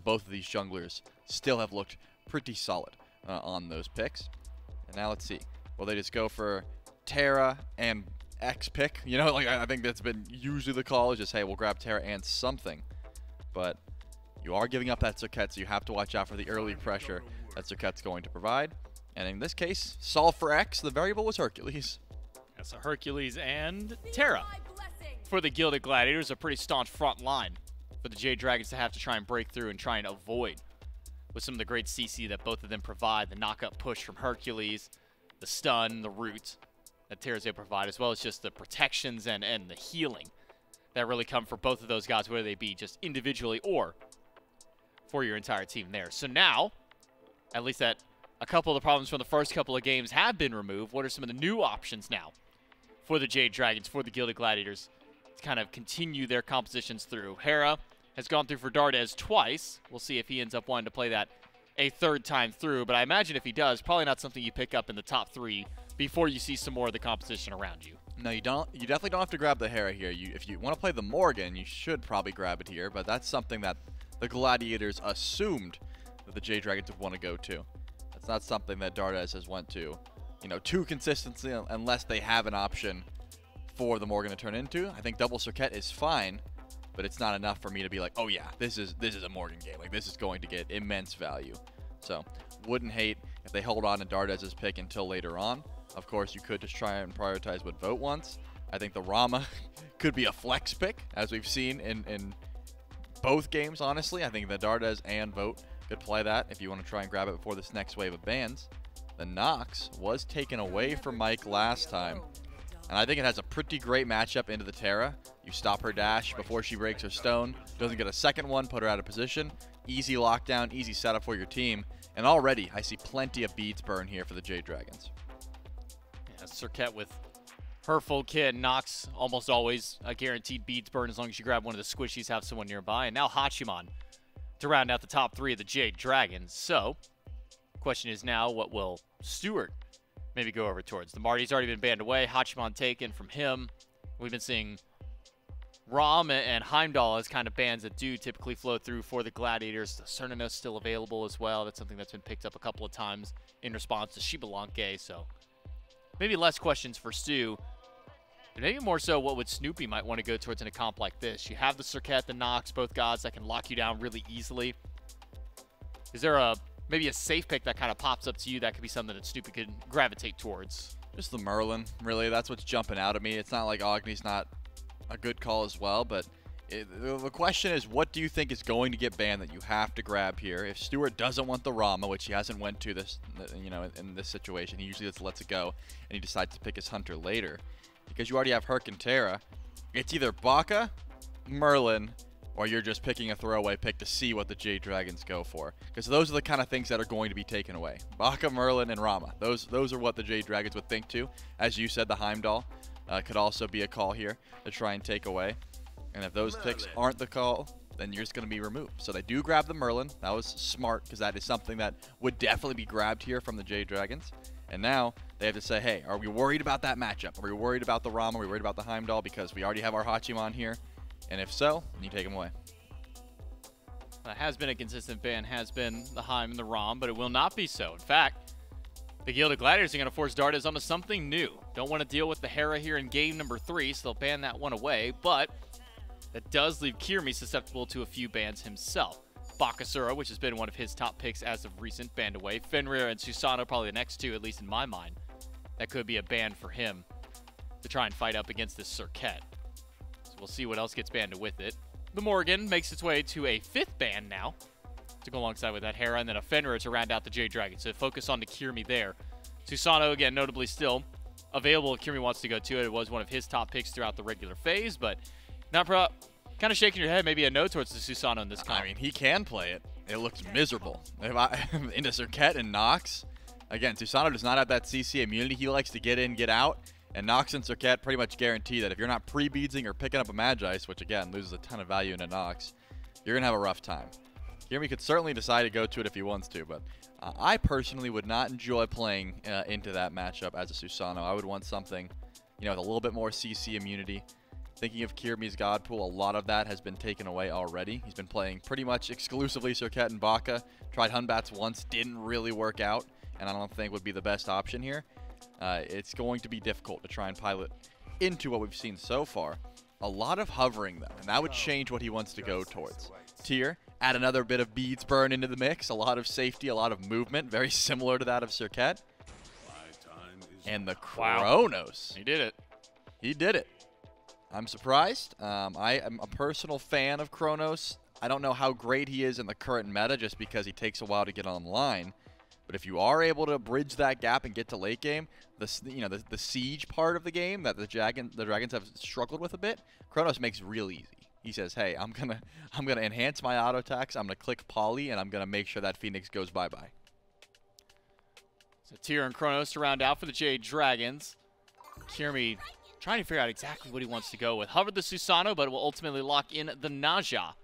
Both of these junglers still have looked pretty solid on those picks. And now let's see. Will they just go for Terra and X pick? I think that's been usually the call is just, hey, we'll grab Terra and something. But you are giving up that Serqet, so you have to watch out for the early pressure that Serqet's going to provide. And in this case, solve for X, the variable was Hercules. Yeah, so Hercules and Terra for the Gilded Gladiators, a pretty staunch front line for the Jade Dragons to have to try and break through and try and avoid with some of the great CC that both of them provide, the knock-up push from Hercules, the stun, the root that Terra's able to provide, as well as just the protections and the healing that really come for both of those guys, whether they be just individually or for your entire team there. So now, at least that a couple of the problems from the first couple of games have been removed, what are some of the new options now for the Jade Dragons, for the Gilded Gladiators, to kind of continue their compositions through? Hera has gone through for Dardez twice. We'll see if he ends up wanting to play that a third time through, but I imagine if he does, probably not something you pick up in the top 3 before you see some more of the composition around you. No, you don't. You definitely don't have to grab the Hera here. If you want to play the Morgan, you should probably grab it here, but that's something that the Gladiators assumed that the Jade Dragons would want to go to. That's not something that Dardez has went to, too consistently unless they have an option for the Morgan to turn into. I think double Serqet is fine, but it's not enough for me to be like, oh yeah, this is a Morgan game. Like, this is going to get immense value. So wouldn't hate if they hold on to Dardez's pick until later on. Of course, you could just try and prioritize what Vote wants. I think the Rama could be a flex pick, as we've seen in both games, honestly. I think the Dardez and Vote could play that if you want to try and grab it before this next wave of bans. The Nox was taken away from Mike last time, and I think it has a pretty great matchup into the Terra. You stop her dash before she breaks her stone, doesn't get a second one, put her out of position. Easy lockdown, easy setup for your team. And already, I see plenty of beads burn here for the Jade Dragons. Yeah, Serqet with her full kit. Nox almost always a guaranteed beads burn as long as you grab one of the squishies, have someone nearby. And now Hachiman to round out the top 3 of the Jade Dragons. So, question is now, what will Stuart maybe go over towards? The Marty's already been banned away. Hachiman taken from him. We've been seeing Rama and Heimdall as kind of bans that do typically flow through for the Gladiators. The Cernunnos still available as well. That's something that's been picked up a couple of times in response to Xbalanque. So maybe less questions for Stu. But maybe more so what would Snoopy might want to go towards in a comp like this. You have the Serqet, the Nox, both gods that can lock you down really easily. Is there maybe a safe pick that kind of pops up to you that could be something that Snoopy could gravitate towards? Just the Merlin, really. That's what's jumping out at me. It's not like Agni's not a good call as well, but the question is, what do you think is going to get banned that you have to grab here? If Stuart doesn't want the Rama, which he hasn't went to this, in this situation, he usually just lets it go, and he decides to pick his Hunter later. Because you already have Herc and Terra, it's either Baka, Merlin, or you're just picking a throwaway pick to see what the Jade Dragons go for. Because those are the kind of things that are going to be taken away. Baka, Merlin, and Rama. Those are what the Jade Dragons would think too. As you said, the Heimdall could also be a call here to try and take away. And if those picks aren't the call, then you're just going to be removed. So they do grab the Merlin. That was smart, because that is something that would definitely be grabbed here from the Jade Dragons. And now they have to say, hey, are we worried about that matchup? Are we worried about the Rama? Are we worried about the Heimdall? Because we already have our Hachiman here. And if so, then you take him away. That has been a consistent ban, has been the Heim and the Ram, but it will not be so. In fact, the Gilded Gladiators are going to force Dardez onto something new. Don't want to deal with the Hera here in game number 3, so they'll ban that one away, but that does leave Kyrmi susceptible to a few bans himself. Bakasura, which has been one of his top picks as of recent, banned away. Fenrir and Susanoo probably the next two, at least in my mind. That could be a ban for him to try and fight up against this Serqet. So we'll see what else gets banned with it. The Morgan makes its way to a 5th ban now to go alongside with that Hera, and then a Fenrir to round out the Jade Dragon. So focus on the Kyrmi there. Susanoo, again, notably still available if Kyrmi wants to go to it. It was one of his top picks throughout the regular phase, but not kind of shaking your head, maybe a no towards the Susanoo in this comp. I mean, he can play it. It looks miserable. Into Serqet and Nox. Again, Susanoo does not have that CC immunity. He likes to get in, get out. And Nox and Serqet pretty much guarantee that if you're not pre-beadsing or picking up a Magice, which again loses a ton of value into Nox, you're going to have a rough time. Kyrmi could certainly decide to go to it if he wants to, but I personally would not enjoy playing into that matchup as a Susanoo. I would want something, with a little bit more CC immunity. Thinking of Kyrmi's God Pool, a lot of that has been taken away already. He's been playing pretty much exclusively Serqet and Baka. Tried Hunbats once, didn't really work out, and I don't think would be the best option here. It's going to be difficult to try and pilot into what we've seen so far. A lot of hovering, though, and that would change what he wants to go towards. Tier, add another bit of beads burn into the mix. A lot of safety, a lot of movement, very similar to that of Serqet. And the Chronos. He did it. He did it. I'm surprised. I am a personal fan of Chronos. I don't know how great he is in the current meta just because he takes a while to get online. But if you are able to bridge that gap and get to late game, the siege part of the game that the Dragons have struggled with a bit, Chronos makes real easy. He says, "Hey, I'm gonna enhance my auto attacks. I'm gonna click Poly, and I'm gonna make sure that Phoenix goes bye-bye." So Tyr and Chronos to round out for the Jade Dragons. Kyrmi trying to figure out exactly what he wants to go with. Hovered the Susano, but will ultimately lock in the Naja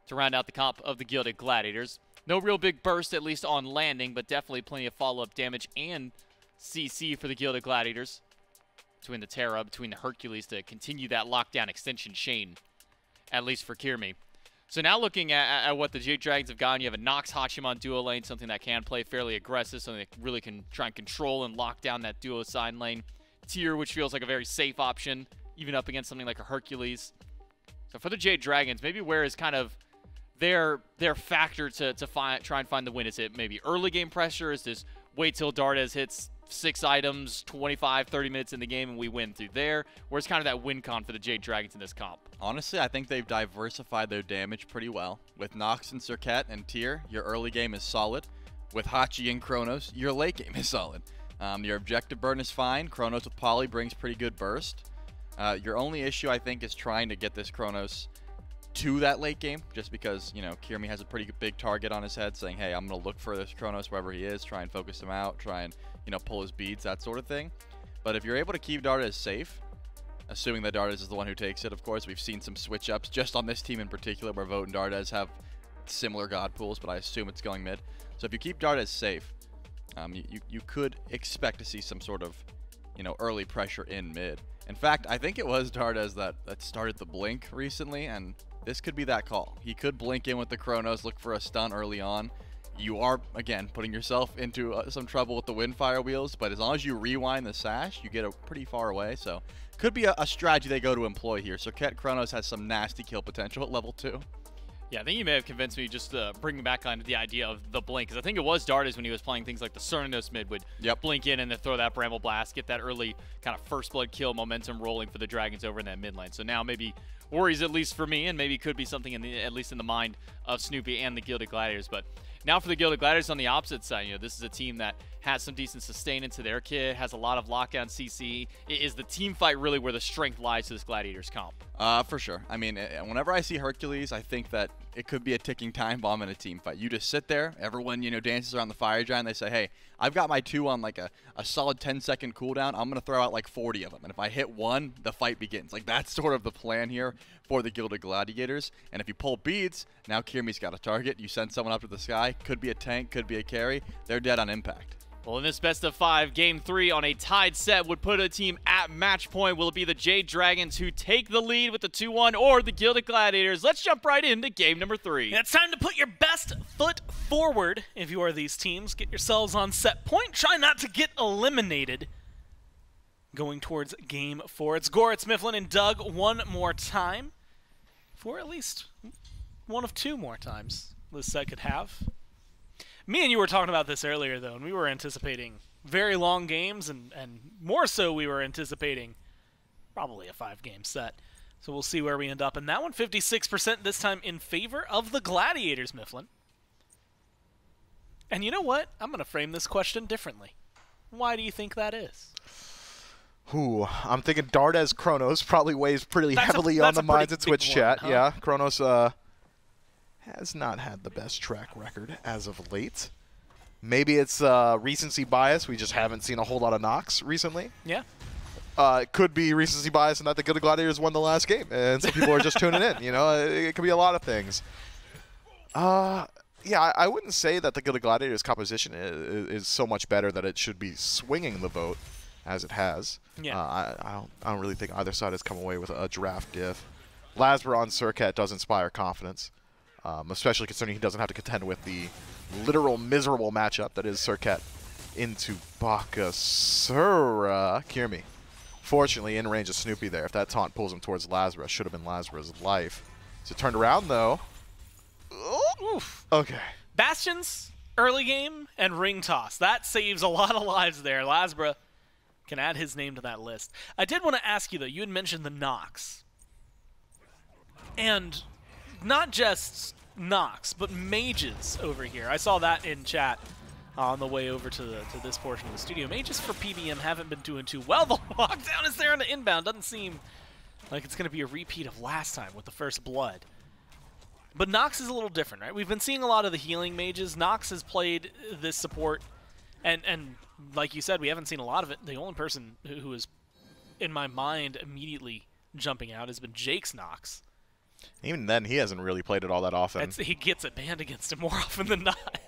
to round out the comp of the Gilded Gladiators. No real big burst, at least on landing, but definitely plenty of follow-up damage and CC for the Gilded Gladiators. Between the Terra, between the Hercules to continue that lockdown extension chain, at least for Kyrmi. So now looking at what the Jade Dragons have gotten, you have a Nox Hachiman duo lane, something that can play fairly aggressive, something that really can try and control and lock down that duo sign lane. Tyr, which feels like a very safe option, even up against something like a Hercules. So for the Jade Dragons, maybe where is kind of their factor to try and find the win? Is it maybe early game pressure? Is this wait till Dardez hits 6 items, 25, 30 minutes in the game, and we win through there? Where's kind of that win con for the Jade Dragons in this comp? Honestly, I think they've diversified their damage pretty well. With Nox and Serqet and Tyr, your early game is solid. With Hachi and Chronos, your late game is solid. Your objective burn is fine. Chronos with Poly brings pretty good burst. Your only issue, I think, is trying to get this Chronos to that late game, just because, you know, Kyrmi has a pretty big target on his head saying, hey, I'm going to look for this Chronos wherever he is, try and focus him out, try and, you know, pull his beads, that sort of thing. But if you're able to keep Dardez safe, assuming that Dardez is the one who takes it, of course, we've seen some switch-ups just on this team in particular where Vote and Dardez have similar god pools, but I assume it's going mid. So if you keep Dardez safe, you could expect to see some sort of, you know, early pressure in mid. In fact, I think it was Dardez that started the blink recently, and this could be that call. He could blink in with the Chronos, look for a stun early on. You are, again, putting yourself into some trouble with the Windfire wheels, but as long as you rewind the sash, you get pretty far away. So could be a strategy they go to employ here. Serqet Chronos has some nasty kill potential at level 2. Yeah, I think you may have convinced me just bringing back on the idea of the blink, because I think it was Dardez when he was playing things like the Cernos mid would blink in and then throw that Bramble Blast, get that early kind of first blood kill momentum rolling for the Dragons over in that mid lane. So now maybe worries, at least for me, and maybe could be something at least in the mind of Snoopy and the Gilded Gladiators. But now for the Gilded Gladiators on the opposite side, you know, this is a team that has some decent sustain into their kit, has a lot of lockdown CC. Is the team fight really where the strength lies to this Gladiators comp? For sure. I mean, whenever I see Hercules, I think that it could be a ticking time bomb in a team fight. You just sit there, everyone, you know, dances around the fire giant. They say, hey, I've got my 2 on like a solid 10-second cooldown. I'm going to throw out like 40 of them. And if I hit 1, the fight begins. Like, that's sort of the plan here for the Gilded Gladiators. And if you pull beads, now Kyrmi's got a target. You send someone up to the sky. Could be a tank, could be a carry. They're dead on impact. Well, in this best of 5, Game 3 on a tied set would put a team at match point. Will it be the Jade Dragons who take the lead with the 2-1 or the Gilded Gladiators? Let's jump right into game number 3. It's time to put your best foot forward if you are these teams. Get yourselves on set point. Try not to get eliminated. Going towards game 4. It's Goritz, Mifflin, and Doug one more time. For at least one of 2 more times this set could have. Me and you were talking about this earlier, though, and we were anticipating very long games, and more so we were anticipating probably a 5-game set. So we'll see where we end up. And that one, 56% this time in favor of the Gladiators, Mifflin. And you know what? I'm going to frame this question differently. Why do you think that is? I'm thinking Dardez Chronos probably weighs pretty heavily on the minds of Twitch chat. Huh? Yeah, Chronos has not had the best track record as of late. Maybe it's recency bias. We just haven't seen a whole lot of Nox recently. Yeah. It could be recency bias and that the Gilded Gladiators won the last game, and some people are just tuning in. You know, it could be a lot of things. Yeah, I wouldn't say that the Gilded Gladiators composition is so much better that it should be swinging the vote as it has. Yeah. I don't really think either side has come away with a draft diff. LASBRA on Serqet does inspire confidence. Especially considering he doesn't have to contend with the literal miserable matchup that is Serqet into Bakasura. Kyrmi. Fortunately, in range of Snoopy there. If that taunt pulls him towards LASBRA, should have been LASBRA's life. So turned around, though. Oof. Okay. Bastions, early game, and ring toss. That saves a lot of lives there. LASBRA can add his name to that list. I did want to ask you, though. You had mentioned the Nox. And not just Nox, but mages over here. I saw that in chat on the way over to this portion of the studio. Mages for PBM haven't been doing too well. The lockdown is there on the inbound. Doesn't seem like it's going to be a repeat of last time with the first blood. But Nox is a little different, right? We've been seeing a lot of the healing mages. Nox has played this support, and like you said, we haven't seen a lot of it. The only person who is, in my mind, immediately jumping out has been Jake's Nox. Even then, he hasn't really played it all that often. He gets it banned against him more often than not.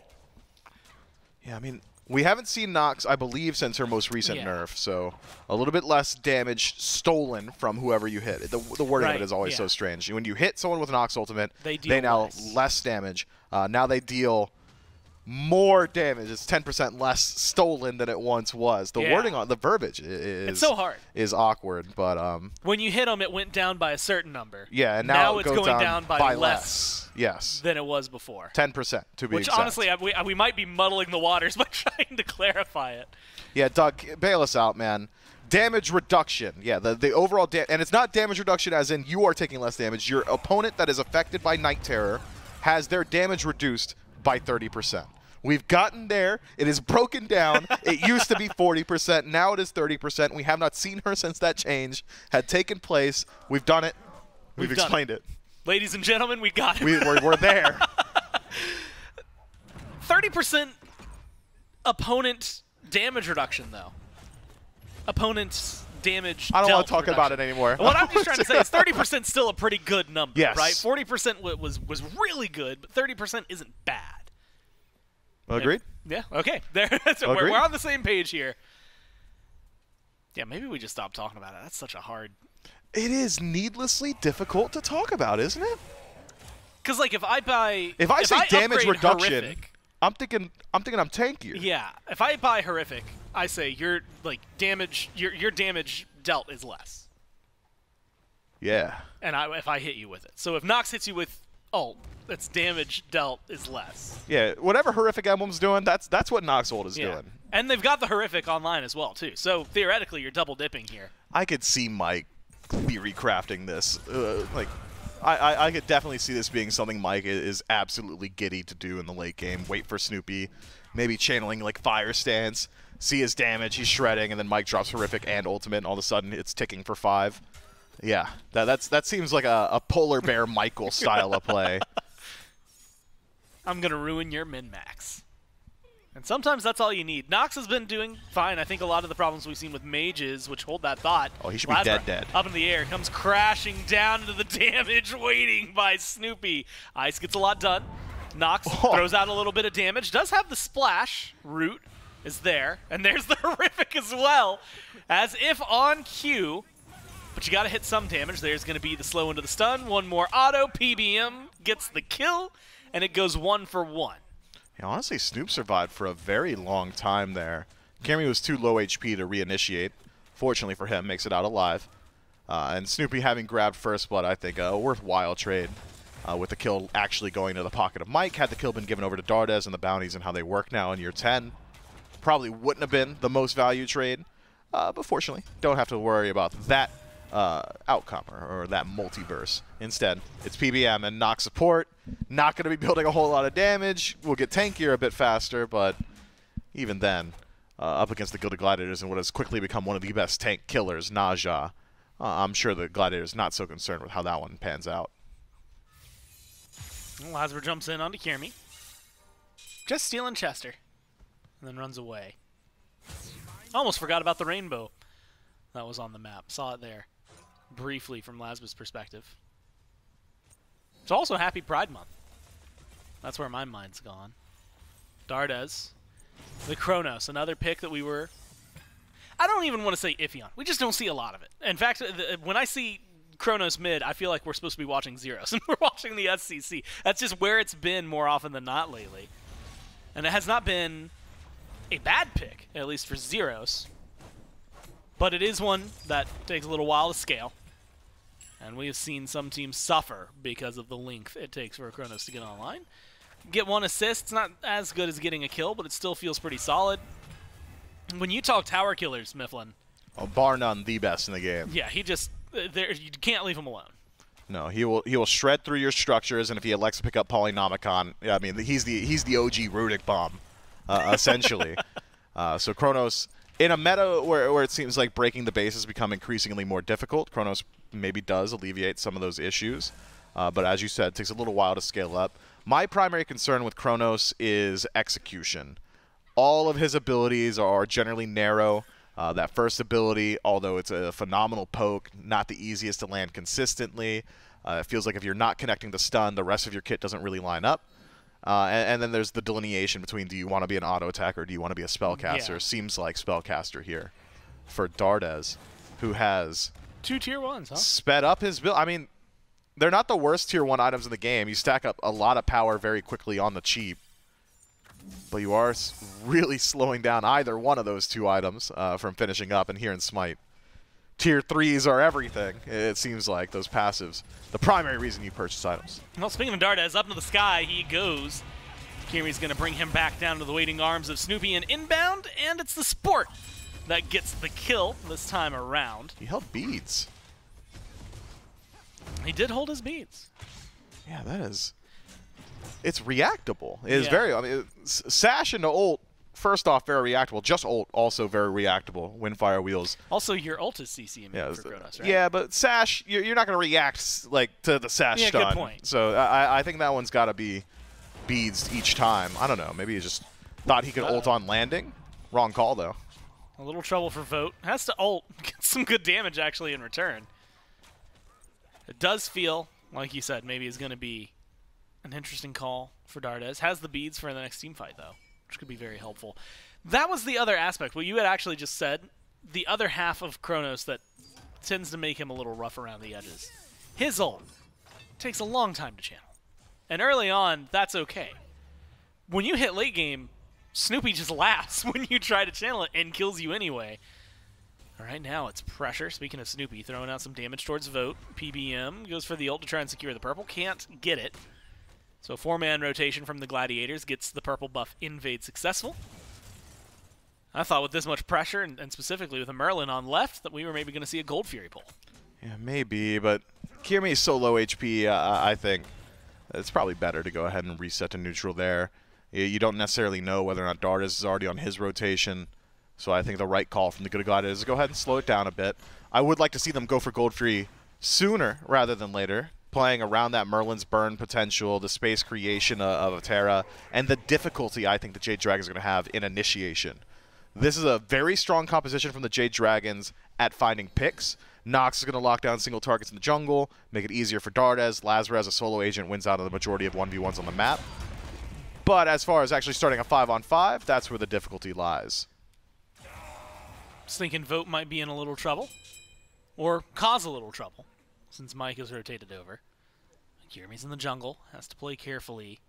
Yeah, I mean, we haven't seen Nox, I believe, since her most recent nerf, so a little bit less damage stolen from whoever you hit. The wording of it is always so strange. When you hit someone with an Nox ultimate, they now less damage. Now they deal more damage. It's 10% less stolen than it once was. The wording on the verbiage is so hard. Is awkward, but when you hit them, it went down by a certain number. Yeah, and now it's goes going down by less. Yes. Than it was before. 10% to be Which exact. honestly, we might be muddling the waters by trying to clarify it. Yeah, Doug, bail us out, man. Damage reduction. Yeah, the overall and it's not damage reduction as in you are taking less damage. Your opponent that is affected by Night Terror has their damage reduced by 30%. We've gotten there. It is broken down. It used to be 40%. Now it is 30%. We have not seen her since that change had taken place. We've done it. We've explained it. Ladies and gentlemen, we got it. We're there. 30% opponent damage reduction, though. Opponent's damage I don't want to talk reduction. about it anymore. What I'm just trying to say is 30% is still a pretty good number, yes. right? 40% was really good, but 30% isn't bad. Agreed? Yeah, okay. So we're on the same page here. Yeah, maybe we just stop talking about it. That's such a hard... It is needlessly difficult to talk about, isn't it? Because, like, if I say damage reduction, horrific, I'm thinking I'm tankier. Yeah, if I buy horrific, I say your damage dealt is less. Yeah. And if I hit you with it. So if Nox hits you with ult, its damage dealt is less. Yeah, whatever horrific emblem's doing, that's what Nox ult is doing. And they've got the horrific online as well too. So theoretically, you're double dipping here. I could see Mike theory crafting this. I could definitely see this being something Mike is absolutely giddy to do in the late game. Wait for Snoopy, maybe channeling like Fire Stance, see his damage, he's shredding, and then Mike drops horrific and ultimate, and all of a sudden it's ticking for 5. Yeah, that seems like a Polar Bear Michael style of play. I'm going to ruin your min-max. And sometimes that's all you need. Nox has been doing fine. I think a lot of the problems we've seen with mages, which hold that thought. Oh, he should be dead. Up in the air, comes crashing down into the damage waiting by Snoopy. Ice gets a lot done. Nox throws out a little bit of damage. Does have the splash. Root is there. And there's the horrific as well. As if on cue. But you got to hit some damage. There's going to be the slow into the stun. One more auto. PBM gets the kill. And it goes 1 for 1. Yeah, honestly, Snoop survived for a very long time there. Kyrmi was too low HP to reinitiate. Fortunately for him, makes it out alive. And Snoopy having grabbed first blood, I think a worthwhile trade. With the kill actually going to the pocket of Mike. Had the kill been given over to Dardez and the bounties and how they work now in year 10. Probably wouldn't have been the most value trade. But fortunately, don't have to worry about that outcome or that multiverse. Instead, it's PBM and Nox support. Not going to be building a whole lot of damage. We'll get tankier a bit faster, but even then, up against the Gilded Gladiators and what has quickly become one of the best tank killers, Naja, I'm sure the Gladiators not so concerned with how that one pans out. LASBRA jumps in onto Kyrmi. Just stealing Chester. And then runs away. Almost forgot about the rainbow that was on the map. Saw it there briefly from LASBRA's perspective. It's also Happy Pride Month. That's where my mind's gone. Dardez. The Chronos, another pick that we were... I don't even want to say iffy on. We just don't see a lot of it. In fact, when I see Chronos mid, I feel like we're supposed to be watching Zeros, and we're watching the SCC. That's just where it's been more often than not lately. And it has not been a bad pick, at least for Zeros. But it is one that takes a little while to scale. And we have seen some teams suffer because of the length it takes for a Chronos to get online. Get 1 assist. It's not as good as getting a kill, but it still feels pretty solid. When you talk tower killers, Mifflin. Oh, bar none, the best in the game. Yeah, he just... you can't leave him alone. No, he will shred through your structures, and if he elects to pick up Polynomicon, I mean, he's the OG Runic Bomb, essentially. So Chronos, in a meta where it seems like breaking the base has become increasingly more difficult, Chronos maybe does alleviate some of those issues. But as you said, it takes a little while to scale up. My primary concern with Chronos is execution. All of his abilities are generally narrow. That first ability, although it's a phenomenal poke, not the easiest to land consistently. It feels like if you're not connecting the stun, the rest of your kit doesn't really line up. And then there's the delineation between do you want to be an auto attacker or do you want to be a spellcaster? Yeah. Seems like spellcaster here for Dardez, who has 2 tier 1s, huh? sped up his build. I mean, they're not the worst tier 1 items in the game. You stack up a lot of power very quickly on the cheap. But you are really slowing down either one of those 2 items from finishing up. And here in SMITE, tier 3s are everything. It seems like those passives, the primary reason you purchase items. Well, speaking of Dardez, up into the sky he goes. Kyrmi's going to bring him back down to the waiting arms of Snoopy and Inbound, and it's the Sport that gets the kill this time around. He held beads. He did hold his beads. Yeah, that is... It's reactable. It is Yeah. very... I mean, Sash into ult, first off, very reactable. Just ult, also very reactable. Windfire wheels. Also, your ult is CC for Chronos, right? Yeah, but Sash, you're not going to react like to the Sash Yeah, stun. good point. So I think that one's got to be beads each time. I don't know. Maybe he just thought he could ult on landing. Wrong call, though. A little trouble for Vote. Has to ult. Get some good damage, actually, in return. It does feel, like you said, maybe it's going to be an interesting call for Dardez. Has the beads for the next team fight, though, which could be very helpful. That was the other aspect. What you had actually just said, the other half of Chronos that tends to make him a little rough around the edges. His ult takes a long time to channel. And early on, that's okay. When you hit late game, Snoopy just laughs when you try to channel it and kills you anyway. All right, now it's pressure. Speaking of Snoopy, throwing out some damage towards Vote. PBM goes for the ult to try and secure the purple. Can't get it. So 4-man rotation from the Gladiators gets the purple buff invade successful. I thought with this much pressure, and specifically with a Merlin on left, that we were maybe going to see a Gold Fury pull. Yeah, maybe, but Kyrmi is so low HP, I think it's probably better to go ahead and reset to neutral there. You don't necessarily know whether or not Dardez is already on his rotation, so I think the right call from the Gilded Gladiators is to go ahead and slow it down a bit. I would like to see them go for Gold Fury sooner rather than later, playing around that Merlin's burn potential, the space creation of Terra, and the difficulty I think the Jade Dragons are going to have in initiation. This is a very strong composition from the Jade Dragons at finding picks. Nox is going to lock down single targets in the jungle, make it easier for Dardez. LASBRA as a solo agent wins out of the majority of 1v1s on the map. But as far as actually starting a 5-on-5, that's where the difficulty lies. Just thinking Vote might be in a little trouble, or cause a little trouble, since Mike has rotated over. Kyrmi's in the jungle, has to play carefully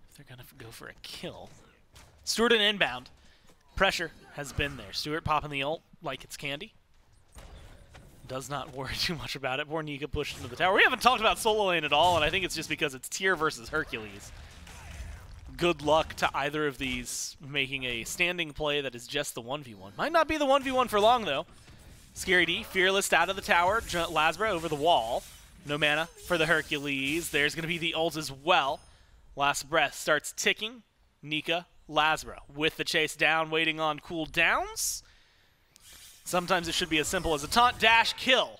if they're going to go for a kill. Stuart and Inbound. Pressure has been there. Stuart popping the ult like it's candy. Does not worry too much about it. Poor Nika pushed into the tower. We haven't talked about solo lane at all, and I think it's just because it's Tier versus Hercules. Good luck to either of these making a standing play that is just the 1v1. Might not be the 1v1 for long, though. Scary D, Fearless out of the tower. LASBRA over the wall. No mana for the Hercules. There's going to be the ult as well. Last breath starts ticking. Nika, LASBRA with the chase down, waiting on cooldowns. Sometimes it should be as simple as a taunt, dash, kill.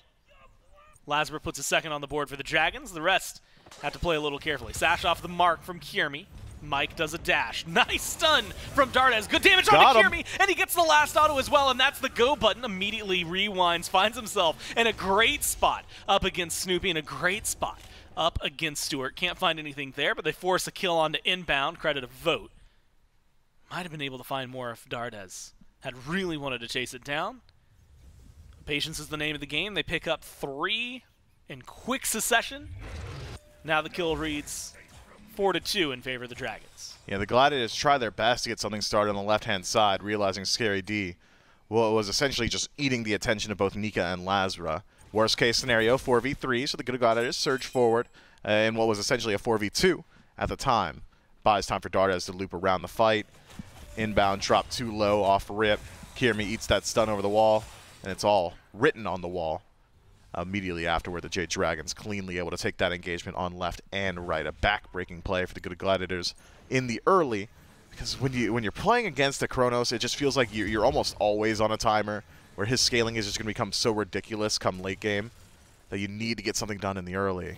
LASBRA puts a second on the board for the Dragons. The rest have to play a little carefully. Sash off the mark from Kyrmi. Mike does a dash. Nice stun from Dardez. Good damage on Kyrmi, and he gets the last auto as well, and that's the go button. Immediately rewinds, finds himself in a great spot up against Snoopy, and a great spot up against Stuart. Can't find anything there, but they force a kill onto Inbound. Credit of Vote. Might have been able to find more if Dardez had really wanted to chase it down. Patience is the name of the game. They pick up 3 in quick succession. Now the kill reads 4-2 in favor of the Dragons. Yeah, the Gladiators try their best to get something started on the left-hand side, realizing Scary D was essentially just eating the attention of both Nika and LASBRA. Worst case scenario, 4v3, so the Gilded Gladiators surge forward in what was essentially a 4v2 at the time. Buys time for Dardez to loop around the fight. Inbound drop too low off rip. Kyrmi eats that stun over the wall, and it's all written on the wall. Immediately afterward, the Jade Dragons cleanly able to take that engagement on left and right. A back-breaking play for the Gilded Gladiators in the early, because when you're playing against the Chronos, it just feels like you're almost always on a timer, where his scaling is just going to become so ridiculous come late game that you need to get something done in the early.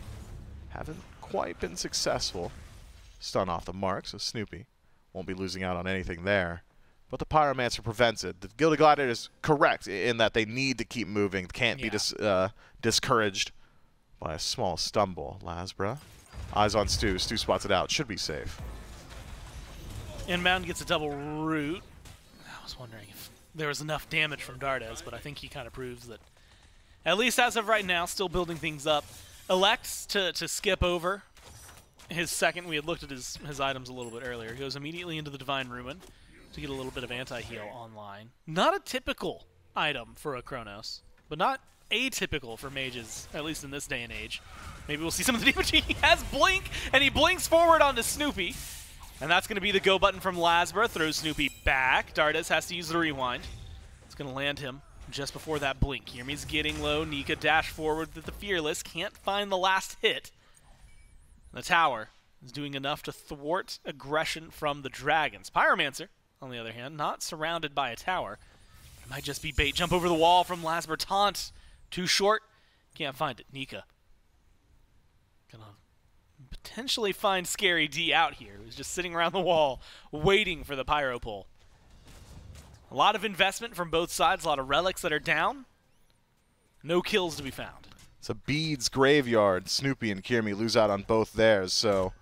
Haven't quite been successful. Stun off the mark, so Snoopy won't be losing out on anything there. But the Pyromancer prevents it. The Gilded Gladiator is correct in that they need to keep moving. Can't be discouraged by a small stumble. LASBRA. Eyes on Stu. Stu spots it out. Should be safe. Inbound gets a double root. I was wondering if there was enough damage from Dardez, but I think he kind of proves that, at least as of right now, still building things up. Elects to skip over his second. We had looked at his items a little bit earlier. He goes immediately into the Divine Ruin to get a little bit of anti-heal online. Not a typical item for a Chronos, but not atypical for mages, at least in this day and age. Maybe we'll see some of the damage. He has Blink, and he blinks forward onto Snoopy. And that's going to be the go button from LASBRA. Throws Snoopy back. Dardez has to use the rewind. It's going to land him just before that blink. Kyrmi's getting low. Nika dash forward with the Fearless. Can't find the last hit. The tower is doing enough to thwart aggression from the Dragons. Pyromancer, on the other hand, not surrounded by a tower. It might just be bait. Jump over the wall from LASBRA. Taunt. Too short. Can't find it. Nika gonna potentially find Scary D out here, who's just sitting around the wall waiting for the Pyro pull. A lot of investment from both sides. A lot of relics that are down. No kills to be found. It's a beads graveyard. Snoopy and Kyrmi lose out on both theirs, so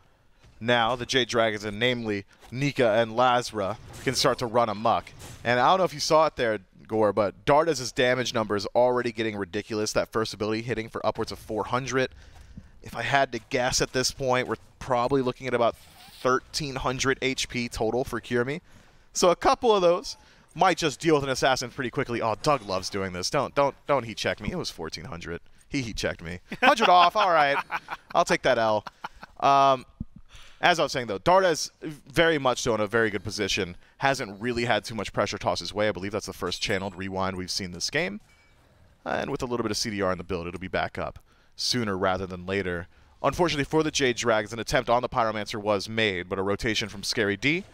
now the Jade Dragons, and namely Nika and LASBRA, can start to run amok. And I don't know if you saw it there, Gore, but Dardez's damage number is already getting ridiculous. That first ability hitting for upwards of 400. If I had to guess at this point, we're probably looking at about 1,300 HP total for Kyrmi. So a couple of those might just deal with an assassin pretty quickly. Oh, Doug loves doing this. Don't heat check me. It was 1,400. He heat checked me. 100 off. All right. I'll take that L. As I was saying, though, Dardez very much so in a very good position. Hasn't really had too much pressure toss his way. I believe that's the first channeled rewind we've seen this game. And with a little bit of CDR in the build, it'll be back up sooner rather than later. Unfortunately for the Jade Dragons, an attempt on the Pyromancer was made, but a rotation from Scary D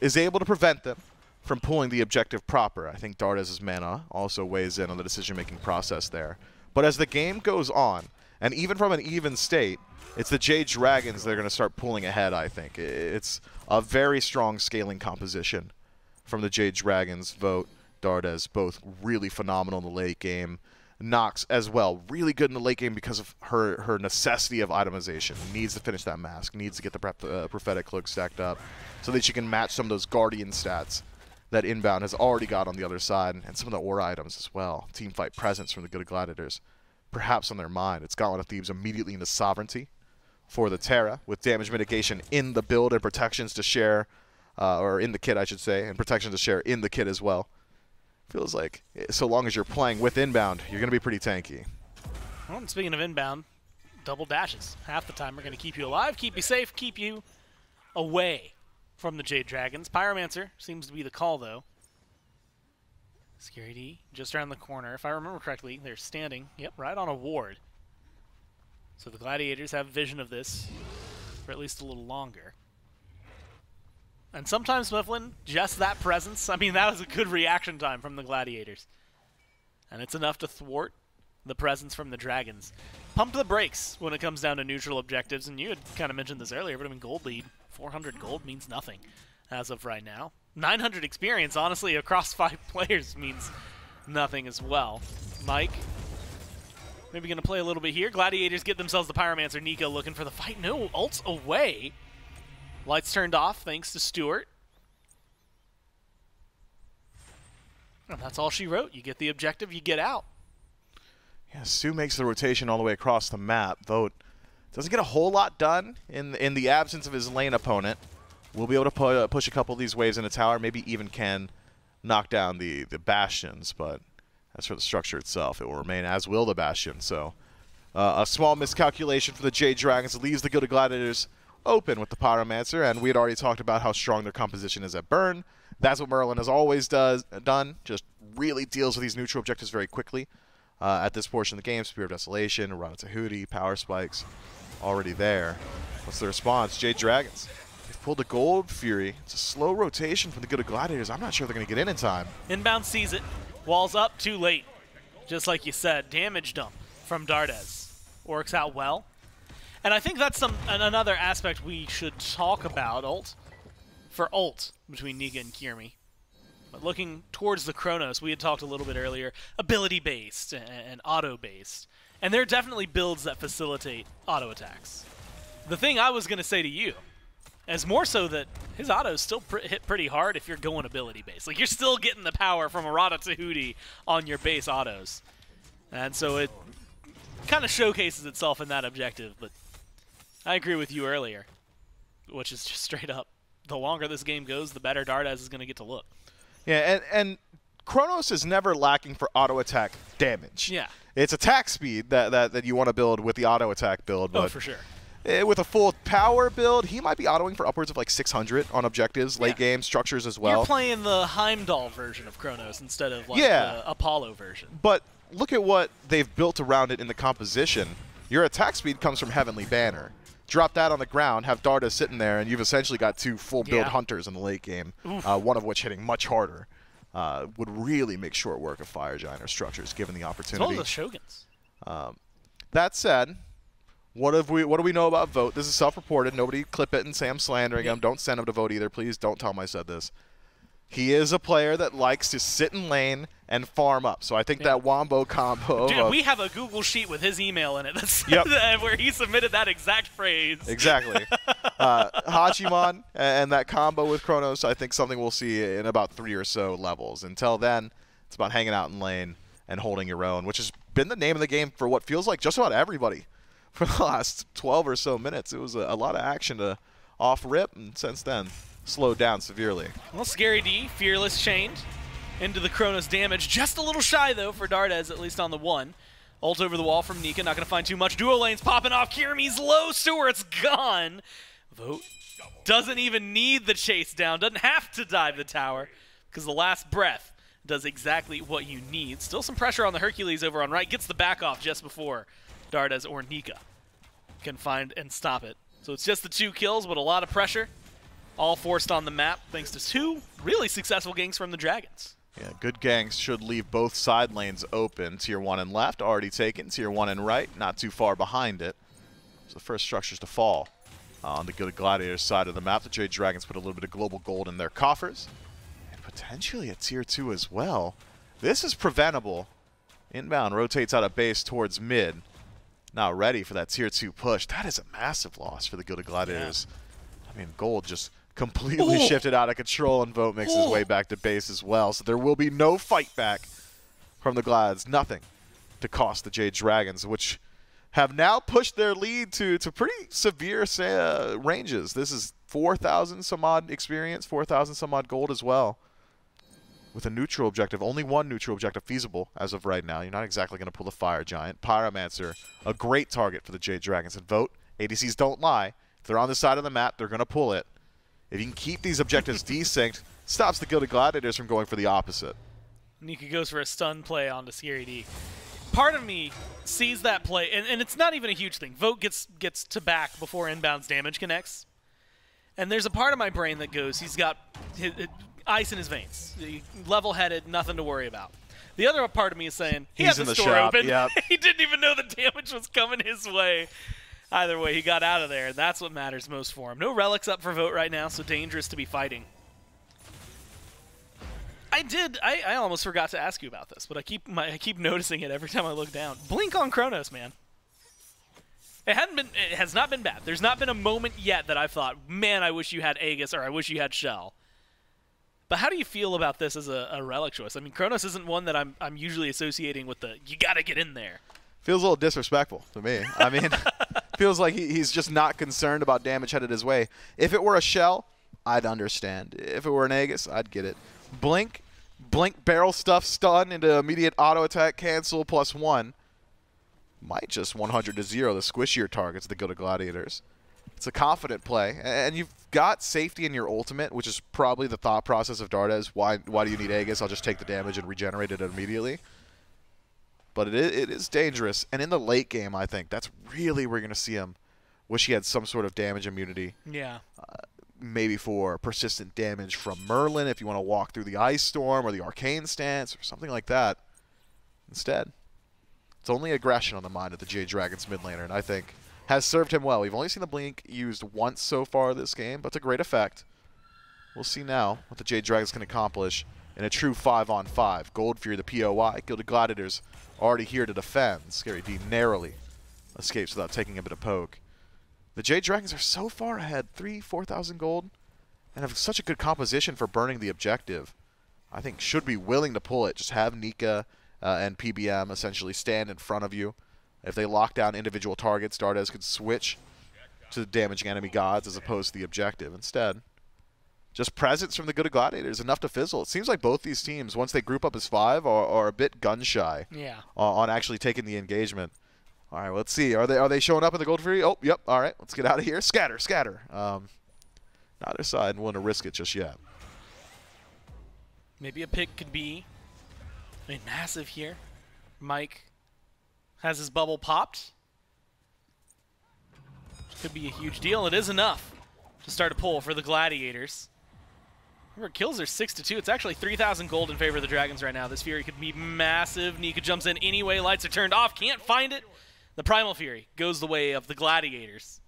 is able to prevent them from pulling the objective proper. I think Dardez's mana also weighs in on the decision-making process there. But as the game goes on, and even from an even state, it's the Jade Dragons that are going to start pulling ahead, I think. It's a very strong scaling composition from the Jade Dragons. Vote, Dardez, both really phenomenal in the late game. Nox as well, really good in the late game because of her necessity of itemization. Needs to finish that mask, needs to get the prophetic cloak stacked up so that she can match some of those guardian stats that Inbound has already got on the other side, and some of the aura items as well. Teamfight presence from the Gilded Gladiators, perhaps on their mind. It's Gauntlet of Thebes immediately into Sovereignty for the Terra, with damage mitigation in the build and protections to share, or in the kit, I should say, and protection to share in the kit as well. Feels like, so long as you're playing with Inbound, you're going to be pretty tanky. Well, and speaking of Inbound, double dashes. Half the time are going to keep you alive, keep you safe, keep you away from the Jade Dragons. Pyromancer seems to be the call, though. Scary D just around the corner. If I remember correctly, they're standing, right on a ward. So the Gladiators have vision of this for at least a little longer. And sometimes, Mifflin, just that presence, I mean, that was a good reaction time from the Gladiators. And it's enough to thwart the presence from the Dragons. Pump the brakes when it comes down to neutral objectives, and you had kind of mentioned this earlier, but I mean, gold lead, 400 gold means nothing as of right now. 900 experience, honestly, across 5 players means nothing as well. Mike, maybe going to play a little bit here. Gladiators get themselves the Pyromancer. Nika looking for the fight. No, ults away. Lights turned off thanks to Stuart. And that's all she wrote. You get the objective, you get out. Yeah, Stu makes the rotation all the way across the map. Vote doesn't get a whole lot done in the absence of his lane opponent. We'll be able to push a couple of these waves in the tower, maybe even can knock down the Bastions, but as for the structure itself, it will remain, as will the Bastion. So a small miscalculation for the Jade Dragons leaves the Gilded Gladiators open with the Pyromancer, and we had already talked about how strong their composition is at burn. That's what Merlin has always done, just really deals with these neutral objectives very quickly. at this portion of the game. Spear of Desolation, Ratatahooty, Power Spikes, already there. What's the response? Jade Dragons. They've pulled a Gold Fury. It's a slow rotation from the Gilded Gladiators. I'm not sure they're going to get in time. Inbound sees it. Walls up, too late. Just like you said, damage dump from Dardez. Works out well. And I think that's another aspect we should talk about, for ult between Nika and Kyrmi. But looking towards the Chronos, we had talked a little bit earlier, ability-based and auto-based. And there are definitely builds that facilitate auto attacks. The thing I was going to say to you is more so that his autos still hit pretty hard if you're going ability-based. Like, you're still getting the power from a Ratatahooty on your base autos. And so it kind of showcases itself in that objective. But I agree with you earlier, which is just straight up, the longer this game goes, the better Dardez is going to get to look. Yeah, and Chronos is never lacking for auto attack damage. Yeah. It's attack speed that you want to build with the auto attack build. But for sure. With a full power build, he might be autoing for upwards of like 600 on objectives, late game structures as well. You're playing the Heimdall version of Chronos instead of like the Apollo version. But look at what they've built around it in the composition. Your attack speed comes from Heavenly Banner. Drop that on the ground, have Dardez sitting there, and you've essentially got 2 full build hunters in the late game, one of which hitting much harder. Would really make short work of Fire Giant or structures given the opportunity. As well as the Shoguns. That said, what do we know about Vote? This is self-reported. Nobody clip it and say I'm slandering him. Don't send him to Vote either. Please don't tell him I said this. He is a player that likes to sit in lane and farm up. So I think that Wombo combo. Dude, we have a Google sheet with his email in it where he submitted that exact phrase. Exactly. Hachiman and that combo with Chronos, I think something we'll see in about 3 or so levels. Until then, it's about hanging out in lane and holding your own, which has been the name of the game for what feels like just about everybody for the last 12 or so minutes. It was a lot of action to off-rip, and since then, slowed down severely. Well, Scary D, Fearless chained into the Chronos damage. Just a little shy, though, for Dardez, at least on the one. Ult over the wall from Nika, not going to find too much. Duo lanes popping off. Kyrmi's low. Stuart's gone. Vote doesn't even need the chase down. Doesn't have to dive the tower because the last breath does exactly what you need. Still some pressure on the Hercules over on right. Gets the back off just before Dardez or Nika can find and stop it. So it's just the 2 kills, but a lot of pressure. All forced on the map thanks to 2 really successful ganks from the Dragons. Yeah, good ganks should leave both side lanes open. Tier 1 and left already taken. Tier 1 and right not too far behind it. So the first structures to fall on the Gilded Gladiators side of the map. The Jade Dragons put a little bit of global gold in their coffers. And potentially a Tier 2 as well. This is preventable. Inbound rotates out of base towards mid. Not ready for that Tier 2 push. That is a massive loss for the Gilded Gladiators. Yeah. I mean, gold just completely shifted out of control, and Vote makes his way back to base as well. So there will be no fight back from the Glads. Nothing to cost the Jade Dragons, which have now pushed their lead to pretty severe ranges. This is 4,000 some odd experience, 4,000 some odd gold as well. With a neutral objective, only 1 neutral objective feasible as of right now. You're not exactly going to pull a Fire Giant. Pyromancer, a great target for the Jade Dragons. And Vote, ADCs don't lie. If they're on the side of the map, they're going to pull it. If you can keep these objectives desynced, stops the Gilded Gladiators from going for the opposite. Nika goes for a stun play onto Scary D. Part of me sees that play, and it's not even a huge thing. Vote gets to back before Inbound's damage connects. And there's a part of my brain that goes, he's got ice in his veins. Level-headed, nothing to worry about. The other part of me is saying, he has the store open. Yep. He didn't even know the damage was coming his way. Either way, he got out of there, and that's what matters most for him. No relics up for Vote right now, so dangerous to be fighting. I almost forgot to ask you about this, but I keep noticing it every time I look down. Blink on Chronos, man. It has not been bad. There's not been a moment yet that I've thought, man, I wish you had Aegis, or I wish you had Shell. But how do you feel about this as a relic choice? I mean, Chronos isn't one that I'm usually associating with the, you gotta get in there. Feels a little disrespectful to me. I mean, feels like he's just not concerned about damage headed his way. If it were a Shell, I'd understand. If it were an Aegis, I'd get it. Blink barrel stuff, stun into immediate auto attack, cancel, +1. Might just 100 to 0 the squishier targets, the Gilded Gladiators. It's a confident play, and you've got safety in your ultimate, which is probably the thought process of Dardez. Why do you need Aegis? I'll just take the damage and regenerate it immediately. but it is dangerous. And in the late game, I think that's really where you're going to see him. Wish he had some sort of damage immunity. Yeah. Maybe for persistent damage from Merlin if you want to walk through the Ice Storm or the Arcane Stance or something like that. Instead, it's only aggression on the mind of the Jade Dragons mid laner, and I think has served him well. We've only seen the Blink used once so far this game, but it's a great effect. We'll see now what the Jade Dragons can accomplish in a true 5-on-5. Gold Fury, the POI, Gilded Gladiators already here to defend. Scary D narrowly escapes without taking a bit of poke. The Jade Dragons are so far ahead, 4,000 gold, and have such a good composition for burning the objective. I think should be willing to pull it. Just have Nika and PBM essentially stand in front of you. If they lock down individual targets, Dardez could switch to damaging enemy gods as opposed to the objective. Instead, just presence from the Gilded Gladiators, enough to fizzle. It seems like both these teams, once they group up as 5, are a bit gun-shy on actually taking the engagement. All right, let's see. Are they showing up in the Gold Fury? Oh, yep. All right, let's get out of here. Scatter, scatter. Neither side willing to risk it just yet. Maybe a pick could be massive here. Mike has his bubble popped. Could be a huge deal. It is enough to start a pull for the Gladiators. Remember, kills are 6-2. It's actually 3,000 gold in favor of the Dragons right now. This Fury could be massive. Nika jumps in anyway. Lights are turned off. Can't find it. The Primal Fury goes the way of the Gladiators.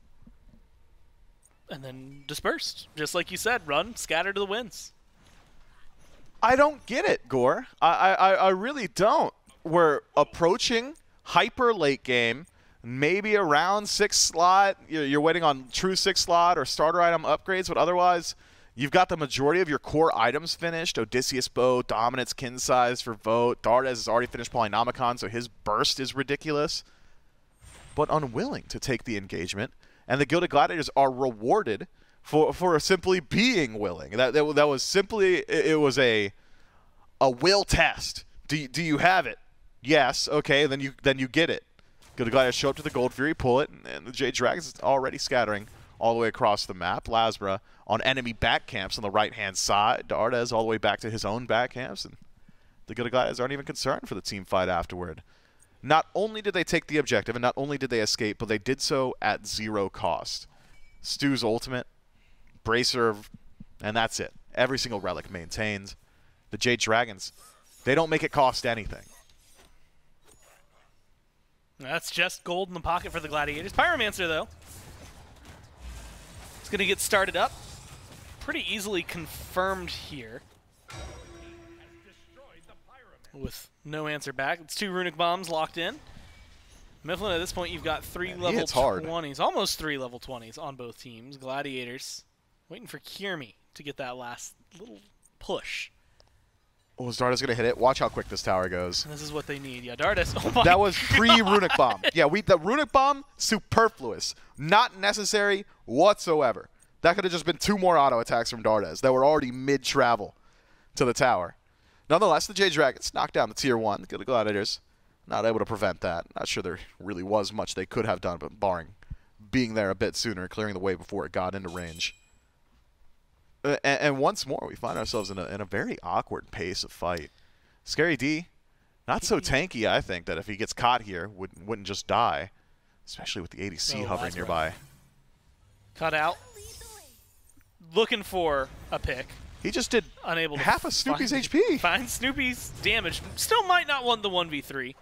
And then dispersed. Just like you said, run, scatter to the winds. I don't get it, Gore. I really don't. We're approaching hyper late game, maybe around 6th slot. You're waiting on true 6th slot or starter item upgrades, but otherwise you've got the majority of your core items finished. Odysseus Bow, Dominance, Kin Size for Vote. Dardez has already finished Polynomicon, so his burst is ridiculous. But unwilling to take the engagement. And the Gilded Gladiators are rewarded for simply being willing. That was simply, it was a will test. Do you have it? Yes. Okay, then you get it. Gilded Gladiators show up to the Gold Fury, pull it, and the Jade Dragons is already scattering all the way across the map. LASBRA on enemy back camps on the right-hand side. Dardez all the way back to his own back camps, and the Gilded Gladiators aren't even concerned for the team fight afterward. Not only did they take the objective, and not only did they escape, but they did so at 0 cost. Stu's ultimate, Bracer, and that's it. Every single relic maintained. The Jade Dragons, they don't make it cost anything. That's just gold in the pocket for the Gladiators. Pyromancer, though, it's going to get started up. Pretty easily confirmed here. With no answer back. It's 2 runic bombs locked in. Mifflin, at this point, you've got 3 level 20s, almost 3 level 20s on both teams. Gladiators waiting for Kyrmi to get that last little push. Oh, is Dardez going to hit it? Watch how quick this tower goes. And this is what they need. Yeah, Dardez. Oh my That was pre-runic bomb. Yeah, the runic bomb, superfluous. Not necessary whatsoever. That could have just been 2 more auto attacks from Dardez that were already mid-travel to the tower. Nonetheless, the Jade Dragons knocked down the Tier 1. The Gilded Gladiators not able to prevent that. Not sure there really was much they could have done, but barring being there a bit sooner, clearing the way before it got into range. And once more, we find ourselves in a very awkward pace of fight. Scary D, not so tanky, I think, that if he gets caught here, wouldn't just die, especially with the ADC hovering nearby. Cut out. Looking for a pick. He just did unable half of Snoopy's HP. Find Snoopy's damage. Still might not want the 1v3.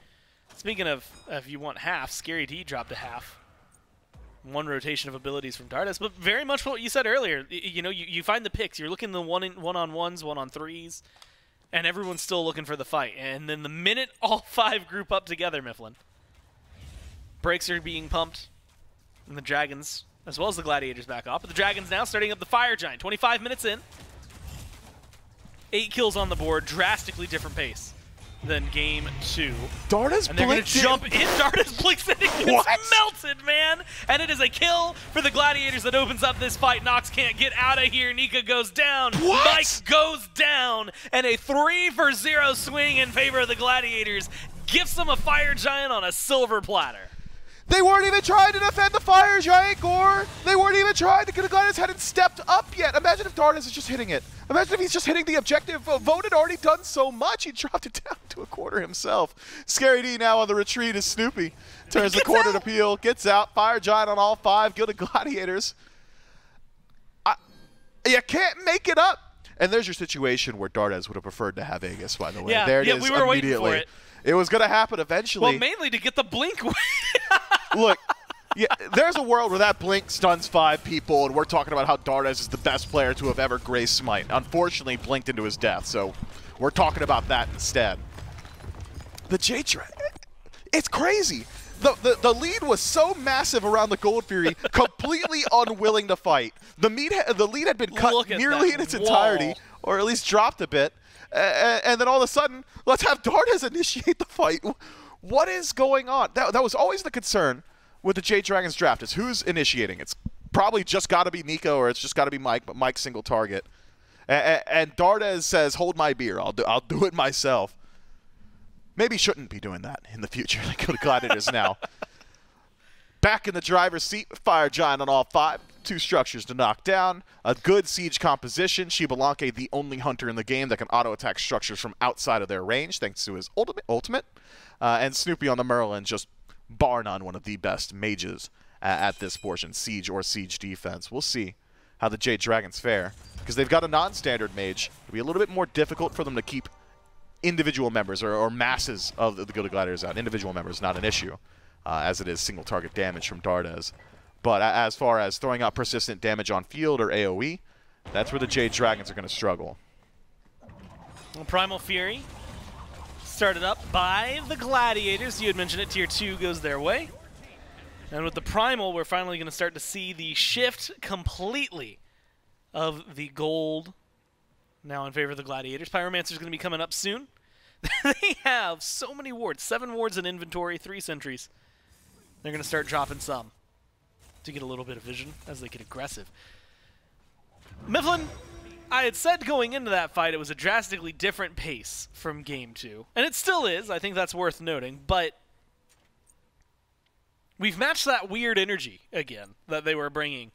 Speaking of, if you want half, Scary D dropped a half. 1 rotation of abilities from Dardez, but very much what you said earlier. You know, you find the picks. You're looking the one-on-ones, 1-on-3s, and everyone's still looking for the fight. And then the minute all 5 group up together, Mifflin, brakes are being pumped, and the Dragons, as well as the Gladiators, back off. But the Dragons now starting up the Fire Giant. 25 minutes in. 8 kills on the board, drastically different pace than game 2. Dardez and they're going to jump in. Dardez blinks and it gets melted, man. And it is a kill for the Gladiators that opens up this fight. Nox can't get out of here. Nika goes down. What? Mike goes down. And a 3-for-0 swing in favor of the Gladiators gifts them a Fire Giant on a silver platter. They weren't even trying to defend the Fire Giant, Gore. They weren't even trying. The Gilded Gladiators hadn't stepped up yet. Imagine if Dardez is just hitting it. Imagine if he's just hitting the objective. Vote had already done so much. He dropped it down to a quarter himself. Scary D now on the retreat is Snoopy. Turns the corner to peel. Gets out. Fire Giant on all 5. Gilded Gladiators. You can't make it up. And there's your situation where Dardez would have preferred to have Aegis, by the way. Yeah, there it is we were immediately. waiting for it. It was going to happen eventually. Well, mainly to get the blink. Look, yeah, there's a world where that blink stuns 5 people, and we're talking about how Dardez is the best player to have ever graced Smite. Unfortunately, blinked into his death, so we're talking about that instead. The Jade Dragons, it's crazy. The lead was so massive around the Gold Fury, completely unwilling to fight. The lead had been cut nearly in its entirety, or at least dropped a bit. And then all of a sudden, let's have Dardez initiate the fight. What is going on? That was always the concern with the Jade Dragons draft, is who's initiating. It's probably just got to be Nika, or it's just got to be Mike, but Mike's single target. And Dardez says, hold my beer, I'll do it myself. Maybe shouldn't be doing that in the future. They go to Gladiators now. Back in the driver's seat, Fire Giant on all 5. 2 structures to knock down. A good siege composition. Xbalanque, the only hunter in the game that can auto-attack structures from outside of their range, thanks to his ultimate. And Snoopy on the Merlin, just bar none, one of the best mages at this portion. Siege or siege defense. We'll see how the Jade Dragons fare, because they've got a non-standard mage. It'll be a little bit more difficult for them to keep individual members or masses of the Gilded Gladiators out. Individual members, not an issue, as it is single target damage from Dardez. But as far as throwing out persistent damage on field or AoE, that's where the Jade Dragons are going to struggle. Well, Primal Fury started up by the Gladiators. You had mentioned it, Tier 2 goes their way. And with the Primal, we're finally going to start to see the shift completely of the gold now in favor of the Gladiators. Pyromancer's going to be coming up soon. They have so many wards. 7 wards in inventory, 3 sentries. They're going to start dropping some to get a little bit of vision as they get aggressive. Mifflin, I had said going into that fight it was a drastically different pace from Game 2. And it still is. I think that's worth noting. But we've matched that weird energy again that they were bringing.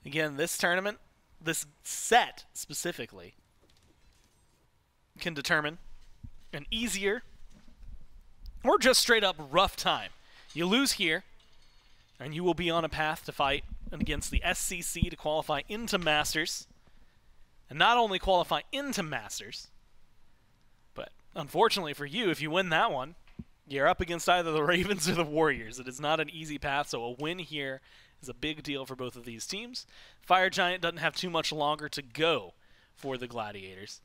Again, this tournament, this set specifically, can determine an easier or just straight up rough time. You lose here, and you will be on a path to fight against the SCC to qualify into Masters. And not only qualify into Masters, but unfortunately for you, if you win that one, you're up against either the Ravens or the Warriors. It is not an easy path, so a win here is a big deal for both of these teams. Fire Giant doesn't have too much longer to go for the Gladiators.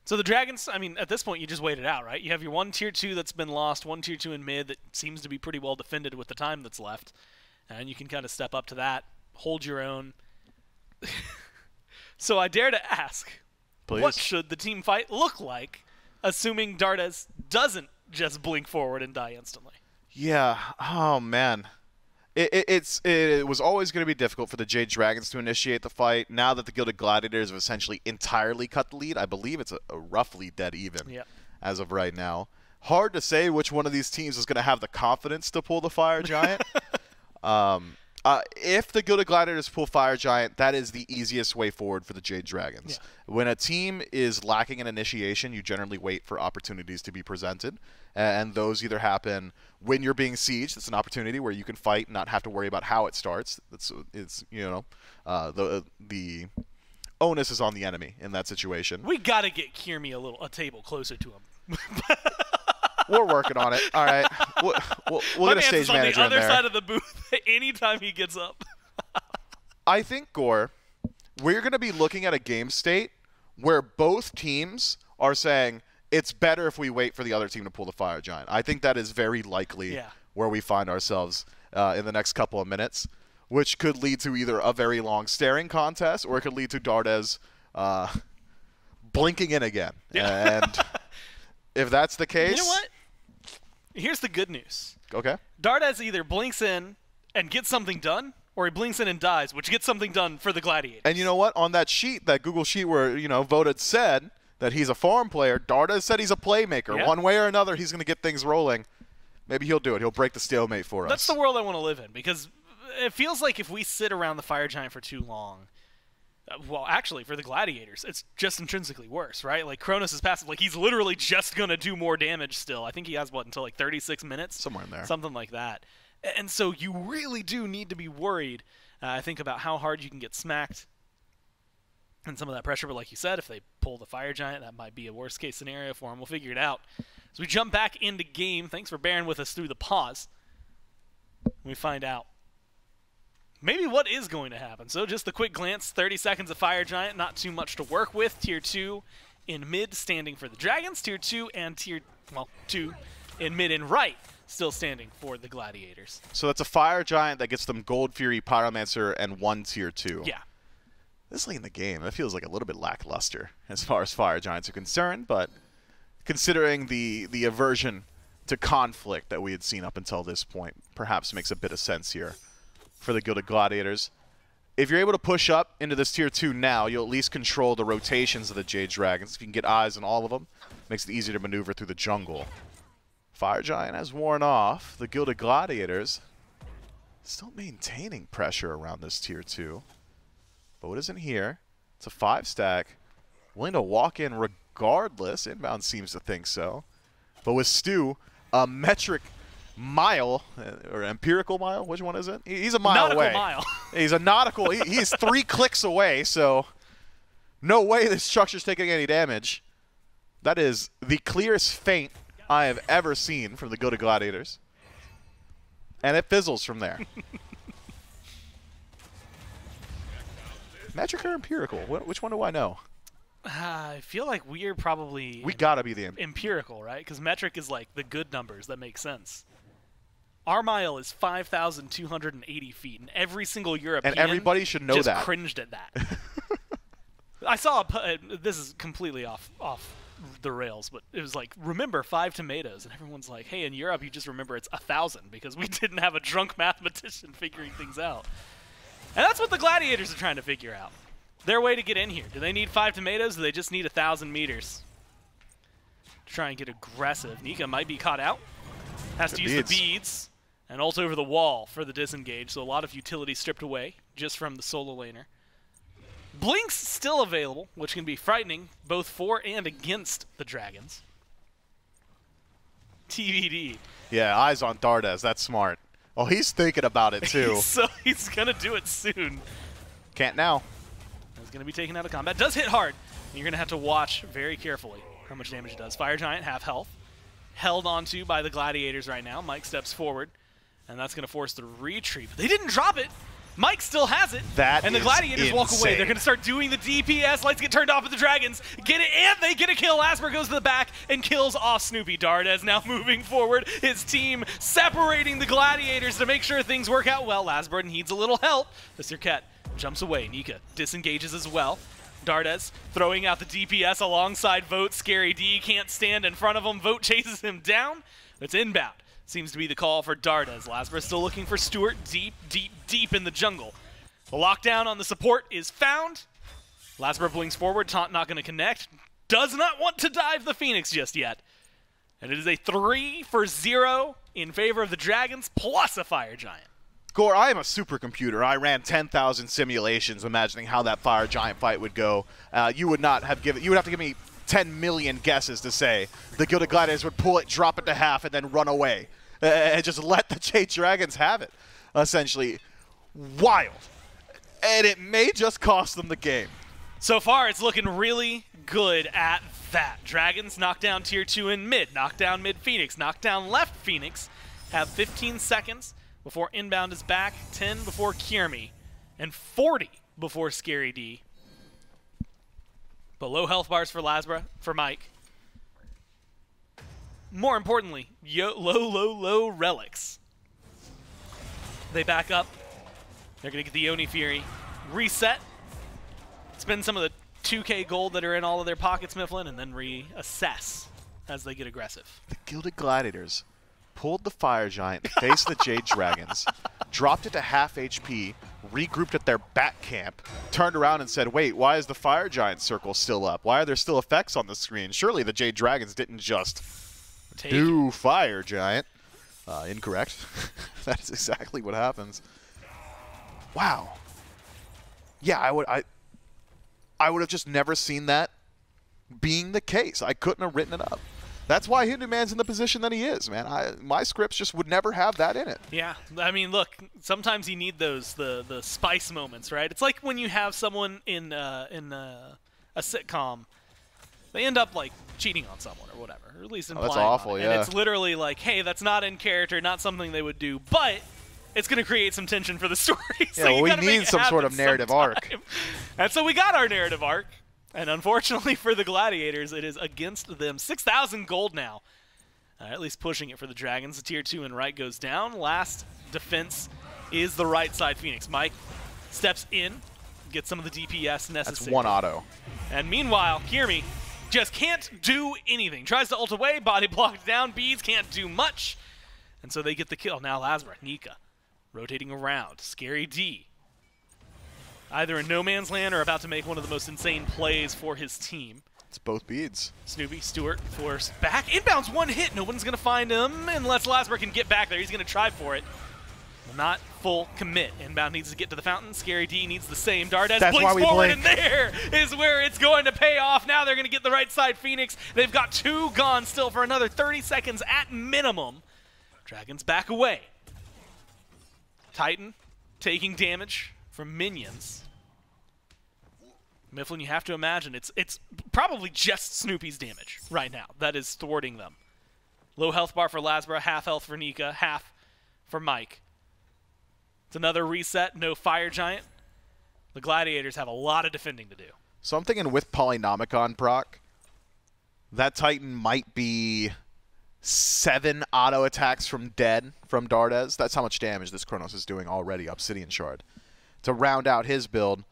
So the Dragons, I mean, at this point, you just wait it out, right? You have your 1 Tier 2 that's been lost, 1 Tier 2 in mid that seems to be pretty well defended with the time that's left. And you can kind of step up to that, hold your own. So I dare to ask, please, what should the team fight look like, assuming Dardez doesn't just blink forward and die instantly? Yeah, oh man. It was always going to be difficult for the Jade Dragons to initiate the fight. Now that the Gilded Gladiators have essentially entirely cut the lead, I believe it's a roughly dead even as of right now. Hard to say which one of these teams is going to have the confidence to pull the Fire Giant. If the Gilded Gladiators pull Fire Giant, that is the easiest way forward for the Jade Dragons. Yeah. When a team is lacking an initiation, you generally wait for opportunities to be presented. And those either happen when you're being sieged. It's an opportunity where you can fight and not have to worry about how it starts. It's you know, the onus is on the enemy in that situation. We got to get Kyrmi a table closer to him. We're working on it. All right. We'll get a stage manager in there. on the other side of the booth anytime he gets up. I think, Gore, we're going to be looking at a game state where both teams are saying, it's better if we wait for the other team to pull the Fire Giant. I think that is very likely where we find ourselves in the next couple of minutes, which could lead to either a very long staring contest or it could lead to Dardez blinking in again. And if that's the case... You know what? Here's the good news. Okay. Dardez either blinks in and gets something done, or he blinks in and dies, which gets something done for the Gladiators. And you know what? On that sheet, that Google sheet where, you know, voted said that he's a farm player, Dardez said he's a playmaker. One way or another, he's going to get things rolling. Maybe he'll do it. He'll break the stalemate for us. That's the world I want to live in, because it feels like if we sit around the Fire Giant for too long, well, actually, for the Gladiators, it's just intrinsically worse, right? Like, Chronos is passive. Like, he's literally just going to do more damage still. I think he has, what, until like 36 minutes? Somewhere in there. Something like that. And so you really do need to be worried, I think, about how hard you can get smacked and some of that pressure. But like you said, if they pull the Fire Giant, that might be a worst-case scenario for him. We'll figure it out. As we jump back into game, thanks for bearing with us through the pause. We find out maybe what is going to happen. So just a quick glance, 30 seconds of Fire Giant, not too much to work with. Tier 2 in mid, standing for the Dragons. Tier 2 and Tier 2 in mid and right, still standing for the Gladiators. So that's a Fire Giant that gets them Gold Fury, Pyromancer, and 1 Tier 2. Yeah. This late in the game, it feels like a little bit lackluster as far as Fire Giants are concerned, but considering the aversion to conflict that we had seen up until this point, perhaps makes a bit of sense here for the Gilded Gladiators. If you're able to push up into this Tier 2 now, you'll at least control the rotations of the Jade Dragons. If you can get eyes on all of them, makes it easier to maneuver through the jungle. Fire Giant has worn off. The Gilded Gladiators still maintaining pressure around this Tier 2. But what isn't here? It's a 5-stack. Willing to walk in regardless. Inbound seems to think so. But with Stu, a metric mile, or empirical mile, which one is it? He's a mile away. Nautical mile. He's a nautical. He's 3 clicks away, so no way this structure's taking any damage. That is the clearest feint I have ever seen from the Gilded Gladiators. And it fizzles from there. Metric or empirical? Which one do I know? I feel like we're probably... We gotta be the empirical, right? Because metric is like the good numbers that make sense. Our mile is 5,280 feet, and every single European and everybody should know just that. Cringed at that. I saw this is completely off the rails, but it was like, remember 5 tomatoes, and everyone's like, hey, in Europe you just remember it's 1,000 because we didn't have a drunk mathematician figuring things out. And that's what the Gladiators are trying to figure out. Their way to get in here. Do they need 5 tomatoes, or do they just need 1,000 meters? To try and get aggressive. Nika might be caught out. Has to use the beads and ult over the wall for the disengage, so a lot of utility stripped away just from the solo laner. Blink's still available, which can be frightening, both for and against the Dragons. TBD. Yeah, eyes on Dardez. That's smart. Oh, he's thinking about it, too. So he's going to do it soon. Can't now. He's going to be taken out of combat. Does hit hard. You're going to have to watch very carefully how much damage it does. Fire Giant, half health. Held onto by the Gladiators right now. Mike steps forward, and that's going to force the retreat. But they didn't drop it. Mike still has it. And the Gladiators walk away. They're going to start doing the DPS. Lights get turned off at the Dragons. Get it, and they get a kill. LASBRA goes to the back and kills off Snoopy. Dardez now moving forward. His team separating the Gladiators to make sure things work out well. LASBRA needs a little help. The Serqet jumps away. Nika disengages as well. Dardez throwing out the DPS alongside Vote. Scary D can't stand in front of him. Vote chases him down. It's inbound. Seems to be the call for Dardez. LASBRA still looking for Stuart deep in the jungle. The lockdown on the support is found. LASBRA blinks forward. Taunt not going to connect. Does not want to dive the Phoenix just yet. And it is a 3-for-0 in favor of the Dragons plus a Fire Giant. Gore, I am a supercomputer. I ran 10,000 simulations imagining how that Fire Giant fight would go. You would have to give me 10 million guesses to say the Gilded Gladiators would pull it, drop it to half, and then run away. And just let the Jade Dragons have it, essentially. Wild. And it may just cost them the game. So far, it's looking really good at that. Dragons knock down Tier 2 in mid, knock down mid Phoenix, knock down left Phoenix, have 15 seconds before Inbound is back, 10 before Kyrmi, and 40 before Scary D. But low health bars for LASBRA, for Mike. More importantly, low relics. They back up. They're going to get the Oni Fury reset. Spend some of the 2K gold that are in all of their pockets, Mifflin, and then reassess as they get aggressive. The Gilded Gladiators pulled the Fire Giant, faced the Jade Dragons, dropped it to half HP, regrouped at their back camp, turned around and said, wait, why is the Fire Giant circle still up? Why are there still effects on the screen? Surely the Jade Dragons didn't just do Fire Giant. Incorrect. That's exactly what happens. Wow. Yeah, I would have just never seen that being the case. I couldn't have written it up. That's why Hindu Man's in the position that he is, man. My scripts just would never have that in it. Yeah, I mean, look, sometimes you need those the spice moments, right? It's like when you have someone in a sitcom, they end up like cheating on someone or whatever, or at least implying. That's awful, on it. yeah. And it's literally like, hey, that's not in character, not something they would do, but it's going to create some tension for the story. So yeah, well, we need some sort of narrative arc. And so we got our narrative arc. And unfortunately for the Gladiators, it is against them. 6,000 gold now. At least pushing it for the Dragons. The tier 2 and right goes down. Last defense is the right side Phoenix. Mike steps in, gets some of the DPS necessary. That's one auto. And meanwhile, Kyrmi just can't do anything. Tries to ult away, body blocked down. Beads can't do much. And so they get the kill. Now LASBRA, Nika, rotating around. Scary D, either in no man's land or about to make one of the most insane plays for his team. It's both beads. Snoopy, Stuart, forced back. Inbounds, one hit. No one's going to find him unless LASBRA can get back there. He's going to try for it. Well, not full commit. Inbound needs to get to the fountain. Scary D needs the same. Dardez blinks forward, and there is where it's going to pay off. Now they're going to get the right side Phoenix. They've got 2 gone still for another 30 seconds at minimum. Dragons back away. Titan taking damage from minions. Mifflin, you have to imagine it's probably just Snoopy's damage right now that is thwarting them. Low health bar for LASBRA, half health for Nika, half for Mike. It's another reset, no fire giant. The Gladiators have a lot of defending to do. So I'm thinking with Polynomicon proc, that Titan might be 7 auto attacks from dead from Dardez. That's how much damage this Chronos is doing already, Obsidian Shard. To round out his build,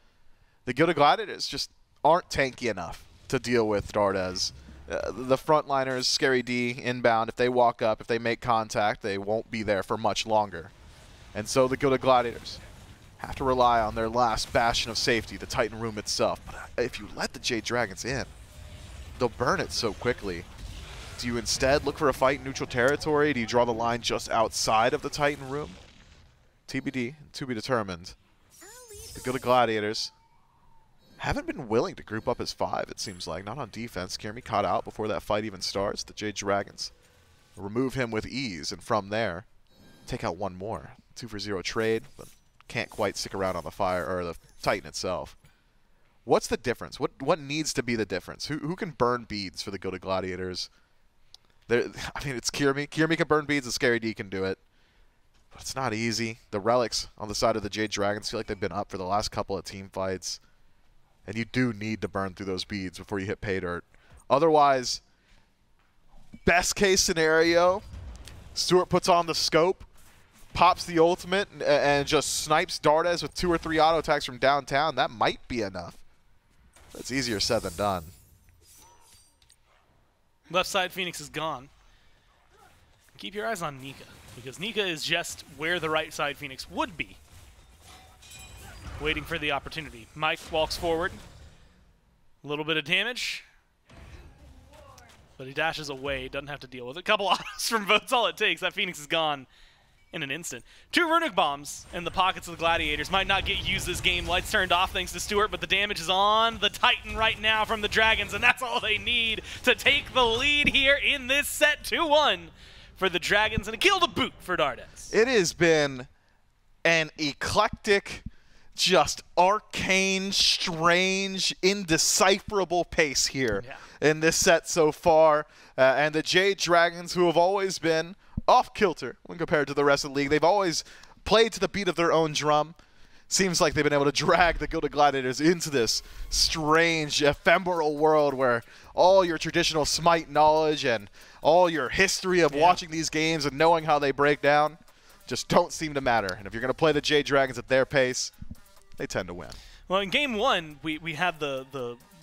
the Gilded Gladiators just aren't tanky enough to deal with Dardez. The frontliners, Scary D, Inbound, if they walk up, if they make contact, they won't be there for much longer. And so the Gilded Gladiators have to rely on their last bastion of safety, the Titan room itself. But if you let the Jade Dragons in, they'll burn it so quickly. Do you instead look for a fight in neutral territory? Do you draw the line just outside of the Titan room? TBD, to be determined. The Gilded Gladiators haven't been willing to group up as 5, it seems like. Not on defense. Kyrmi caught out before that fight even starts. The Jade Dragons remove him with ease, and from there, take out one more. 2-for-0 trade, but can't quite stick around on the fire or the Titan itself. What's the difference? What needs to be the difference? Who can burn beads for the Gilded Gladiators? I mean, it's Kyrmi. Kyrmi can burn beads, and Scary D can do it. But it's not easy. The relics on the side of the Jade Dragons feel like they've been up for the last couple of team fights. And you do need to burn through those beads before you hit pay dirt. Otherwise, best case scenario, Stuart puts on the scope, pops the ultimate, and just snipes Dardez with 2 or 3 auto attacks from downtown. That might be enough. That's easier said than done. Left side Phoenix is gone. Keep your eyes on Nika, because Nika is just where the right side Phoenix would be. Waiting for the opportunity. Mike walks forward. A little bit of damage. But he dashes away. Doesn't have to deal with it. A couple autos from votes, all it takes. That Phoenix is gone in an instant. 2 runic bombs in the pockets of the Gladiators. Might not get used this game. Lights turned off thanks to Stuart, but the damage is on the Titan right now from the Dragons, and that's all they need to take the lead here in this set. 2-1 for the Dragons, and a kill to boot for Dardez. It has been an eclectic, just arcane, strange, indecipherable pace here in this set so far. And the Jade Dragons, who have always been off-kilter when compared to the rest of the league, they've always played to the beat of their own drum. Seems like they've been able to drag the Gilded Gladiators into this strange, ephemeral world where all your traditional SMITE knowledge and all your history of watching these games and knowing how they break down just don't seem to matter. And if you're going to play the Jade Dragons at their pace, they tend to win. Well, in game 1, we had the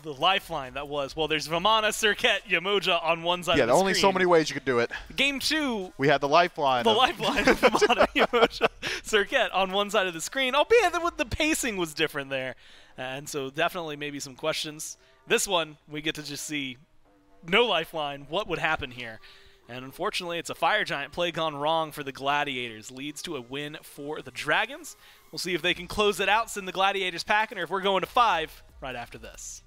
lifeline that was, well, there's Vamana, Serqet, Yemoja on one side of the screen. Yeah, only so many ways you could do it. Game 2, we had the lifeline. The lifeline of Vamana, Yemoja, Serqet on one side of the screen, albeit the pacing was different there. And so definitely maybe some questions. This one, we get to just see no lifeline. What would happen here? And unfortunately, it's a Fire Giant play gone wrong for the Gladiators. Leads to a win for the Dragons. We'll see if they can close it out, send the Gladiators packing, or if we're going to 5 right after this.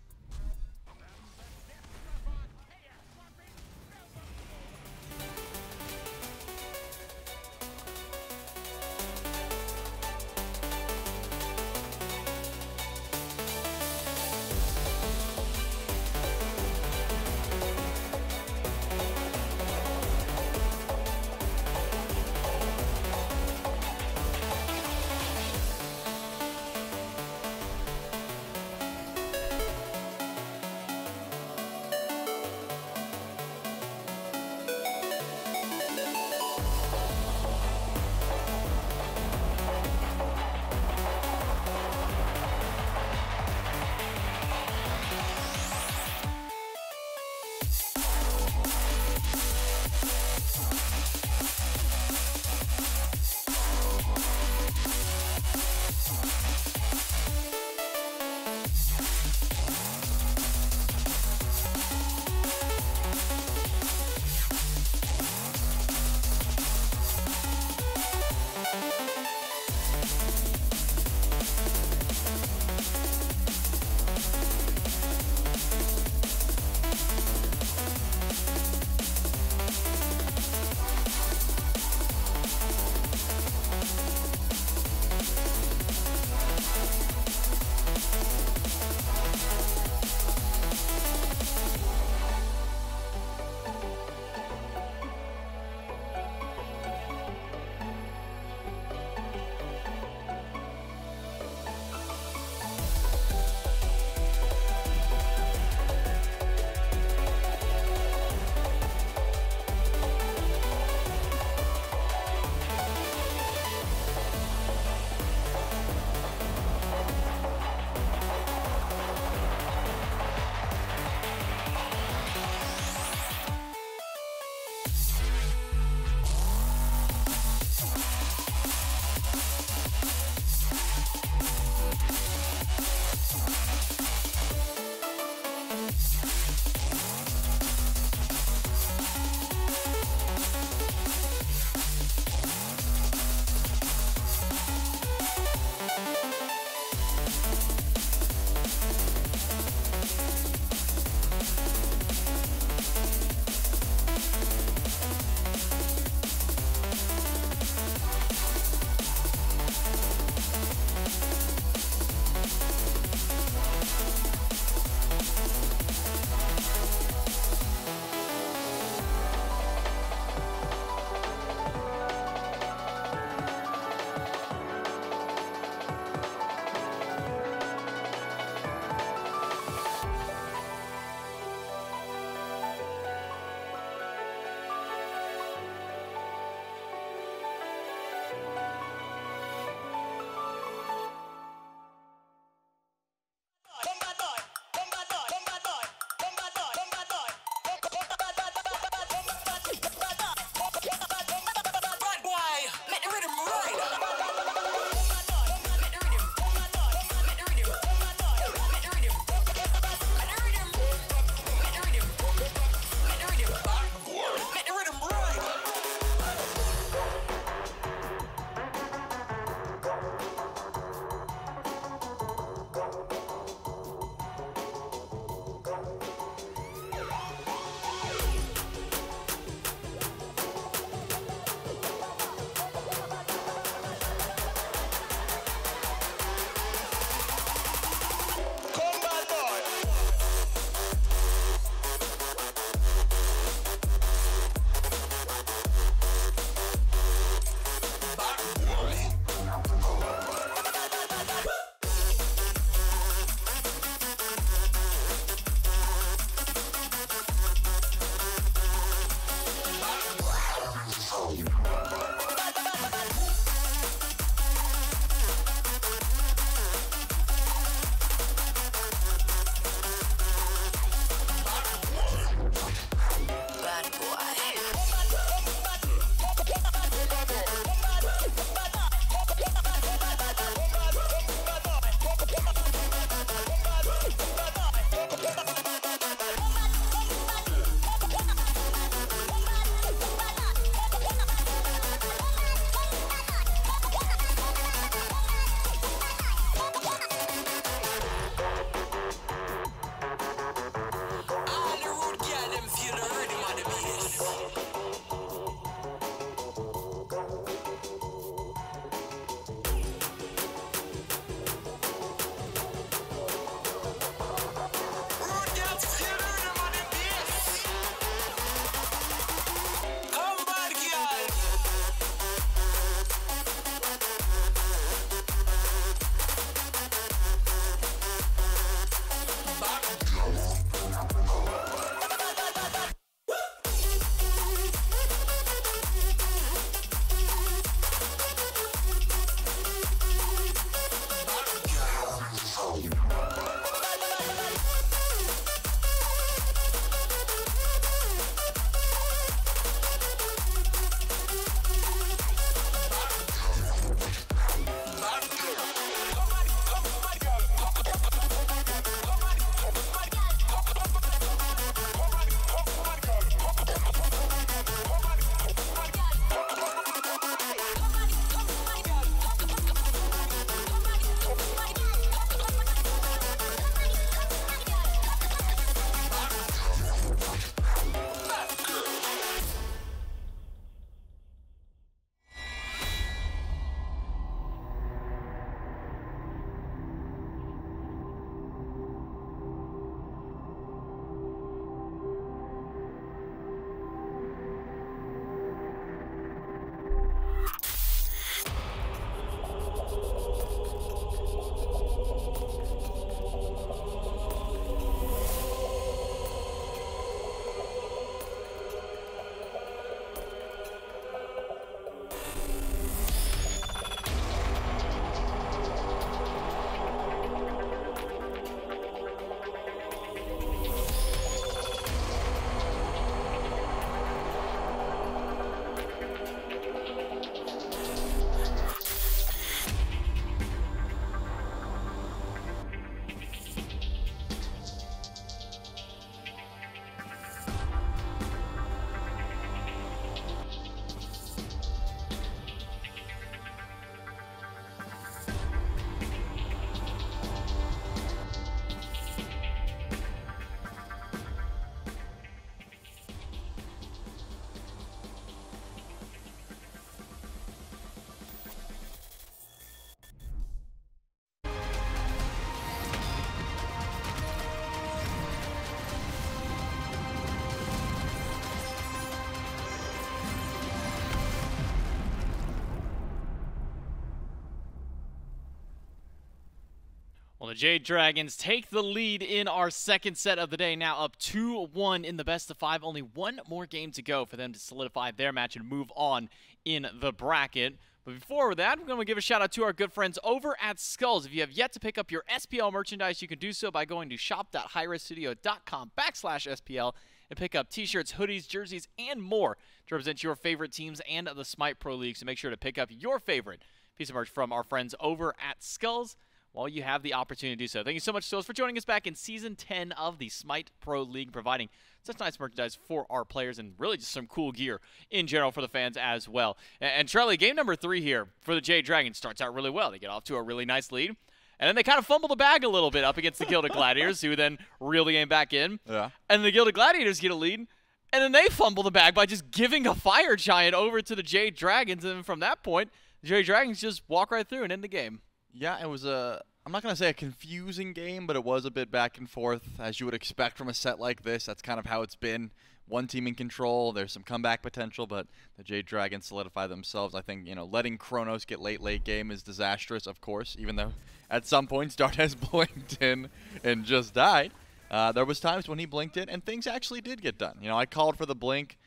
Well, the Jade Dragons take the lead in our second set of the day, now up 2-1 in the best of 5. Only one more game to go for them to solidify their match and move on in the bracket. But before that, I'm going to give a shout out to our good friends over at Skulls. If you have yet to pick up your SPL merchandise, you can do so by going to shop.hi-rezstudio.com/SPL and pick up t-shirts, hoodies, jerseys, and more to represent your favorite teams and the SMITE Pro League. So make sure to pick up your favorite piece of merch from our friends over at Skulls while you have the opportunity to do so. Thank you so much, Skulls, for joining us back in Season 10 of the SMITE Pro League, providing such nice merchandise for our players and really just some cool gear in general for the fans as well. And Trelly, game number 3 here for the Jade Dragons starts out really well. They get off to a really nice lead, and then they kind of fumble the bag a little bit up against the Gilded Gladiators, who then reel the game back in. Yeah. And the Gilded Gladiators get a lead, and then they fumble the bag by just giving a Fire Giant over to the Jade Dragons, and from that point, the Jade Dragons just walk right through and end the game. Yeah, it was I'm not going to say a confusing game, but it was a bit back and forth, as you would expect from a set like this. That's kind of how it's been. One team in control. There's some comeback potential, but the Jade Dragons solidify themselves. I think, letting Chronos get late game is disastrous, of course, even though at some points Dardez blinked in and just died. There was times when he blinked in, and things actually did get done. I called for the blink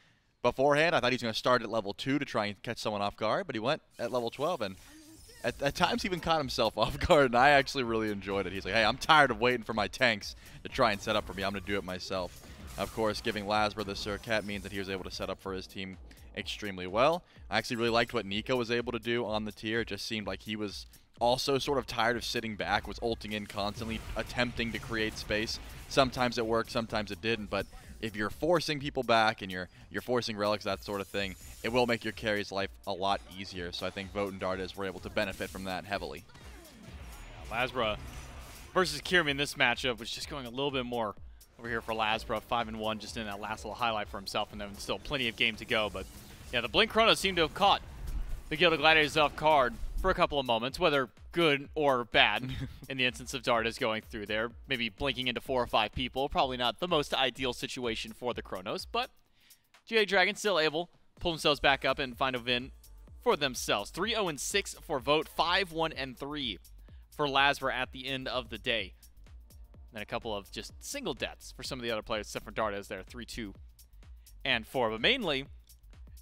beforehand. I thought he was going to start at level 2 to try and catch someone off guard, but he went at level 12, and at times he even caught himself off guard, and I actually really enjoyed it. He's like, hey, I'm tired of waiting for my tanks to try and set up for me. I'm going to do it myself. Of course, giving LASBRA the Serqet means that he was able to set up for his team extremely well. I actually really liked what Nika was able to do on the tier. It just seemed like he was also sort of tired of sitting back, was ulting in constantly, attempting to create space. Sometimes it worked, sometimes it didn't, but if you're forcing people back and you're forcing relics, that sort of thing, it will make your carry's life a lot easier. So I think Vote and Dardez were able to benefit from that heavily. LASBRA versus Kyrmi in this matchup was just going a little bit more over here for LASBRA, 5-1, just in that last little highlight for himself, and then still plenty of game to go. But yeah, the Blink Chronos seemed to have caught the Gilded Gladiators off guard for a couple of moments, whether good or bad in the instance of Dardez going through there, maybe blinking into 4 or 5 people. Probably not the most ideal situation for the Chronos, but Jade Dragons still able to pull themselves back up and find a win for themselves. 3-0-6 for Vote, 5-1-3 for LASBRA at the end of the day. And a couple of just single deaths for some of the other players, except for Dardez there, 3-2-4. But mainly,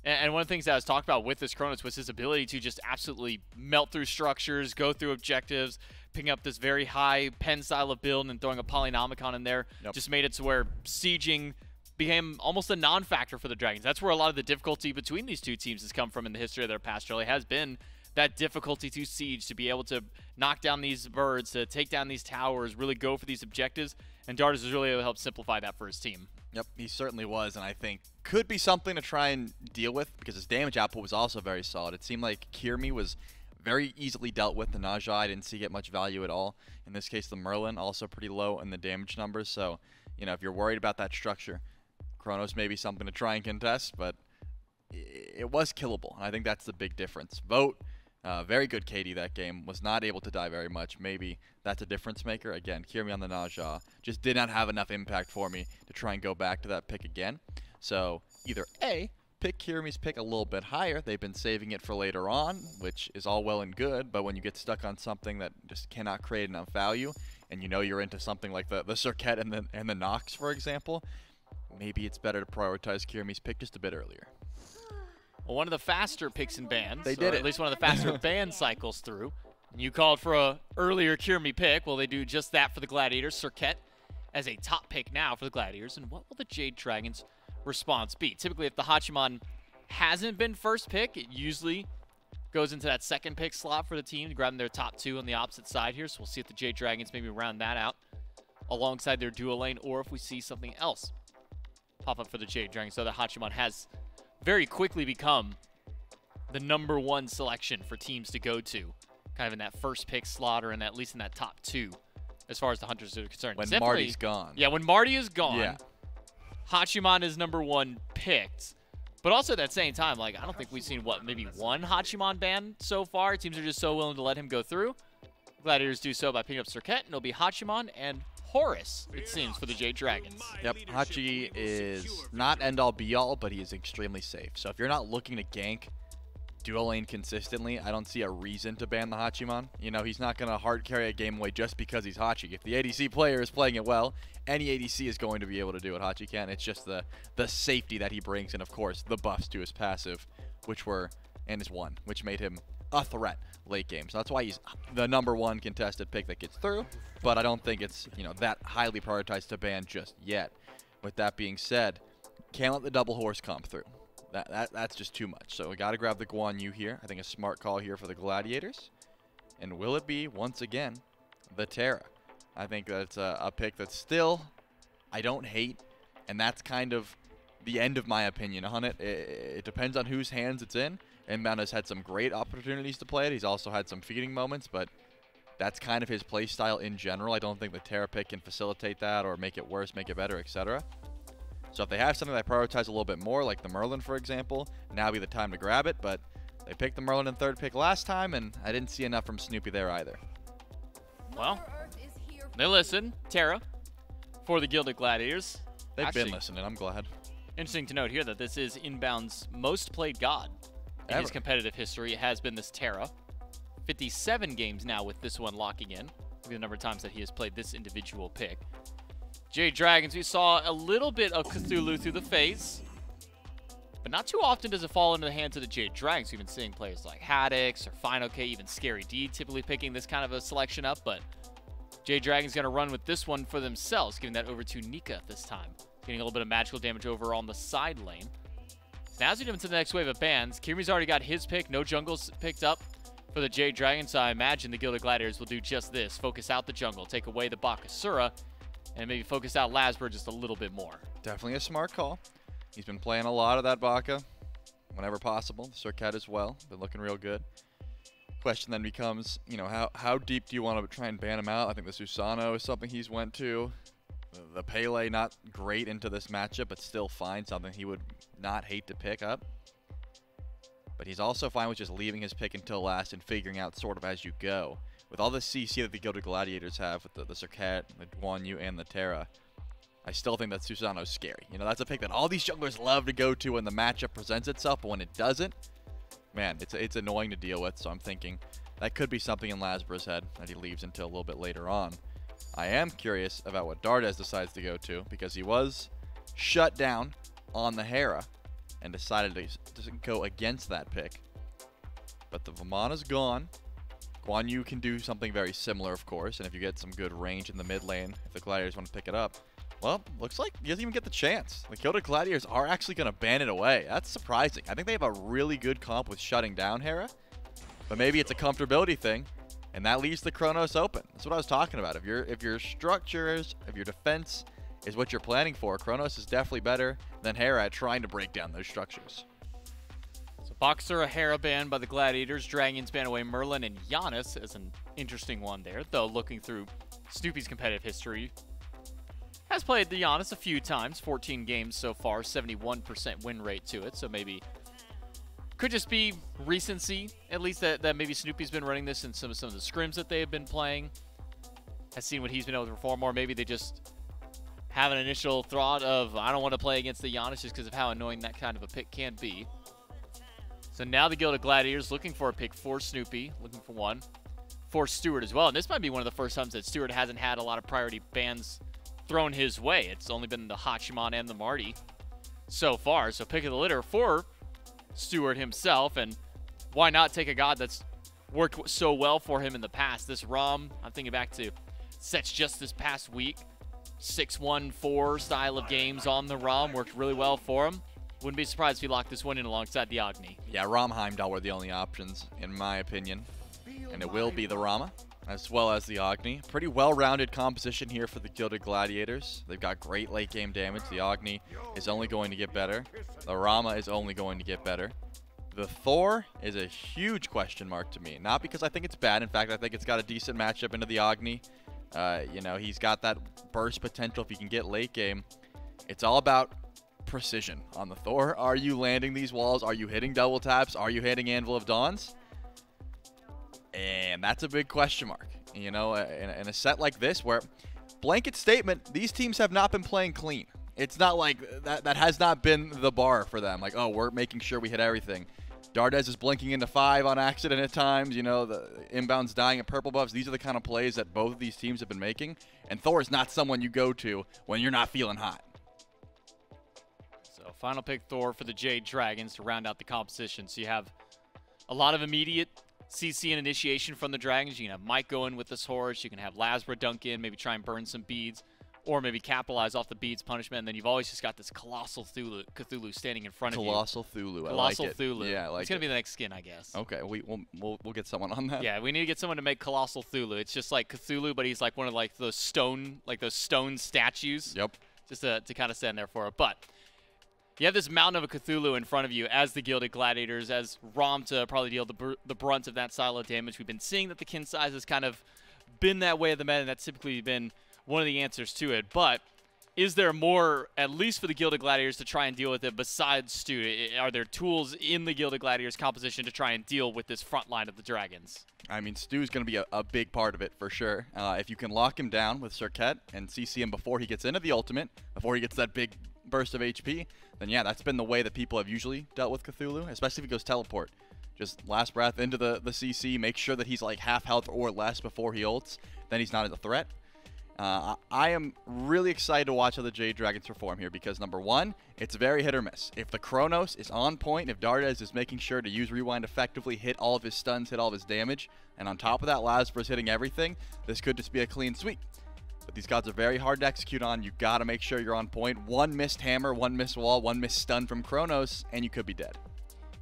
and one of the things that I was talked about with this Chronos was his ability to just absolutely melt through structures, go through objectives, picking up this very high pen style of build and throwing a Polynomicon in there. Yep. Just made it to where sieging became almost a non-factor for the Dragons. That's where a lot of the difficulty between these two teams has come from in the history of their past. Really has been that difficulty to siege, to be able to knock down these birds, to take down these towers, really go for these objectives. And Dardez was really able to help simplify that for his team. Yep, he certainly was, and I think could be something to try and deal with because his damage output was also very solid. It seemed like Kyrmi was very easily dealt with. The Naja, I didn't see get much value at all. In this case, the Merlin also pretty low in the damage numbers. So, if you're worried about that structure, Chronos may be something to try and contest, but it was killable, and I think that's the big difference. Vote, very good KD that game, was not able to die very much. Maybe that's a difference maker. Again, Kyrmi on the Naja just did not have enough impact for me to try and go back to that pick again. So either A, pick Kyrmi's pick a little bit higher. They've been saving it for later on, which is all well and good, but when you get stuck on something that just cannot create enough value, and you're into something like the Serqet and the Nox, for example, maybe it's better to prioritize Kyrmi's pick just a bit earlier. Well, one of the faster picks and bans. They did it. At least one of the faster ban cycles through. And you called for a earlier Kyrmi pick. Well, they do just that for the Gladiators. Serqet as a top pick now for the Gladiators. And what will the Jade Dragons' response be? Typically, if the Hachiman hasn't been first pick, it usually goes into that second pick slot for the team, grabbing their top 2 on the opposite side here. So we'll see if the Jade Dragons maybe round that out alongside their duo lane, or if we see something else pop up for the Jade Dragons. So the Hachiman has very quickly become the #1 selection for teams to go to, kind of in that first pick slot, or at least in that top 2 as far as the Hunters are concerned. When Marty's gone. Yeah, when Marty is gone, yeah. Hachiman is #1 picked. But also at that same time, I don't think we've seen, maybe one Hachiman ban so far. Teams are just so willing to let him go through. Gladiators do so by picking up Serqet, and it'll be Hachiman and Horus, it seems, for the Jade Dragons. Yep, Hachi is not end-all be-all, but he is extremely safe. So if you're not looking to gank dual lane consistently, I don't see a reason to ban the Hachiman. You know, he's not going to hard carry a game away just because he's Hachi. If the ADC player is playing it well, any ADC is going to be able to do what Hachi can. It's just the safety that he brings, and of course, the buffs to his passive, and his one, which made him a threat late game. So that's why he's the #1 contested pick that gets through, but I don't think it's, you know, that highly prioritized to ban just yet. With that being said, can't let the double horse comp through. That's just too much. So we got to grab the Guan Yu here. I think a smart call here for the Gladiators. And will it be, once again, the Terra? I think that's a pick that still I don't hate, and that's kind of the end of my opinion on it. It depends on whose hands it's in. Inbound has had some great opportunities to play it. He's also had some feeding moments, but that's kind of his play style in general. I don't think the Terra pick can facilitate that or make it worse, make it better, etc. So if they have something that prioritize a little bit more, like the Merlin, for example, now would be the time to grab it. But they picked the Merlin in 3rd pick last time, and I didn't see enough from Snoopy there either. Well, they listen. Terra for the Gilded Gladiators. They've been listening. I'm glad. Interesting to note here that this is Inbound's most played god in his competitive history. It has been this Terra. 57 games now with this one locking in. Look at the number of times that he has played this individual pick. Jade Dragons, we saw a little bit of Cthulhu through the phase, but not too often does it fall into the hands of the Jade Dragons. We've been seeing players like Haddox or Final K, even Scary D typically picking this kind of a selection up, but Jade Dragons going to run with this one for themselves, giving that over to Nika this time. Getting a little bit of magical damage over on the side lane. So now as we jump into the next wave of bans, Kyrmi's already got his pick. No jungles picked up for the Jade Dragons, so I imagine the Gilded Gladiators will do just this. Focus out the jungle, take away the Bakasura, and maybe focus out LASBRA just a little bit more. Definitely a smart call. He's been playing a lot of that Baka whenever possible. Serqet as well. Been looking real good. Question then becomes, you know, how deep do you want to try and ban him out? I think the Susano is something he's went to. The Pele, not great into this matchup, but still fine. Something he would not hate to pick up. But he's also fine with just leaving his pick until last and figuring out sort of as you go. With all the CC that the Gilded Gladiators have, with the Serqet, the Guan Yu, and the Terra, I still think that Susano's scary. You know, that's a pick that all these junglers love to go to when the matchup presents itself, but when it doesn't, man, it's annoying to deal with. So I'm thinking that could be something in LASBRA's head that he leaves until a little bit later on. I am curious about what Dardez decides to go to, because he was shut down on the Hera and decided to go against that pick. But the Vamana's gone. Guan Yu can do something very similar, of course, and if you get some good range in the mid lane, if the Gladiators want to pick it up, well, looks like he doesn't even get the chance. The Gilded Gladiators are actually going to ban it away. That's surprising. I think they have a really good comp with shutting down Hera, but maybe it's a comfortability thing, and that leaves the Chronos open. That's what I was talking about. If your structures, if your defense is what you're planning for, Chronos is definitely better than Hera at trying to break down those structures. Bakasura Hera banned by the Gladiators. Dragons ban away Merlin and Giannis as an interesting one there. Though looking through Snoopy's competitive history, has played the Giannis a few times. 14 games so far, 71% win rate to it. So maybe could just be recency, at least that maybe Snoopy's been running this in some of the scrims that they have been playing. Has seen what he's been able to perform, or maybe they just have an initial thought of, I don't want to play against the Giannis just because of how annoying that kind of a pick can be. So now the Gilded Gladiators looking for a pick for Snoopy, looking for one for Stuart as well. And this might be one of the first times that Stuart hasn't had a lot of priority bans thrown his way. It's only been the Hachiman and the Marty so far. So pick of the litter for Stuart himself. And why not take a god that's worked so well for him in the past? This Ram, I'm thinking back to sets just this past week. 6-1-4 style of games on the Ram worked really well for him. Wouldn't be surprised if he locked this one in alongside the Agni. Yeah, Ram Heimdall were the only options, in my opinion. And it will be the Rama, as well as the Agni. Pretty well-rounded composition here for the Gilded Gladiators. They've got great late-game damage. The Agni is only going to get better. The Rama is only going to get better. The Thor is a huge question mark to me. Not because I think it's bad. In fact, I think it's got a decent matchup into the Agni. You know, he's got that burst potential if he can get late game. It's all about precision on the Thor. Are you landing these walls? Are you hitting double taps? Are you hitting Anvil of Dawns? And that's a big question mark. You know, in a set like this where, blanket statement, these teams have not been playing clean. It's not like that has not been the bar for them. Like, oh, we're making sure we hit everything. Dardez is blinking into 5 on accident at times. You know, the Inbound's dying at purple buffs. These are the kind of plays that both of these teams have been making. And Thor is not someone you go to when you're not feeling hot. So final pick Thor for the Jade Dragons to round out the composition. So you have a lot of immediate CC and initiation from the Dragons. You can have Mike go in with this Horus. You can have LASBRA dunk in, maybe try and burn some beads, or maybe capitalize off the beads punishment. And then you've always just got this colossal Cthulhu standing in front of you. Colossal Cthulhu, I Colossal like it. Cthulhu. Yeah, I like it's gonna be the next skin, I guess. Okay, we'll get someone on that. Yeah, we need to get someone to make Colossal Cthulhu. It's just like Cthulhu, but he's like one of like those stone statues. Yep. Just to kind of stand there for it. But you have this mountain of a Cthulhu in front of you as the Gilded Gladiators, as Rom to probably deal the brunt of that style of damage. We've been seeing that the kin size has kind of been that way of the meta, and that's typically been one of the answers to it. But is there more, at least for the Gilded Gladiators, to try and deal with it besides Stu? Are there tools in the Gilded Gladiators composition to try and deal with this front line of the Dragons? I mean, Stu's going to be a big part of it for sure. If you can lock him down with Serqet and CC him before he gets into the ultimate, before he gets that big burst of HP, then yeah, that's been the way that people have usually dealt with Cthulhu, especially if he goes teleport. Just last breath into the CC, make sure that he's like half health or less before he ults, then he's not as a threat. I am really excited to watch how the Jade Dragons perform here because, number one, it's very hit or miss. If the Chronos is on point, if Dardez is making sure to use Rewind effectively, hit all of his stuns, hit all of his damage, and on top of that, LASBRA is hitting everything, this could just be a clean sweep. But these gods are very hard to execute on. You got to make sure you're on point. One missed hammer, one missed wall, one missed stun from Chronos, and you could be dead.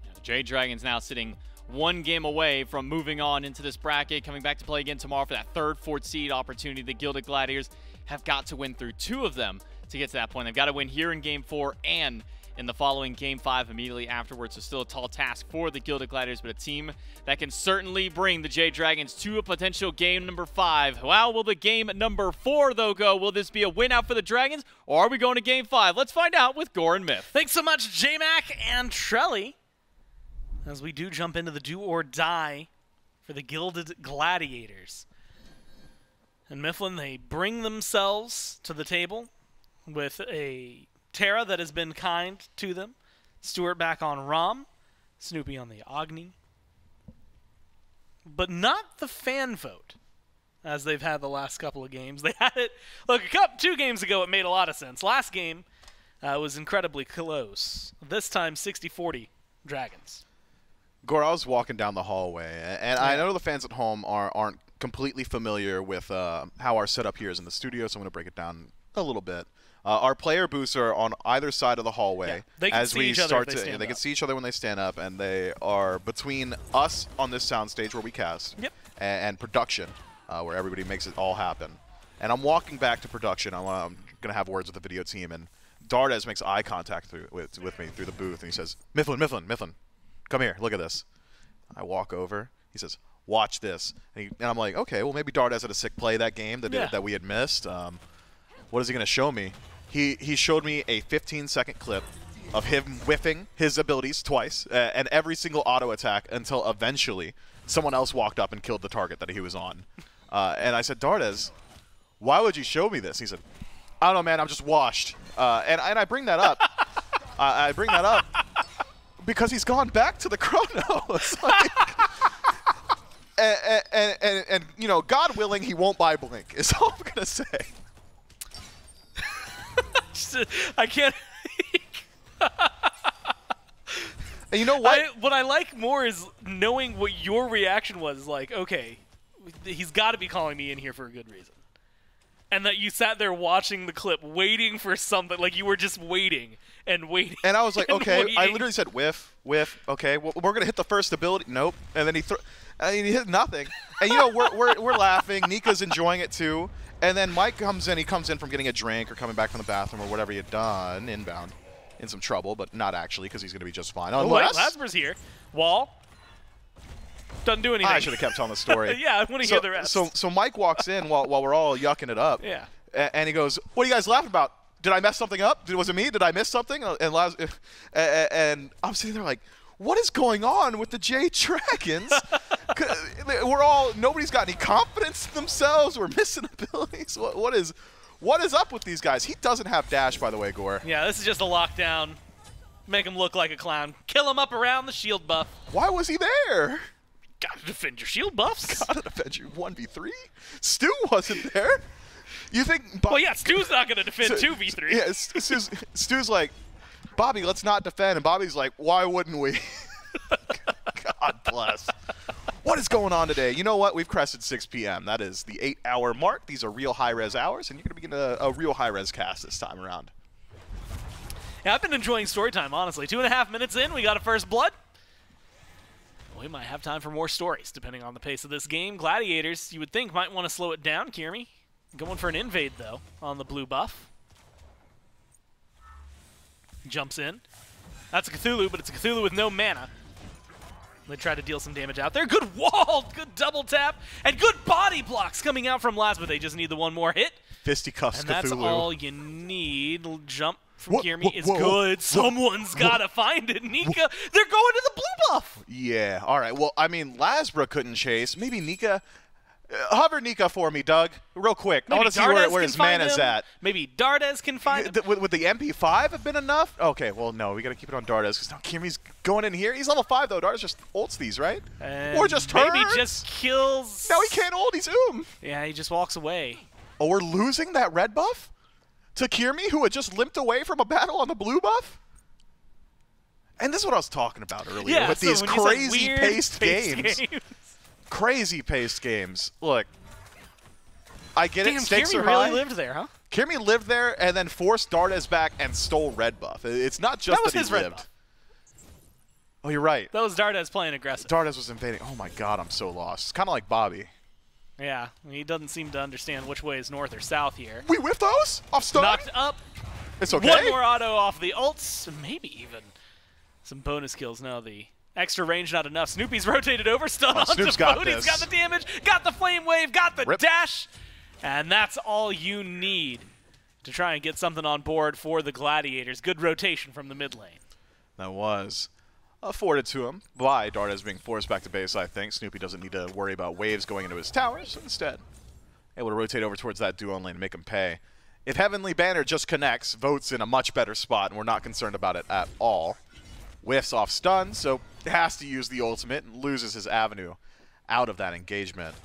Yeah, the Jade Dragons now sitting one game away from moving on into this bracket, coming back to play again tomorrow for that third, fourth seed opportunity. The Gilded Gladiators have got to win through 2 of them to get to that point. They've got to win here in Game 4 and in the following Game 5 immediately afterwards. So still a tall task for the Gilded Gladiators, but a team that can certainly bring the Jade Dragons to a potential game number 5. How will the game number 4, though, go? Will this be a win out for the Dragons, or are we going to Game 5? Let's find out with Gore and Myth. Thanks so much, J-Mac and Trelly, as we do jump into the do or die for the Gilded Gladiators. And Mifflin, they bring themselves to the table with a Terra that has been kind to them, Stuart back on Ram, Snoopy on the Agni, but not the fan vote as they've had the last couple of games. They had it, look, 2 games ago it made a lot of sense. Last game was incredibly close. This time 60-40 Dragons. Gore, I was walking down the hallway, and I know the fans at home aren't completely familiar with how our setup here is in the studio, so I'm going to break it down a little bit. Our player booths are on either side of the hallway. Yeah, they can as see we each other start if they to. stand They up. can see each other when they stand up, and they are between us on this soundstage where we cast, Yep. and production, where everybody makes it all happen. And I'm walking back to production. I'm going to have words with the video team, and Dardez makes eye contact with me through the booth, and he says, Mifflin, come here, look at this. I walk over. He says, watch this. And I'm like, okay, well, maybe Dardez had a sick play that game that we had missed. What is he going to show me? He showed me a 15-second clip of him whiffing his abilities twice and every single auto attack until eventually someone else walked up and killed the target that he was on. And I said, Dardez, why would you show me this? He said, I don't know, man, I'm just washed. And I bring that up. I bring that up because he's gone back to the Chronos. And you know, God willing, he won't buy Blink, is all I'm going to say. I can't. And you know what? What I like more is knowing what your reaction was. Like, okay, he's got to be calling me in here for a good reason. And that you sat there watching the clip, waiting for something. Like, you were just waiting and waiting. And I was like, okay. waiting. I literally said, whiff. Okay, well, we're going to hit the first ability. Nope. And then he hit nothing. And, you know, we're laughing. Nika's enjoying it, too. And then Mike comes in. He comes in from getting a drink or coming back from the bathroom or whatever he had done, inbound, in some trouble, but not actually because he's going to be just fine. Unless LASBRA's here. Wall. Doesn't do anything. I should have kept telling the story. Yeah, I want to hear the rest. So Mike walks in while we're all yucking it up. Yeah. And he goes, what are you guys laughing about? Did I mess something up? Was it me? Did I miss something? And I'm sitting there like, what is going on with the Jade Dragons? Nobody's got any confidence in themselves. We're missing abilities. What is up with these guys? He doesn't have dash, by the way, Gore. Yeah, this is just a lockdown. Make him look like a clown. Kill him up around the shield buff. Why was he there? Gotta defend your shield buffs. Gotta defend your 1v3? Stu wasn't there. You think... Well, yeah, Stu's not gonna defend 2v3. Yeah, Stu's like, Bobby, let's not defend. And Bobby's like, why wouldn't we? God bless. What is going on today? You know what? We've crested 6 p.m. That is the 8-hour mark. These are real high-res hours, and you're going to be getting a real high-res cast this time around. Yeah, I've been enjoying story time, honestly. 2.5 minutes in, we got a first blood. We might have time for more stories, depending on the pace of this game. Gladiators, you would think, might want to slow it down. Kyrmi going for an invade, though, on the blue buff. Jumps in. That's a Cthulhu, but it's a Cthulhu with no mana. They try to deal some damage out there. Good wall, good double tap, and good body blocks coming out from LASBRA. They just need the one more hit. Fisticuffs and Cthulhu. That's all you need. Jump from Kyrmi is good. Someone's got to find it. Nika, they're going to the blue buff. Yeah, all right. Well, I mean, LASBRA couldn't chase. Maybe Nika... hover Nika for me, Doug, real quick. Maybe I want to see where his mana's at. Maybe Dardez can find him. Would the MP5 have been enough? Okay, well, no, we got to keep it on Dardez because now Kyrmi's going in here. He's level 5, though. Dardez just ults these, right? Or just turns. Maybe just kills. Now he can't ult. He's Yeah, he just walks away. Oh, we're losing that red buff to Kyrmi, who had just limped away from a battle on the blue buff? And this is what I was talking about earlier with these crazy-paced games. Crazy paced games. Look, I get it. Stakes are high. Kyrmi really lived there, huh? Kyrmi lived there and then forced Dardez back and stole red buff. It's not just that he lived. Oh, you're right. That was Dardez playing aggressive. Dardez was invading. Oh my God, I'm so lost. It's kind of like Bobby. Yeah, he doesn't seem to understand which way is north or south here. We whiffed those off stun. Knocked up. It's okay. One more auto off the ults. Maybe even some bonus kills. No, the extra range not enough. Snoopy's rotated over, stun onto Snoop's Boat. He's got the damage, got the flame wave, got the dash, and that's all you need to try and get something on board for the Gladiators. Good rotation from the mid lane. That was afforded to him by Dardez being forced back to base, I think. Snoopy doesn't need to worry about waves going into his towers. Instead, able to rotate over towards that duo lane and make him pay. If Heavenly Banner just connects, Vote's in a much better spot, and we're not concerned about it at all. Whiffs off stun, so has to use the ultimate and loses his avenue out of that engagement.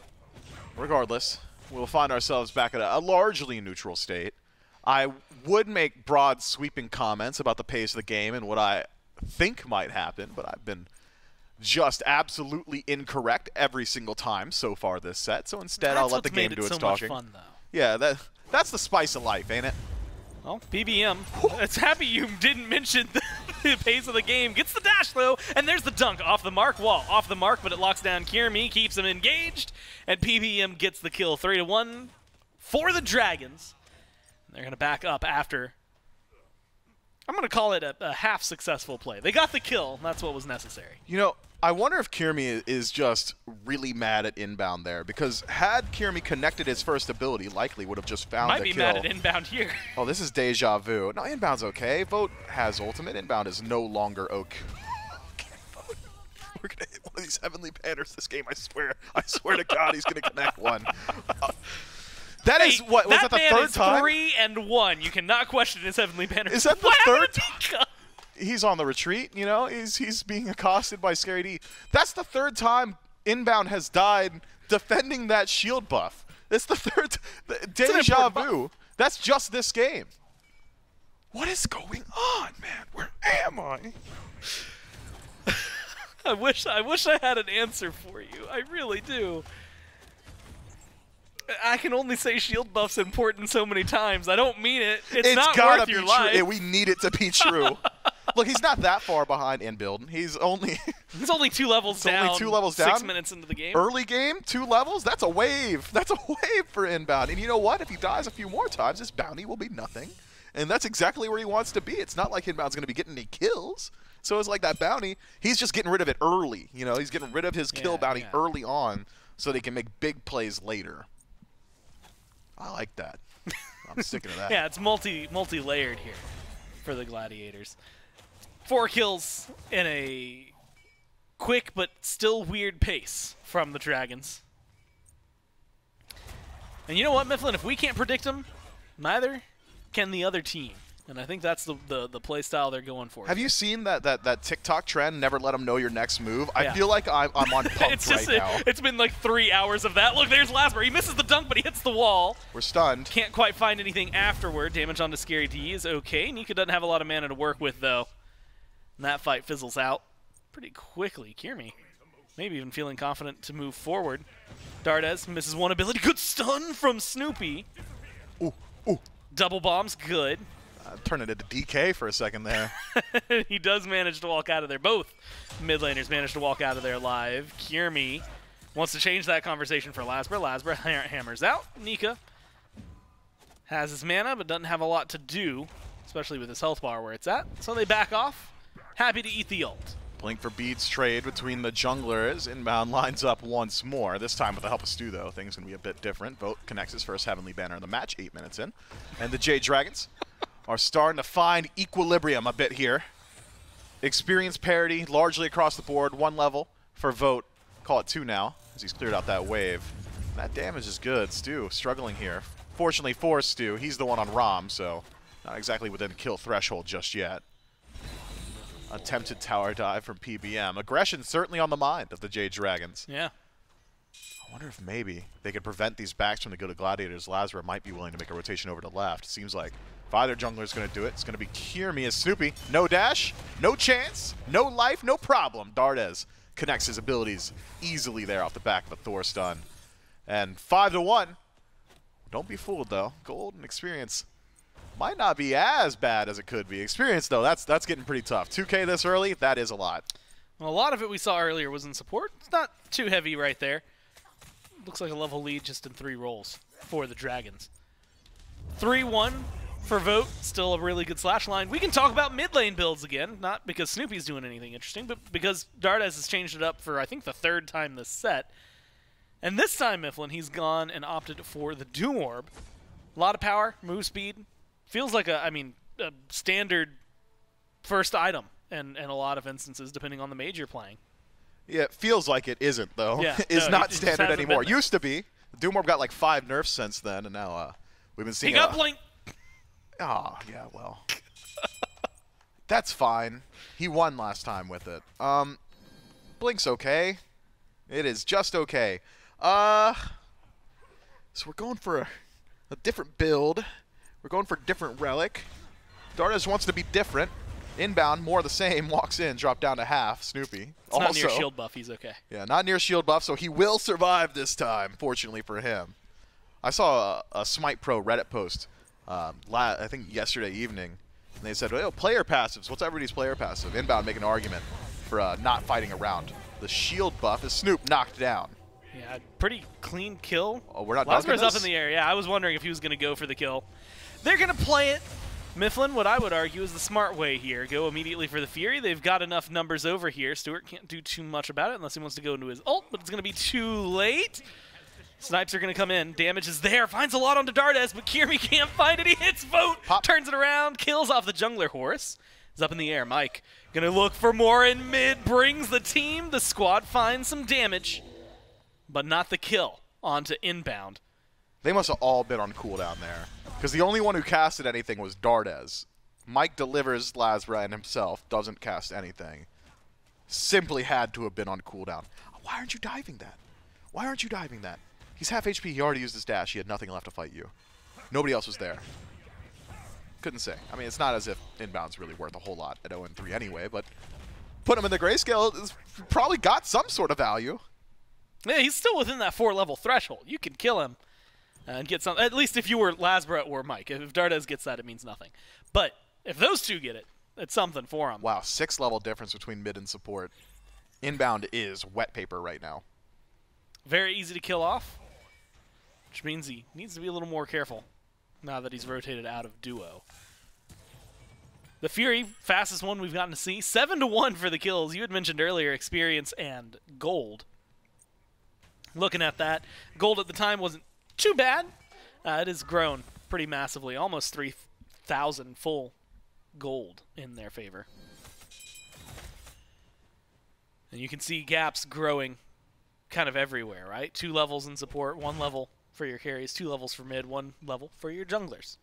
Regardless, we'll find ourselves back at a largely neutral state. I would make broad sweeping comments about the pace of the game and what I think might happen, but I've been just absolutely incorrect every single time so far this set, so instead I'll let the game do its talking. Much fun, though. Yeah, that's the spice of life, ain't it? Well, PBM, it's happy you didn't mention the pace of the game. Gets the dash, though, and there's the dunk off the mark wall. Off the mark, but it locks down Kyrmi, keeps him engaged, and PBM gets the kill. 3-1 for the Dragons. They're going to back up after, I'm going to call it a half-successful play. They got the kill, and that's what was necessary. You know, I wonder if Kyrmi is just really mad at Inbound there, because had Kyrmi connected his first ability, likely would have just found the kill. Might be mad at Inbound here. Oh, this is deja vu. No, Inbound's okay. Vote has ultimate. Inbound is no longer okay. Vote. We're going to hit one of these Heavenly Banners this game, I swear. I swear to God he's going to connect one. That is what was that the third time? 3-1. You cannot question his Heavenly Banner. Is that the third time? He's on the retreat, you know. He's being accosted by Scary D. That's the third time Inbound has died defending that shield buff. It's the third deja vu. That's just this game. What is going on, man? Where am I? I wish I had an answer for you. I really do. I can only say shield buff's important so many times. I don't mean it. It's not worth your life. We need it to be true. Look, he's not that far behind Inbuild. He's only 2 levels down. Only 2 levels down. 6 minutes into the game. Early game, 2 levels. That's a wave. That's a wave for Inbound. And you know what? If he dies a few more times, his bounty will be nothing. And that's exactly where he wants to be. It's not like Inbound's going to be getting any kills. So it's like that bounty. He's just getting rid of it early. You know, he's getting rid of his kill bounty early on so they can make big plays later. I like that. I'm sticking to that. Yeah, it's multi-layered here for the Gladiators. 4 kills in a quick but still weird pace from the Dragons. And you know what, Mifflin? If we can't predict them, neither can the other team. And I think that's the play style they're going for. Have you seen that TikTok trend, never let them know your next move? Yeah. I feel like I'm on pumped now. It's been like 3 hours of that. Look, there's LASBRA. He misses the dunk, but he hits the wall. We're stunned. Can't quite find anything afterward. Damage onto Scary D is okay. Nika doesn't have a lot of mana to work with, though. And that fight fizzles out pretty quickly. Kyrmi maybe even feeling confident to move forward. Dardez misses one ability. Good stun from Snoopy. Ooh, ooh. Double bomb's good. Turn it into DK for a second there. He does manage to walk out of there. Both mid laners manage to walk out of there alive. Kyrmi wants to change that conversation for LASBRA. LASBRA hammers out. Nika has his mana, but doesn't have a lot to do, especially with his health bar where it's at. So they back off. Happy to eat the ult. Blink for Beats trade between the junglers. Inbound lines up once more. This time with the help of Stu, though, things going to be a bit different. Vote connects his first Heavenly Banner in the match, 8 minutes in. And the Jade Dragons are starting to find equilibrium a bit here. Experience parity largely across the board. 1 level for Vote. Call it 2 now, as he's cleared out that wave. That damage is good. Stu struggling here. Fortunately for Stu, he's the one on Ram, so not exactly within kill threshold just yet. Attempted tower dive from PBM. Aggression certainly on the mind of the Jade Dragons. Yeah. I wonder if maybe they could prevent these backs from the Gilded Gladiators. LASBRA might be willing to make a rotation over to left. Seems like if either jungler is going to do it, it's going to be Kyrmi as Snoopy. No dash, no chance, no life, no problem. Dardez connects his abilities easily there off the back of a Thor stun. And 5-1. Don't be fooled, though. Gold and experience might not be as bad as it could be. Experience, though, that's getting pretty tough. 2K this early, that is a lot. Well, a lot of it we saw earlier was in support. It's not too heavy right there. Looks like a level lead just in 3 rolls for the Dragons. 3-1 for Vote. Still a really good slash line. We can talk about mid lane builds again, not because Snoopy's doing anything interesting, but because Dardez has changed it up for, I think, the 3rd time this set. And this time, Mifflin, he's gone and opted for the Doom Orb. A lot of power, move speed. Feels like a standard first item in a lot of instances, depending on the mage you're playing. Yeah, it feels like it isn't, though. Yeah, it's no, not it standard hasn't anymore. been there. Used to be. Doom Orb got like 5 nerfs since then, and now we've been seeing. He got Blink. Oh, yeah, well. That's fine. He won last time with it. Blink's okay. It is just okay. So we're going for a different build. We're going for a different relic. Dardez wants to be different. Inbound, more the same. Walks in, drop down to half. Snoopy. It's not near shield buff. He's okay. Yeah, not near shield buff, so he will survive this time, fortunately for him. I saw a SMITE Pro Reddit post, I think yesterday evening, and they said, oh, player passives. What's everybody's player passive? Inbound make an argument for not fighting around. The shield buff is Snoop knocked down. Yeah, pretty clean kill. Oh, we're not LASBRA's dunking up in the air. Yeah, I was wondering if he was going to go for the kill. They're going to play it. Mifflin, what I would argue is the smart way here. Go immediately for the Fury. They've got enough numbers over here. Stuart can't do too much about it unless he wants to go into his ult, but it's going to be too late. Snipes are going to come in. Damage is there. Finds a lot onto Dardez, but Kyrmi can't find it. He hits Vote. Pop. Turns it around. Kills off the jungler Horus. Is up in the air. Mike going to look for more in mid. Brings the team. The squad finds some damage, but not the kill onto Inbound. They must have all been on cooldown there, because the only one who casted anything was Dardez. Mike delivers LASBRA and himself doesn't cast anything. Simply had to have been on cooldown. Why aren't you diving that? Why aren't you diving that? He's half HP. He already used his dash. He had nothing left to fight you. Nobody else was there. Couldn't say. I mean, it's not as if Inbound's really worth a whole lot at 0-3 anyway, but put him in the grayscale has probably got some sort of value. Yeah, he's still within that 4-level threshold. You can kill him and get some. At least if you were LASBRA or Mike. If Dardez gets that, it means nothing. But if those two get it, it's something for him. Wow, 6-level difference between mid and support. Inbound is wet paper right now. Very easy to kill off, which means he needs to be a little more careful now that he's rotated out of duo. The Fury, fastest one we've gotten to see. 7-1 for the kills. You had mentioned earlier experience and gold. Looking at that, gold at the time wasn't too bad. It has grown pretty massively, almost 3,000 full gold in their favor. And you can see gaps growing kind of everywhere, right? 2 levels in support, 1 level for your carries, 2 levels for mid, 1 level for your junglers.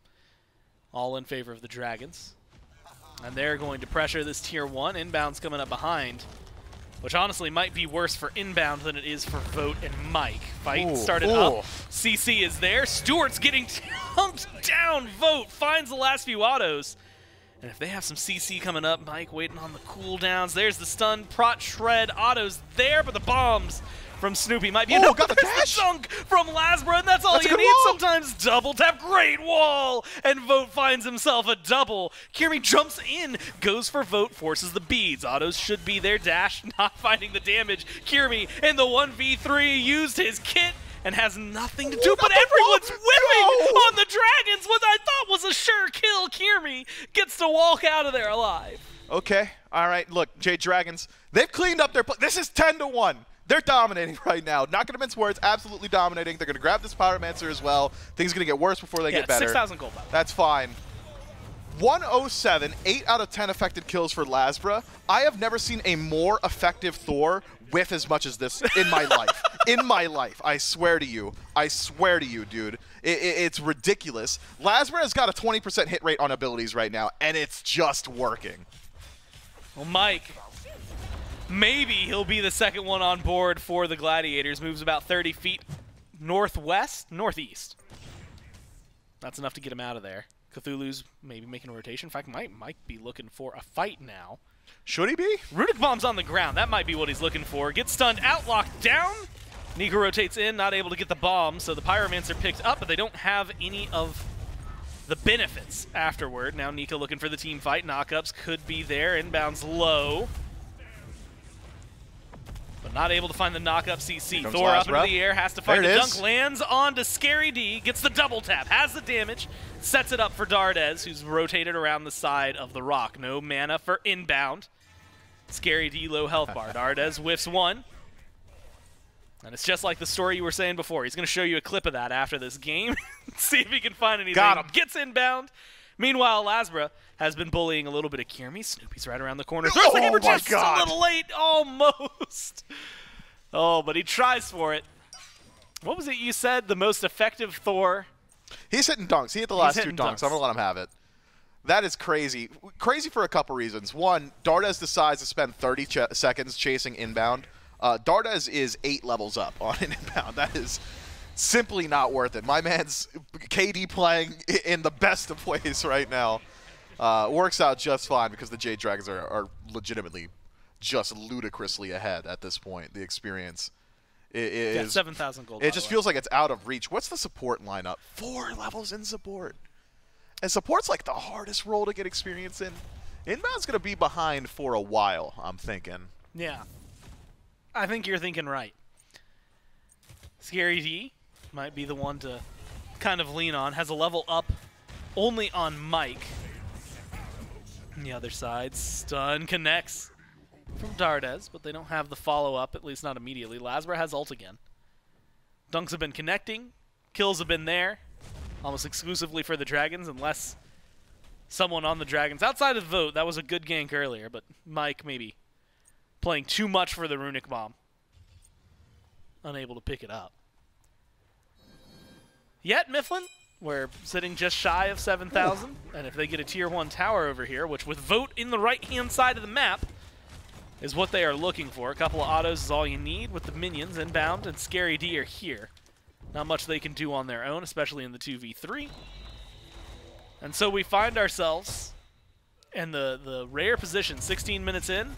all in favor of the Dragons. And they're going to pressure this tier 1. Inbound's coming up behind, which honestly might be worse for Inbound than it is for Vote and Mike. Fight started up. CC is there. Stuart's getting humped down. Vote finds the last few autos. And if they have some CC coming up, Mike waiting on the cooldowns. There's the stun. Prot shred. Autos there, but the bombs from Snoopy might be enough. Got the dash! The chunk from LASBRA, and that's all you need. Sometimes double tap. Great wall! And Vote finds himself a double. Kyrmi jumps in, goes for Vote, forces the beads. Autos should be there. Dash not finding the damage. Kyrmi in the 1v3 used his kit and has nothing to do, but everyone's whipping on the Dragons. What I thought was a sure kill. Kyrmi gets to walk out of there alive. Okay, all right. Look, Jade Dragons, they've cleaned up their play. This is 10-1. They're dominating right now. Not going to mince words, absolutely dominating. They're going to grab this Pyromancer as well. Things going to get worse before they get better. 6,000 gold. That's fine. 107, 8 out of 10 affected kills for LASBRA. I have never seen a more effective Thor whiff as much as this in my life. In my life, I swear to you. I swear to you, dude. It's ridiculous. LASBRA has got a 20% hit rate on abilities right now, and it's just working. Well, Mike, maybe he'll be the second one on board for the Gladiators. Moves about 30 feet northeast. That's enough to get him out of there. Cthulhu's maybe making a rotation. In fact, might be looking for a fight now. Should he be? Runic Bomb's on the ground. That might be what he's looking for. Gets stunned, outlocked down. Nika rotates in, not able to get the bomb, so the Pyromancer picks up, but they don't have any of the benefits afterward. Now Nika looking for the team fight. Knockups could be there. Inbound's low, but not able to find the knockup CC. Thor up into the air, has to find the dunk, lands onto Scary D, gets the double tap, has the damage, sets it up for Dardez, who's rotated around the side of the rock. No mana for Inbound. Scary D low health bar. Dardez whiffs one. And it's just like the story you were saying before. He's going to show you a clip of that after this game. See if he can find anything. Got him. Gets Inbound. Meanwhile, LASBRA has been bullying a little bit of Kyrmi. Snoopy's right around the corner. Throws the hammer just a little late. Almost. Oh, but he tries for it. What was it you said? The most effective Thor? He's hitting dunks. He hit the last two dunks. I'm going to let him have it. That is crazy. Crazy for a couple reasons. One, Dardez decides to spend 30 seconds chasing Inbound. Dardez is 8 levels up on an Inbound. That is simply not worth it. My man's KD playing in the best of ways right now. Works out just fine because the Jade Dragons are legitimately just ludicrously ahead at this point. The experience is 7,000 gold. It just feels like it's out of reach. What's the support lineup? 4 levels in support. And support's like the hardest role to get experience in. Inbound's going to be behind for a while, I'm thinking. Yeah. I think you're thinking right. Scary D might be the one to kind of lean on. Has a level up only on Mike. On the other side, stun connects from Dardez, but they don't have the follow-up, at least not immediately. LASBRA has ult again. Dunks have been connecting. Kills have been there, almost exclusively for the Dragons, unless someone on the Dragons. Outside of Vote, that was a good gank earlier, but Mike maybe playing too much for the Runic Bomb. Unable to pick it up. Yet, Mifflin, we're sitting just shy of 7,000, and if they get a tier 1 tower over here, which with Vote in the right-hand side of the map is what they are looking for. A couple of autos is all you need with the minions. Inbound and Scary D are here. Not much they can do on their own, especially in the 2v3. And so we find ourselves in the rare position, 16 minutes in,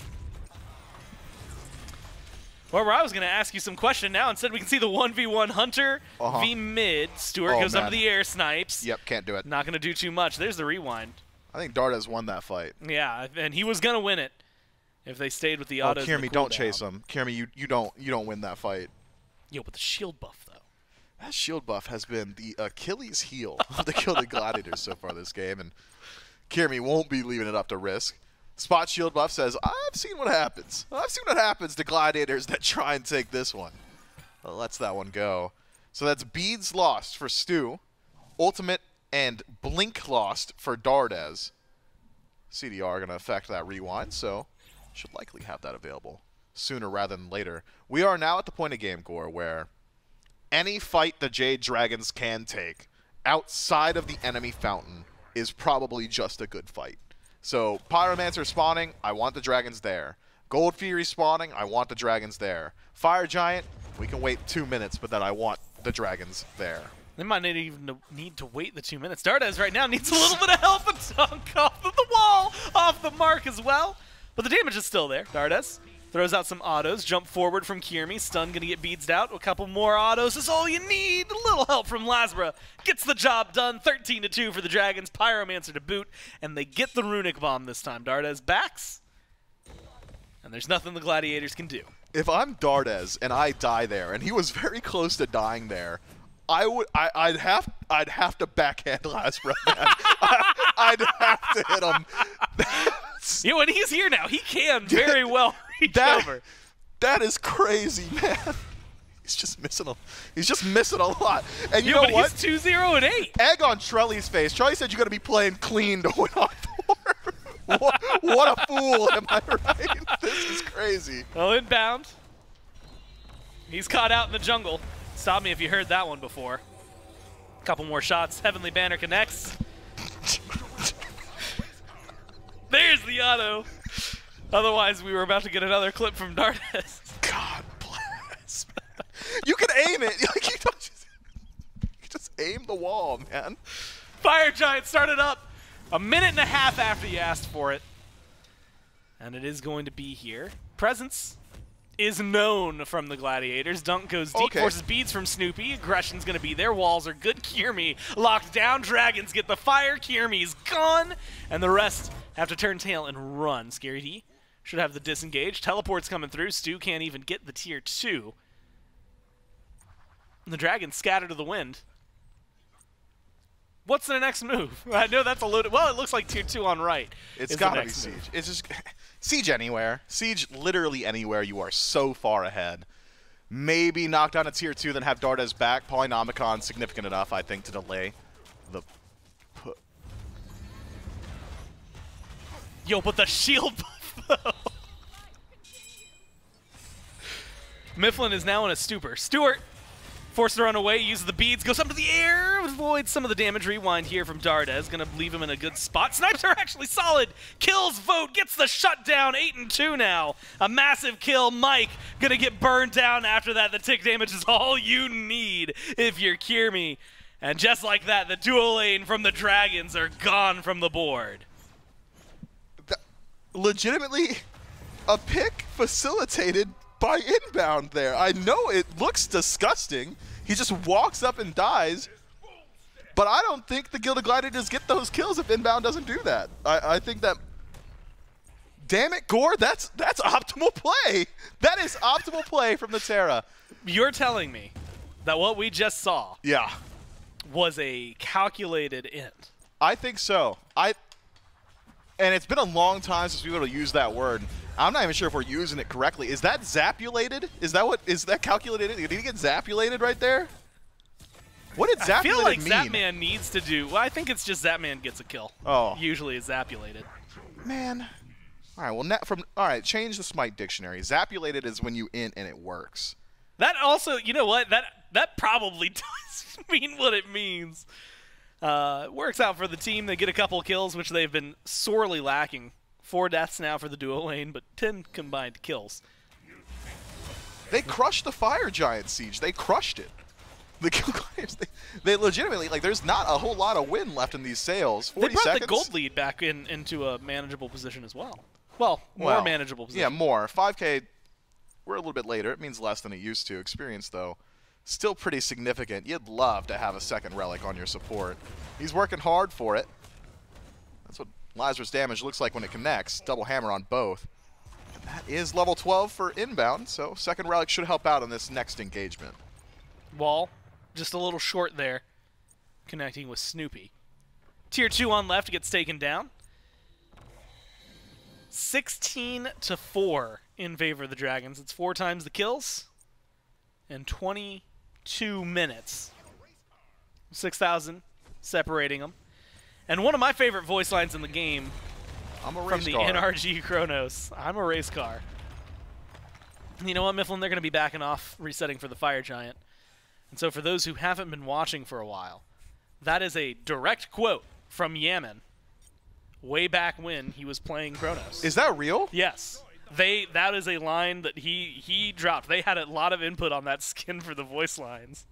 where I was going to ask you some question now. Instead, we can see the 1v1 Hunter v mid. Stuart goes up to the air, snipes. Yep, can't do it. Not going to do too much. There's the rewind. I think Dardez won that fight. Yeah, and he was going to win it if they stayed with the autos. Kyrmi, don't chase him. Kyrmi, you don't win that fight. Yo, but the shield buff, though. That shield buff has been the Achilles heel of the Gilded Gladiators so far this game, and Kyrmi won't be leaving it up to risk. Spot shield buff says, I've seen what happens. I've seen what happens to Gladiators that try and take this one. Lets that one go. So that's beads lost for Stu, ultimate and blink lost for Dardez. CDR going to affect that rewind, so should likely have that available sooner rather than later. We are now at the point of game, Gore, where any fight the Jade Dragons can take outside of the enemy fountain is probably just a good fight. So Pyromancer spawning, I want the dragons there. Gold Fury spawning, I want the dragons there. Fire Giant, we can wait 2 minutes, but then I want the dragons there. They might not even need to wait the 2 minutes. Dardez right now needs a little bit of help. A dunk off of the wall, off the mark as well. But the damage is still there. Dardez throws out some autos. Jump forward from Kyrmi. Stun going to get beads out. A couple more autos is all you need. A little help from LASBRA. Gets the job done. 13-2 for the Dragons. Pyromancer to boot. And they get the Runic Bomb this time. Dardez backs. And there's nothing the Gladiators can do. If I'm Dardez and I die there, and he was very close to dying there, I'd have to backhand LASBRA, man. I'd have to hit him. Yeah, when he's here now, he can very well reach over. That is crazy, man. He's just missing a. He's just missing a lot. And you know what? He's 2-0-8. Egg on Trelly's face. Trelly said you're gonna be playing clean to win on Thor. what a fool, am I right? This is crazy. Well, inbound. He's caught out in the jungle. Stop me if you heard that one before. Couple more shots. Heavenly Banner connects. There's the auto. Otherwise, we were about to get another clip from Dardez. God bless. You can aim it. Like you just aim the wall, man. Fire Giant started up a minute and a half after you asked for it. And it is going to be here. Presence is known from the Gladiators. Dunk goes deep, forces beads from Snoopy. Aggression's going to be there. Walls are good. Kyrmi locked down. Dragons get the fire. Kyrmi's gone. And the rest have to turn tail and run. Scary D should have the disengage. Teleport's coming through. Stu can't even get the tier 2. And the Dragons scatter to the wind. What's their next move? I know that's a loaded. Well, it looks like tier 2 on right. It's got to be Siege. It's just Siege anywhere. Siege literally anywhere. You are so far ahead. Maybe knock down a tier 2, then have Dardez back. Polynomicon significant enough, I think, to delay the. Yo, but the shield buff, though. Mifflin is now in a stupor. Stuart forced to run away, uses the beads, goes up to the air, avoids some of the damage. Rewind here from Dardez, gonna leave him in a good spot. Snipes are actually solid. Kills Vote, gets the shutdown. 8-2 now. A massive kill. Mike gonna get burned down after that. The tick damage is all you need if you're Kyrmi. And just like that, the dual lane from the Dragons are gone from the board. Legitimately, a pick facilitated by Inbound there. I know it looks disgusting. He just walks up and dies. But I don't think the Gilded Gladiators get those kills if Inbound doesn't do that. I think that... Damn it, Gore, that's optimal play. That is optimal play from the Terra. You're telling me that what we just saw was a calculated end? I think so. And it's been a long time since we were able to use that word. I'm not even sure if we're using it correctly. Is that zapulated? Is that calculated? Did he get zapulated right there? What did zapulated mean? I feel like Zapman needs to do. Well, I think it's just Zapman gets a kill. Oh. Usually it's zapulated. Man. All right. Well, all right. Change the Smite dictionary. Zapulated is when you int and it works. That also, you know what? That probably does mean what it means. Works out for the team. They get a couple kills, which they've been sorely lacking. 4 deaths now for the duo lane, but 10 combined kills. They crushed the Fire Giant Siege. They crushed it. The Gladiators, they legitimately, like, there's not a whole lot of win left in these sales. 40 they brought seconds. The gold lead back into a manageable position as well. Well, more manageable position. Yeah, more. 5K, we're a little bit later. It means less than it used to. Experience, though, still pretty significant. You'd love to have a second relic on your support. He's working hard for it. That's what LASBRA's damage looks like when it connects. Double hammer on both. And that is level 12 for Inbound, so second relic should help out on this next engagement. Wall, just a little short there, connecting with Snoopy. Tier 2 on left gets taken down. 16-4 in favor of the Dragons. It's 4 times the kills and 22 minutes. 6,000 separating them. And one of my favorite voice lines in the game from the NRG Chronos. I'm a race car. And you know what, Mifflin? They're going to be backing off, resetting for the Fire Giant. And so for those who haven't been watching for a while, that is a direct quote from Yemen way back when he was playing Chronos. Is that real? Yes. That is a line that he dropped. They had a lot of input on that skin for the voice lines.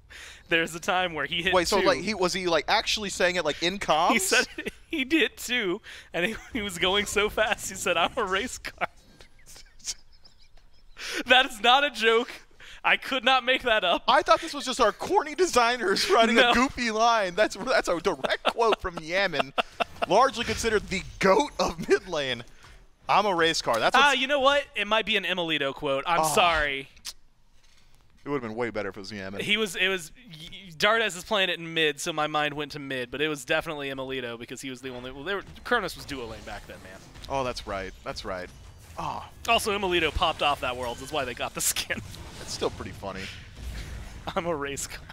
There's a time where he hit Wait, so two. like was he like actually saying it like in comms? He said he did too, and he was going so fast. He said, "I'm a race car." That is not a joke. I could not make that up. I thought this was just our corny designers writing a goofy line. That's a direct quote from Yemen, largely considered the GOAT of mid lane. I'm a race car. That's you know what? It might be an Emilito quote. I'm sorry. It would have been way better if it was Yemen. It was Dardez is playing it in mid, so my mind went to mid, but it was definitely Emilito because he was the only. Well, Chronos was duo lane back then, man. Oh, that's right. That's right. Oh, Also, Emilito popped off that world. That's why they got the skin. that's still pretty funny. I'm a race car.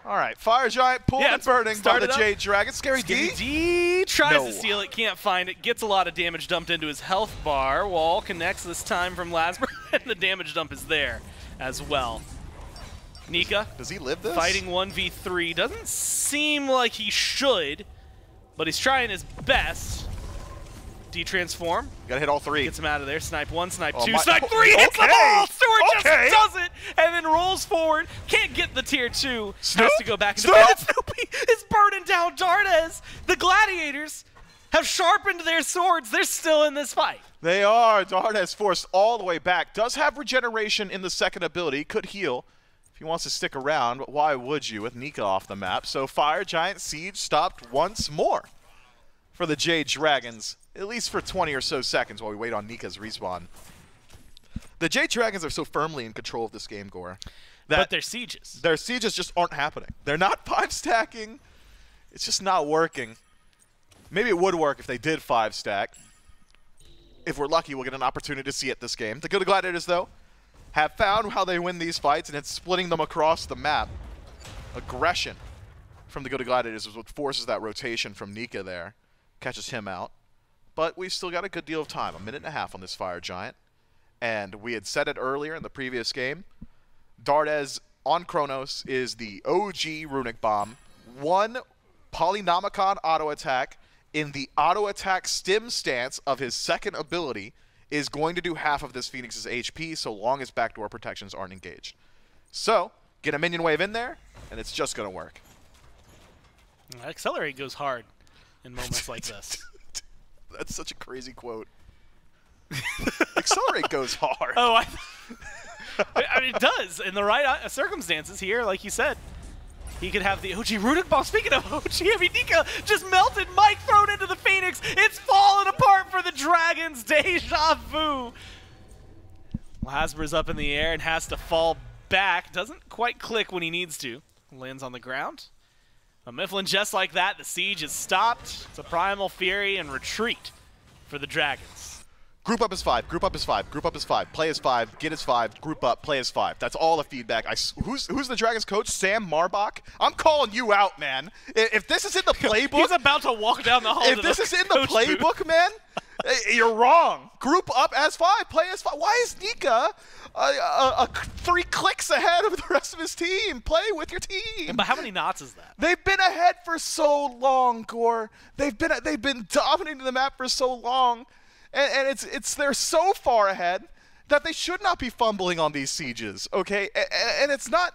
All right, Fire Giant pulled and burning by the Jade Dragons. Scary D. D tries to steal it, can't find it, gets a lot of damage dumped into his health bar. Wall connects this time from LASBRA, and the damage dump is there as well. Nika. Does he live this? Fighting 1v3. Doesn't seem like he should, but he's trying his best. D-transform. Gotta hit all three. Gets him out of there. Snipe 1, snipe 2, my, snipe 3, hits the ball! Stuart just does it, and then rolls forward. Can't get the tier 2. Has to go back. Snoopy is burning down Dardez. The Gladiators have sharpened their swords. They're still in this fight. They are. Dardez forced all the way back. Does have regeneration in the second ability. Could heal if he wants to stick around, but why would you with Nika off the map? So Fire Giant Siege stopped once more for the Jade Dragons, at least for 20 or so seconds while we wait on Nika's respawn. The Jade Dragons are so firmly in control of this game, Gore, that but their sieges just aren't happening. They're not 5-stacking. It's just not working. Maybe it would work if they did 5-stack. If we're lucky, we'll get an opportunity to see it this game. The Gilded Gladiators, though, have found how they win these fights, and it's splitting them across the map. Aggression from the Gilded Gladiators is what forces that rotation from Nika there. Catches him out. But we've still got a good deal of time, 1.5 minutes on this Fire Giant. And we had said it earlier in the previous game. Dardez on Chronos is the OG Runic Bomb. One Polynomicon auto attack in the auto attack stim stance of his second ability is going to do half of this Phoenix's HP so long as backdoor protections aren't engaged. So, get a minion wave in there, and it's just going to work. Accelerate goes hard in moments like this. That's such a crazy quote. Accelerate goes hard. Oh, I mean, it does. In the right circumstances here, like you said, he could have the OG Runic Bomb. Speaking of OG, I mean, Nika just melted Mike thrown into the Phoenix. It's falling apart for the Dragons. Deja vu. LASBRA's up in the air and has to fall back. Doesn't quite click when he needs to. Lands on the ground. A Mifflin just like that. The siege is stopped. It's a Primal Fury and retreat for the Dragons. Group up is 5. Group up is 5. Group up is 5. Play is 5. Get is 5. Group up. Play is 5. That's all the feedback. Who's the Dragons coach? Sam Marbach? I'm calling you out, man. If this is in the playbook, he's about to walk down the hall. If this is in the playbook, man, you're wrong. Group up as 5. Play as 5. Why is Nika 3 clicks ahead of the rest of his team? Play with your team. But how many knots is that? They've been ahead for so long, Gore. They've been dominating the map for so long. And they're so far ahead that they should not be fumbling on these sieges, okay? And it's not...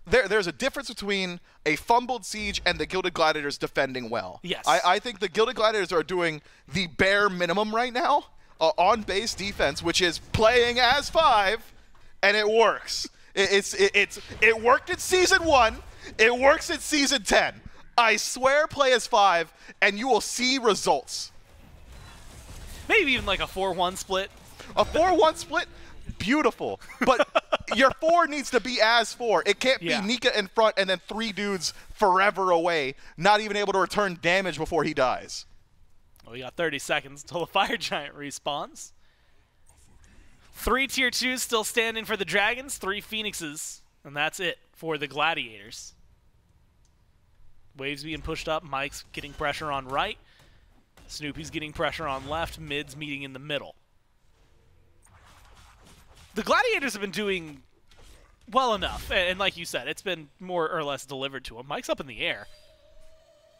There's a difference between a fumbled siege and the Gilded Gladiators defending well. Yes. I think the Gilded Gladiators are doing the bare minimum right now on base defense, which is playing as 5, and it works. It worked in Season 1. It works in Season 10. I swear play as 5, and you will see results. Maybe even like a 4-1 split. A 4-1 split? Beautiful. But your 4 needs to be as 4. It can't be Nika in front and then 3 dudes forever away, not even able to return damage before he dies. Well, we got 30 seconds until the Fire Giant respawns. 3 tier 2s still standing for the Dragons, 3 Phoenixes, and that's it for the Gladiators. Waves being pushed up, Mike's getting pressure on right. Snoopy's getting pressure on left, mid's meeting in the middle. The Gladiators have been doing well enough, and like you said, it's been more or less delivered to him. Mike's up in the air.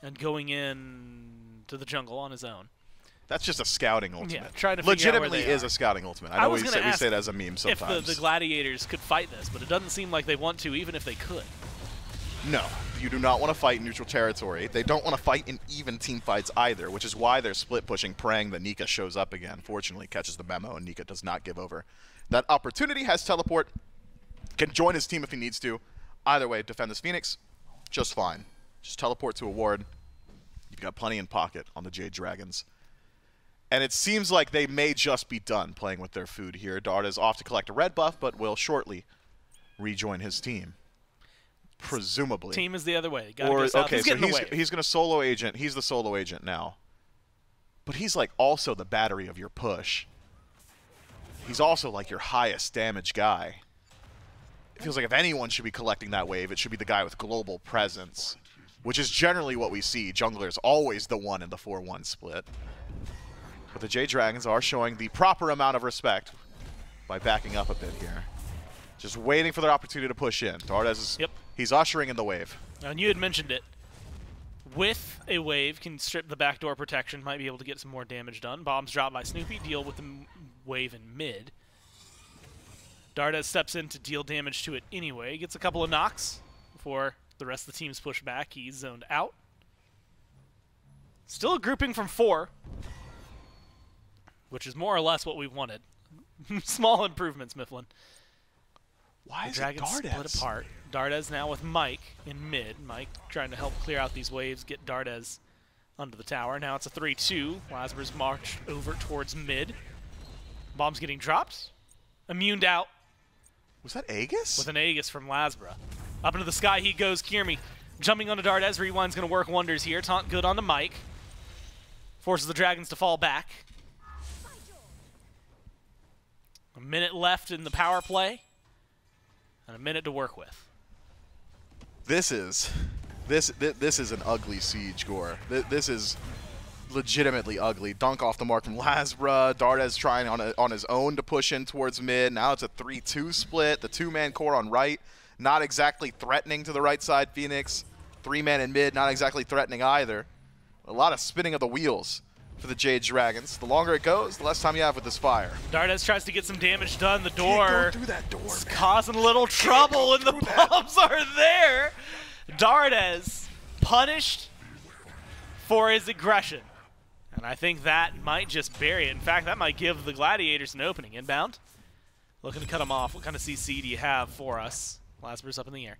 and going in to the jungle on his own. That's just a scouting ultimate. Yeah, trying to figure legitimately out where they is are. a scouting ultimate. I know we say it as a meme sometimes. If the Gladiators could fight this, but it doesn't seem like they want to, even if they could. No, you do not want to fight in neutral territory. They don't want to fight in even team fights either, which is why they're split pushing, praying that Nika shows up again. Fortunately, catches the memo, and Nika does not give over that opportunity. Has teleport, can join his team if he needs to. Either way, defend this Phoenix, just fine. Just teleport to a ward. You've got plenty in pocket on the Jade Dragons. And it seems like they may just be done playing with their food here. Dardez off to collect a red buff, but will shortly rejoin his team. Presumably. Team is the other way. Gotta go south. Okay, so he's going to solo agent. He's the solo agent now. But he's like also the battery of your push. He's also like your highest damage guy. It feels like if anyone should be collecting that wave, it should be the guy with global presence, which is generally what we see. Jungler's always the one in the 4-1 split. But the Jade Dragons are showing the proper amount of respect by backing up a bit here. Just waiting for their opportunity to push in. Dardez is, he's ushering in the wave. And you had mentioned it. With a wave, can strip the backdoor protection, might be able to get some more damage done. Bombs dropped by Snoopy, deal with the wave in mid. Dardez steps in to deal damage to it anyway. Gets a couple of knocks before the rest of the team's push back. He's zoned out. Still a grouping from 4, which is more or less what we wanted. Small improvements, Mifflin. Why is Dragons Dardez split apart? Dardez now with Mike in mid. Mike trying to help clear out these waves, get Dardez under the tower. Now it's a 3-2. LASBRA's marched over towards mid. Bomb's getting dropped. Immuned out. Was that Aegis? With an Aegis from LASBRA. Up into the sky he goes. Kyrmi jumping onto Dardez. Rewind's going to work wonders here. Taunt good onto Mike. Forces the Dragons to fall back. A minute left in the power play. And a minute to work with. This is an ugly siege, Gore. This is legitimately ugly. Dunk off the mark from LASBRA. Dardez trying on his own to push in towards mid. Now it's a 3-2 split. The 2-man core on right, not exactly threatening to the right side Phoenix. 3-man in mid, not exactly threatening either. A lot of spinning of the wheels for the Jade Dragons. The longer it goes, the less time you have with this fire. Dardez tries to get some damage done. The door through that door, is causing a little trouble, and the bombs are there. Dardez punished for his aggression. And I think that might just bury it. In fact, that might give the Gladiators an opening. Inbound. Looking to cut him off. What kind of CC do you have for us? LASBRA's up in the air.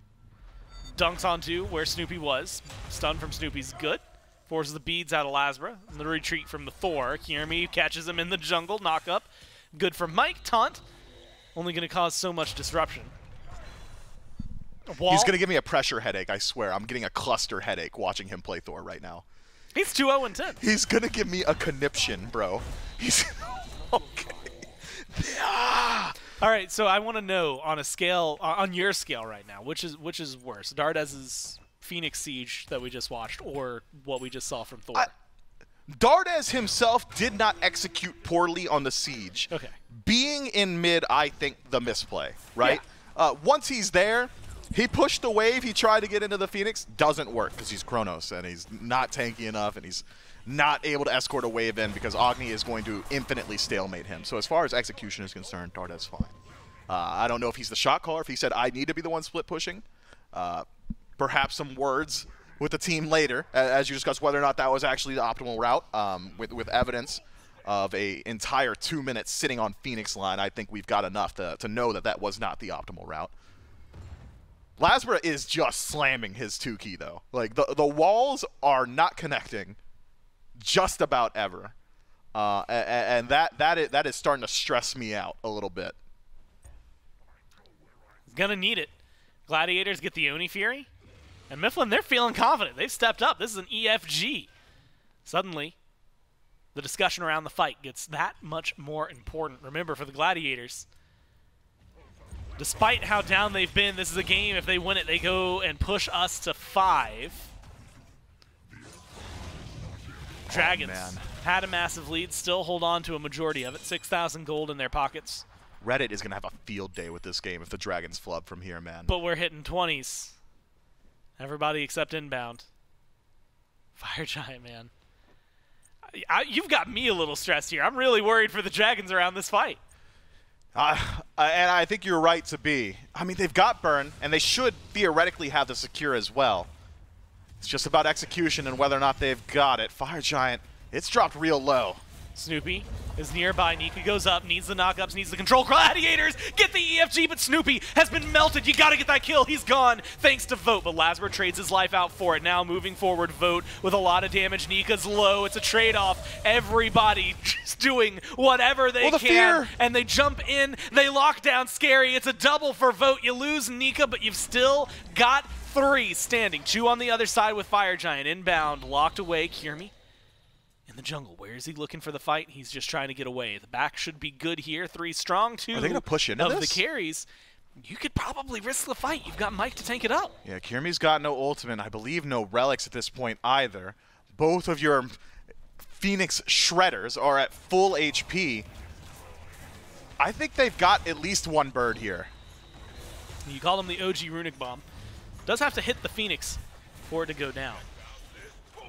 Dunks onto where Snoopy was. Stun from Snoopy's good. Forces the beads out of LASBRA. And the retreat from the Thor. Kyrmi catches him in the jungle. Knock up. Good for Mike. Taunt. Only going to cause so much disruption. He's going to give me a pressure headache, I swear. I'm getting a cluster headache watching him play Thor right now. He's 2-0-10. He's going to give me a conniption, bro. He's okay. Yeah. All right, so I want to know on a scale, on your scale right now, which is worse, Dardez's Phoenix Siege that we just watched, or what we just saw from Thor? Dardez himself did not execute poorly on the siege. Okay. Being in mid, I think the misplay, right? Yeah. Once he's there, he pushed the wave. He tried to get into the Phoenix. Doesn't work because he's Chronos and he's not tanky enough and he's not able to escort a wave in because Agni is going to infinitely stalemate him. So as far as execution is concerned, Dardez fine. I don't know if he's the shot caller. If he said, I need to be the one split pushing. Perhaps some words with the team later as you discuss whether or not that was actually the optimal route. With evidence of a entire 2 minutes sitting on Phoenix line, I think we've got enough to know that that was not the optimal route. LASBRA is just slamming his 2-key, though. Like, the walls are not connecting just about ever. And that is starting to stress me out a little bit. Gonna need it. Gladiators get the Oni Fury. And Mifflin, they're feeling confident. They've stepped up. This is an EFG. Suddenly, the discussion around the fight gets that much more important. Remember, for the Gladiators, despite how down they've been, this is a game, if they win it, they go and push us to 5. Dragons had a massive lead, still hold on to a majority of it. 6,000 gold in their pockets. Reddit is going to have a field day with this game if the Dragons flub from here, man. But we're hitting 20s. Everybody except Inbound. Fire Giant, man. You've got me a little stressed here. I'm really worried for the Dragons around this fight. And I think you're right to be. I mean, they've got burn, and they should theoretically have the secure as well. It's just about execution and whether or not they've got it. Fire Giant, it's dropped real low. Snoopy is nearby. Nika goes up, needs the knockups, needs the control. Gladiators get the EFG, but Snoopy has been melted. You gotta get that kill. He's gone thanks to Vote, but LASBRA trades his life out for it. Now moving forward, Vote with a lot of damage. Nika's low. It's a trade-off. Everybody just doing whatever they can, and they jump in. They lock down Scary. It's a double for Vote. You lose Nika, but you've still got 3 standing. 2 on the other side with Fire Giant. Inbound, locked away. Kyrmi in the jungle. Where is he looking for the fight? He's just trying to get away. The back should be good here. 3 strong, 2 Are they gonna push into of this? the carries. You could probably risk the fight. You've got Mike to tank it up. Yeah, Kyrmi's got no ultimate. I believe no relics at this point either. Both of your Phoenix Shredders are at full HP. I think they've got at least 1 bird here. You call them the OG Runic Bomb. Does have to hit the Phoenix for it to go down.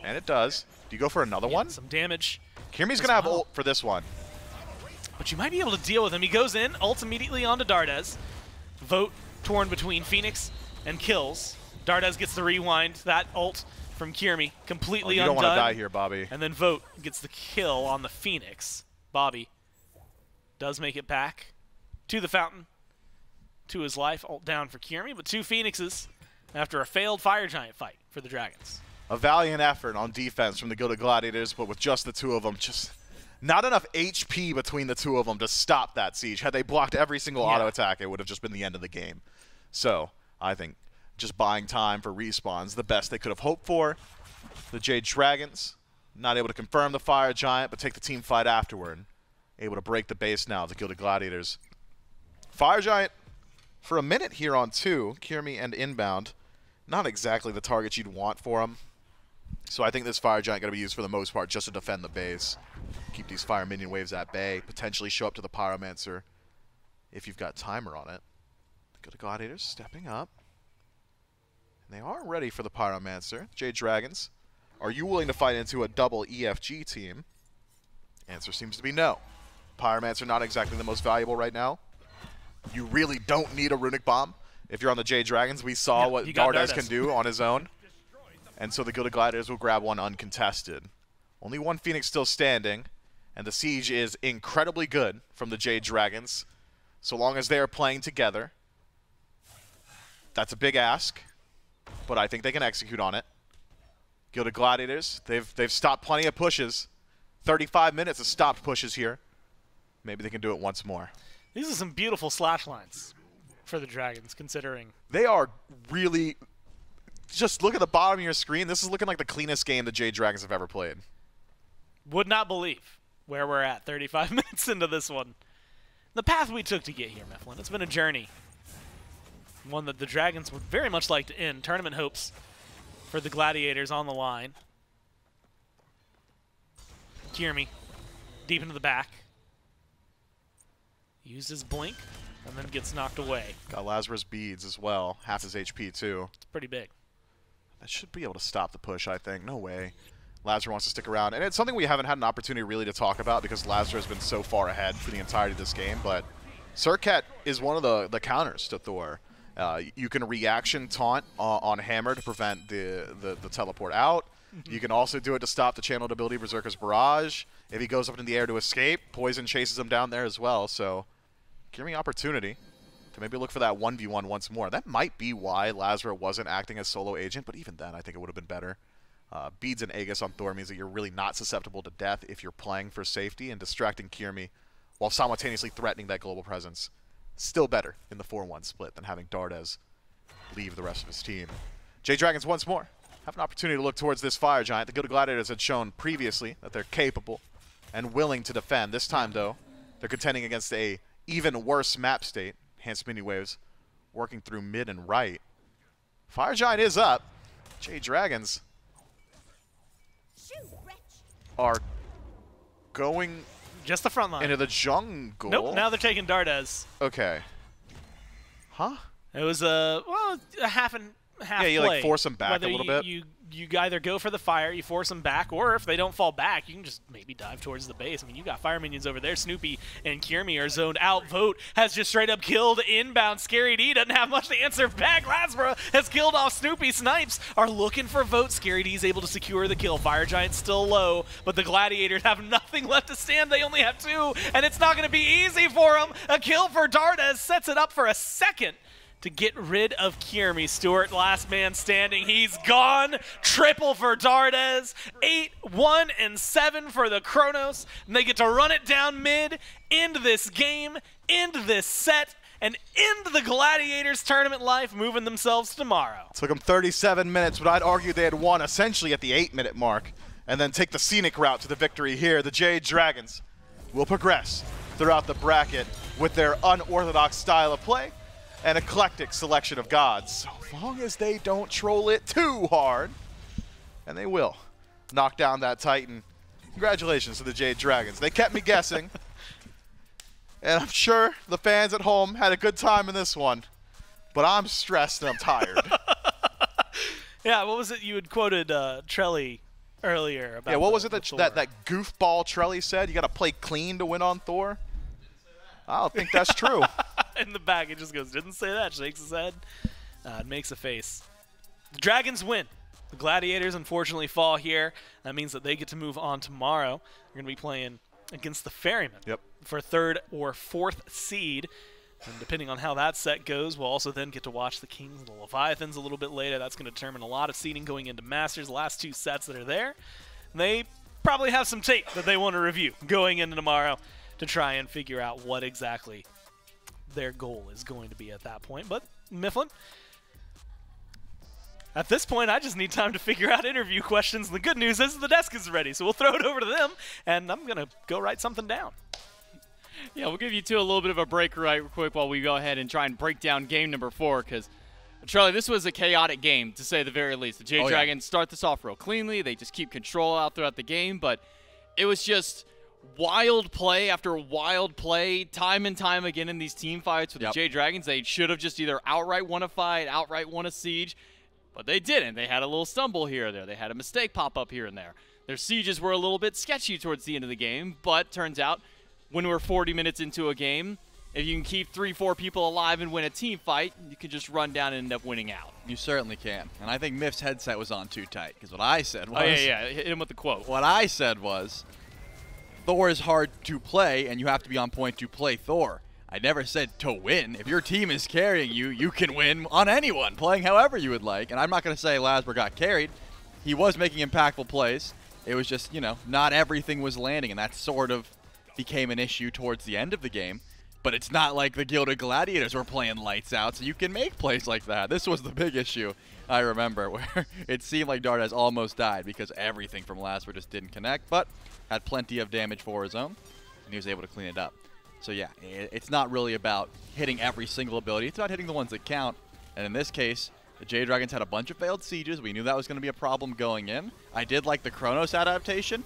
And it does. Do you go for another one? Some damage. Kyrmi's going to have ult for this one. But you might be able to deal with him. He goes in, ults immediately onto Dardez. Vote torn between Phoenix and kills. Dardez gets the rewind. That ult from Kyrmi completely undone. You don't want to die here, Bobby. And then Vote gets the kill on the Phoenix. Bobby does make it back to the fountain, to his life. Ult down for Kyrmi, but 2 Phoenixes after a failed Fire Giant fight for the Dragons. A valiant effort on defense from the Gilded Gladiators, but with just the 2 of them, just not enough HP between the 2 of them to stop that siege. Had they blocked every single auto attack, it would have just been the end of the game. So I think just buying time for respawns, the best they could have hoped for. The Jade Dragons, not able to confirm the Fire Giant, but take the team fight afterward. Able to break the base now, the Gilded Gladiators. Fire Giant, for a minute here on 2, Kyrmi and Inbound, not exactly the target you'd want for them. So I think this Fire Giant going to be used for the most part just to defend the base. Keep these fire minion waves at bay. Potentially show up to the Pyromancer if you've got timer on it. The Gladiators stepping up. And they are ready for the Pyromancer. Jade Dragons, are you willing to fight into a double EFG team? Answer seems to be no. Pyromancer not exactly the most valuable right now. You really don't need a Runic Bomb. If you're on the Jade Dragons, we saw what Dardez can do on his own. And so the Gilded Gladiators will grab one uncontested. Only 1 Phoenix still standing, and the siege is incredibly good from the Jade Dragons. So long as they are playing together. That's a big ask, but I think they can execute on it. Gilded Gladiators, they've stopped plenty of pushes. 35 minutes of stopped pushes here. Maybe they can do it once more. These are some beautiful slash lines for the Dragons, considering. They are really... Just look at the bottom of your screen. This is looking like the cleanest game the Jade Dragons have ever played. Would not believe where we're at 35 minutes into this one. The path we took to get here, Mifflin. It's been a journey. One that the Dragons would very much like to end. Tournament hopes for the Gladiators on the line. Kyrmi, deep into the back. Used his blink, and then gets knocked away. Got LASBRA's beads as well. Half his HP, too. It's pretty big. That should be able to stop the push, I think. No way. LASBRA wants to stick around. And it's something we haven't had an opportunity really to talk about because LASBRA has been so far ahead for the entirety of this game. But Serqet is one of the counters to Thor. You can reaction taunt on Hammer to prevent the teleport out. You can also do it to stop the channeled ability Berserker's Barrage. If he goes up into the air to escape, Poison chases him down there as well. So, Kyrmi opportunity to maybe look for that 1v1 once more. That might be why LASBRA wasn't acting as solo agent, but even then I think it would have been better. Beads and Aegis on Thor means that you're really not susceptible to death if you're playing for safety, and distracting Kyrmi while simultaneously threatening that global presence. Still better in the 4-1 split than having Dardez leave the rest of his team. Jade Dragons once more have an opportunity to look towards this Fire Giant. The Gilded Gladiators had shown previously that they're capable and willing to defend. This time, though, they're contending against a even worse map state. Enhanced mini waves working through mid and right. Fire Giant is up. Jade Dragons are going just the front line into the jungle. Nope, now they're taking Dardez. Okay. Huh? It was a half you play. like force them back Whether a little bit. You either go for the fire, you force them back, or if they don't fall back, you can just maybe dive towards the base. I mean, you got fire minions over there. Snoopy and Kyrmi are zoned out. Vote has just straight up killed Inbound. Scary D doesn't have much to answer back. LASBRA has killed off Snoopy. Snipes are looking for Vote. Scary D is able to secure the kill. Fire Giant's still low, but the Gladiators have nothing left to stand. They only have 2, and it's not going to be easy for them. A kill for Dardez sets it up for a second to get rid of Kyrmi. Stuart, last man standing. He's gone. Triple for Dardez. 8, 1, and 7 for the Chronos. And they get to run it down mid, end this game, end this set, and end the Gladiators tournament life, moving themselves to tomorrow. Took them 37 minutes, but I'd argue they had won essentially at the 8-minute mark, and then take the scenic route to the victory here. The Jade Dragons will progress throughout the bracket with their unorthodox style of play and eclectic selection of gods, so long as they don't troll it too hard. And they will knock down that Titan. Congratulations to the Jade Dragons. They kept me guessing. And I'm sure the fans at home had a good time in this one. But I'm stressed and I'm tired. Yeah, what was it you had quoted Trelly earlier about? Yeah, what was it that goofball Trelly said? You got to play clean to win on Thor? I don't think that's true. In the back, it just goes, didn't say that, shakes his head, and makes a face. The Dragons win. The Gladiators unfortunately fall here. That means that they get to move on tomorrow. They're going to be playing against the Ferrymen for 3rd or 4th seed. And depending on how that set goes, we'll also then get to watch the Kings and the Leviathans a little bit later. That's going to determine a lot of seeding going into Masters. The last 2 sets that are there, they probably have some tape that they want to review going into tomorrow to try and figure out what exactly their goal is going to be at that point. But Mifflin, at this point, I just need time to figure out interview questions. The good news is the desk is ready, so we'll throw it over to them, and I'm going to go write something down. Yeah, we'll give you two a little bit of a break right quick while we go ahead and try and break down game number 4, because, Charlie, this was a chaotic game, to say the very least. The Jade Dragons start this off real cleanly. They just keep control out throughout the game, but it was just wild play after wild play, time and time again in these team fights with the Jade Dragons. They should have just either outright won a fight, outright won a siege, but they didn't. They had a little stumble here or there. They had a mistake pop up here and there. Their sieges were a little bit sketchy towards the end of the game, but turns out when we're 40 minutes into a game, if you can keep 3-4 people alive and win a team fight, you can just run down and end up winning out. You certainly can. And I think Miff's headset was on too tight, because what I said was... Oh, yeah, hit him with the quote. What I said was, Thor is hard to play, and you have to be on point to play Thor. I never said to win. If your team is carrying you, you can win on anyone, playing however you would like. And I'm not going to say LASBRA got carried. He was making impactful plays. It was just, you know, not everything was landing, and that sort of became an issue towards the end of the game. But it's not like the Gilded Gladiators were playing lights out, so you can make plays like that. This was the big issue, I remember, where it seemed like Dardez almost died because everything from LASBRA just didn't connect, but had plenty of damage for his own, and he was able to clean it up. So yeah, it's not really about hitting every single ability. It's about hitting the ones that count. And in this case, the Jade Dragons had a bunch of failed sieges. We knew that was going to be a problem going in. I did like the Chronos adaptation,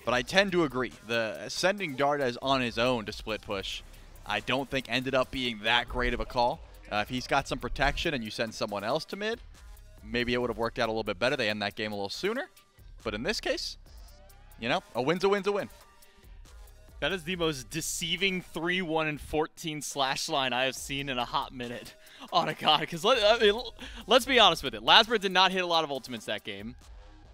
but I tend to agree. The sending Dardez on his own to split push, I don't think ended up being that great of a call. If he's got some protection and you send someone else to mid, maybe it would have worked out a little bit better. They end that game a little sooner. But in this case, you know, a win's a win's a win. That is the most deceiving 3-1 and 14 slash line I have seen in a hot minute on a god. Because let's be honest with it. LASBRA did not hit a lot of ultimates that game.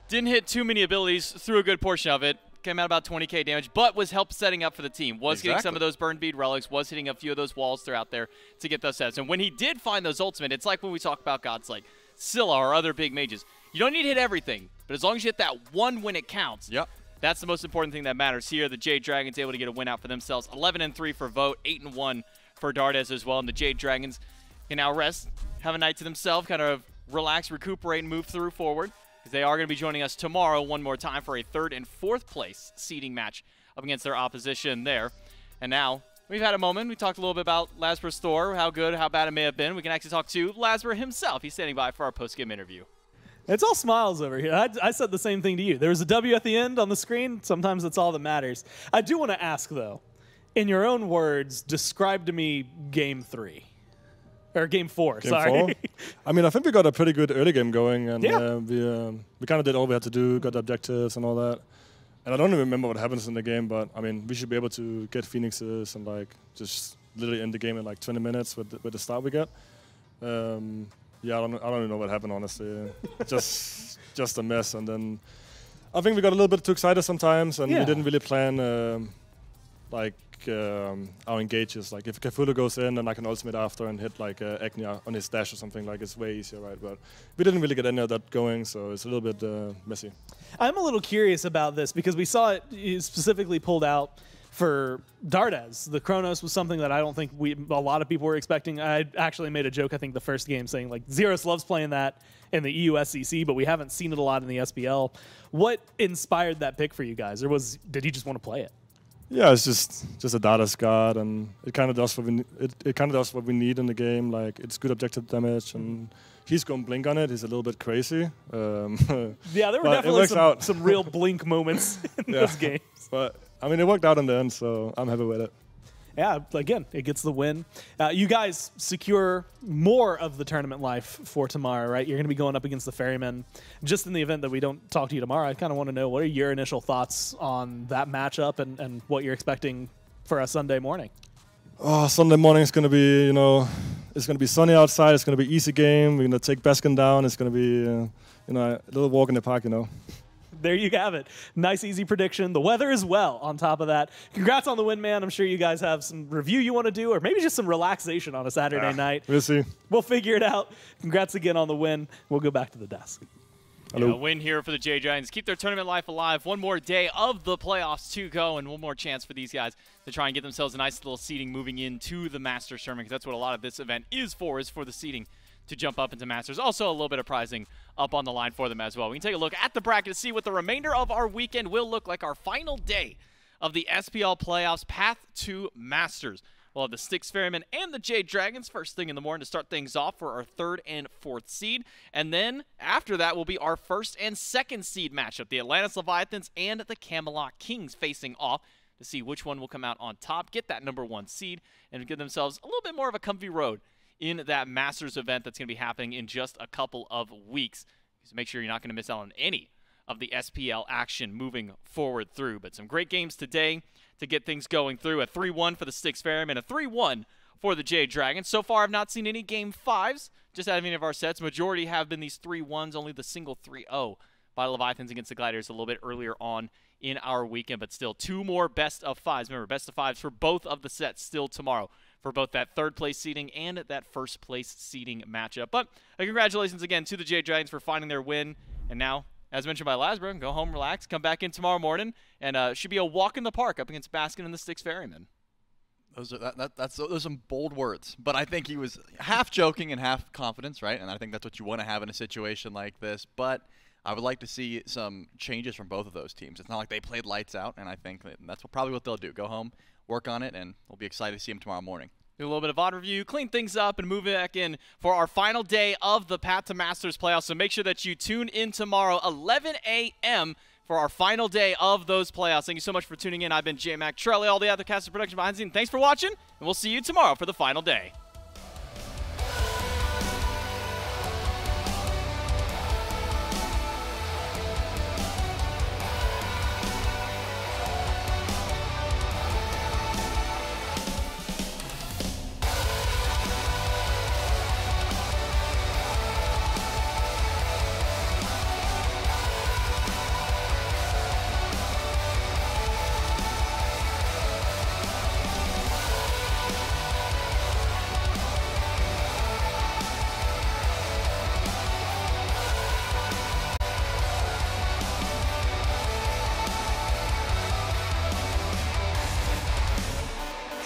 Didn't hit too many abilities, threw a good portion of it. Came out about 20k damage, but was help setting up for the team. Was getting some of those burn bead relics, was hitting a few of those walls throughout there to get those sets. And when he did find those ultimate, it's like when we talk about gods like Scylla or other big mages. You don't need to hit everything, but as long as you hit that one when it counts, that's the most important thing that matters here. The Jade Dragons able to get a win out for themselves. 11-3 for Vote, 8-1 for Dardez as well. And the Jade Dragons can now rest, have a night to themselves, kind of relax, recuperate, and move through forward. Because they are going to be joining us tomorrow one more time for a 3rd and 4th place seeding match up against their opposition there. And now, we've had a moment. We talked a little bit about LASBRA's Thor, how good, how bad it may have been. We can actually talk to LASBRA himself. He's standing by for our post-game interview. It's all smiles over here. I said the same thing to you. There was a W at the end on the screen. Sometimes that's all that matters. I do want to ask, though, in your own words, describe to me Game 3. Or game 4, Game sorry. 4? I mean, I think we got a pretty good early game going, and Yeah. we kind of did all we had to do, got the objectives and all that. And I don't even remember what happens in the game, but I mean, we should be able to get Phoenixes and like just literally end the game in like 20 minutes with the start we get. Yeah, I don't even know what happened, honestly. just a mess. And then I think we got a little bit too excited sometimes, and we didn't really plan our engages. Like if Cthulhu goes in, then I can ultimate after and hit like Agni on his dash or something. Like it's way easier, right? But we didn't really get any of that going, so it's a little bit messy. I'm a little curious about this because we saw it specifically pulled out for Dardez. The Chronos was something that I don't think a lot of people were expecting. I actually made a joke, I think, the first game saying like Xeros loves playing that in the EUSCC, but we haven't seen it a lot in the SPL. What inspired that pick for you guys, or did you just want to play it? Yeah, it's just a Dardez card, and it kind of does what we need in the game. Like it's good objective damage, and he's going blink on it. He's a little bit crazy. Yeah, there were definitely some real blink moments in those games. But I mean, it worked out in the end, so I'm happy with it. Yeah, again, it gets the win. You guys secure more of the tournament life for tomorrow, right? You're going to be going up against the Ferrymen. Just in the event that we don't talk to you tomorrow, I kind of want to know, what are your initial thoughts on that matchup and what you're expecting for a Sunday morning? Oh, Sunday morning is going to be, it's going to be sunny outside. It's going to be easy game. We're going to take Baskin down. It's going to be, a little walk in the park, There you have it. Nice, easy prediction. The weather as well on top of that. Congrats on the win, man. I'm sure you guys have some review you want to do, or maybe just some relaxation on a Saturday night. We'll see. We'll figure it out. Congrats again on the win. We'll go back to the desk. Yeah, a win here for the Jade Dragons. Keep their tournament life alive. One more day of the playoffs to go, and one more chance for these guys to try and get themselves a nice little seeding moving into the Masters tournament, because that's what a lot of this event is for the seeding to jump up into Masters. Also, a little bit of prizing up on the line for them as well. We can take a look at the bracket to see what the remainder of our weekend will look like. Our final day of the SPL playoffs, path to Masters. We'll have the Styx Ferrymen and the Jade Dragons first thing in the morning to start things off for our 3rd and 4th seed. And then after that will be our 1st and 2nd seed matchup. The Atlantis Leviathans and the Camelot Kings facing off to see which one will come out on top, get that number 1 seed, and give themselves a little bit more of a comfy road in that Masters event that's going to be happening in just a couple of weeks. So make sure you're not going to miss out on any of the SPL action moving forward through. But some great games today to get things going through. A 3-1 for the Styx Ferrymen, a 3-1 for the Jade Dragons. So far, I've not seen any Game 5s just out of any of our sets. Majority have been these 3-1s, only the single 3-0 by Leviathans against the Gladiators a little bit earlier on in our weekend. But still, 2 more best of 5s. Remember, best of 5s for both of the sets still tomorrow, for both that 3rd place seeding and that 1st place seeding matchup. But congratulations again to the Jade Dragons for finding their win. And now, as mentioned by LASBRA, go home, relax, come back in tomorrow morning, and should be a walk in the park up against Baskin and the Styx Ferrymen. Those are some bold words, but I think he was half joking and half confidence, right? And I think that's what you want to have in a situation like this. But I would like to see some changes from both of those teams. It's not like they played lights out, and I think that's probably what they'll do. Go home, work on it, and we'll be excited to see them tomorrow morning. Do a little bit of VOD review, clean things up, and move back in for our final day of the Path to Masters playoffs. So make sure that you tune in tomorrow, 11 a.m., for our final day of those playoffs. Thank you so much for tuning in. I've been J-Mac Trelli, all the other cast of production behind the scenes. Thanks for watching, and we'll see you tomorrow for the final day.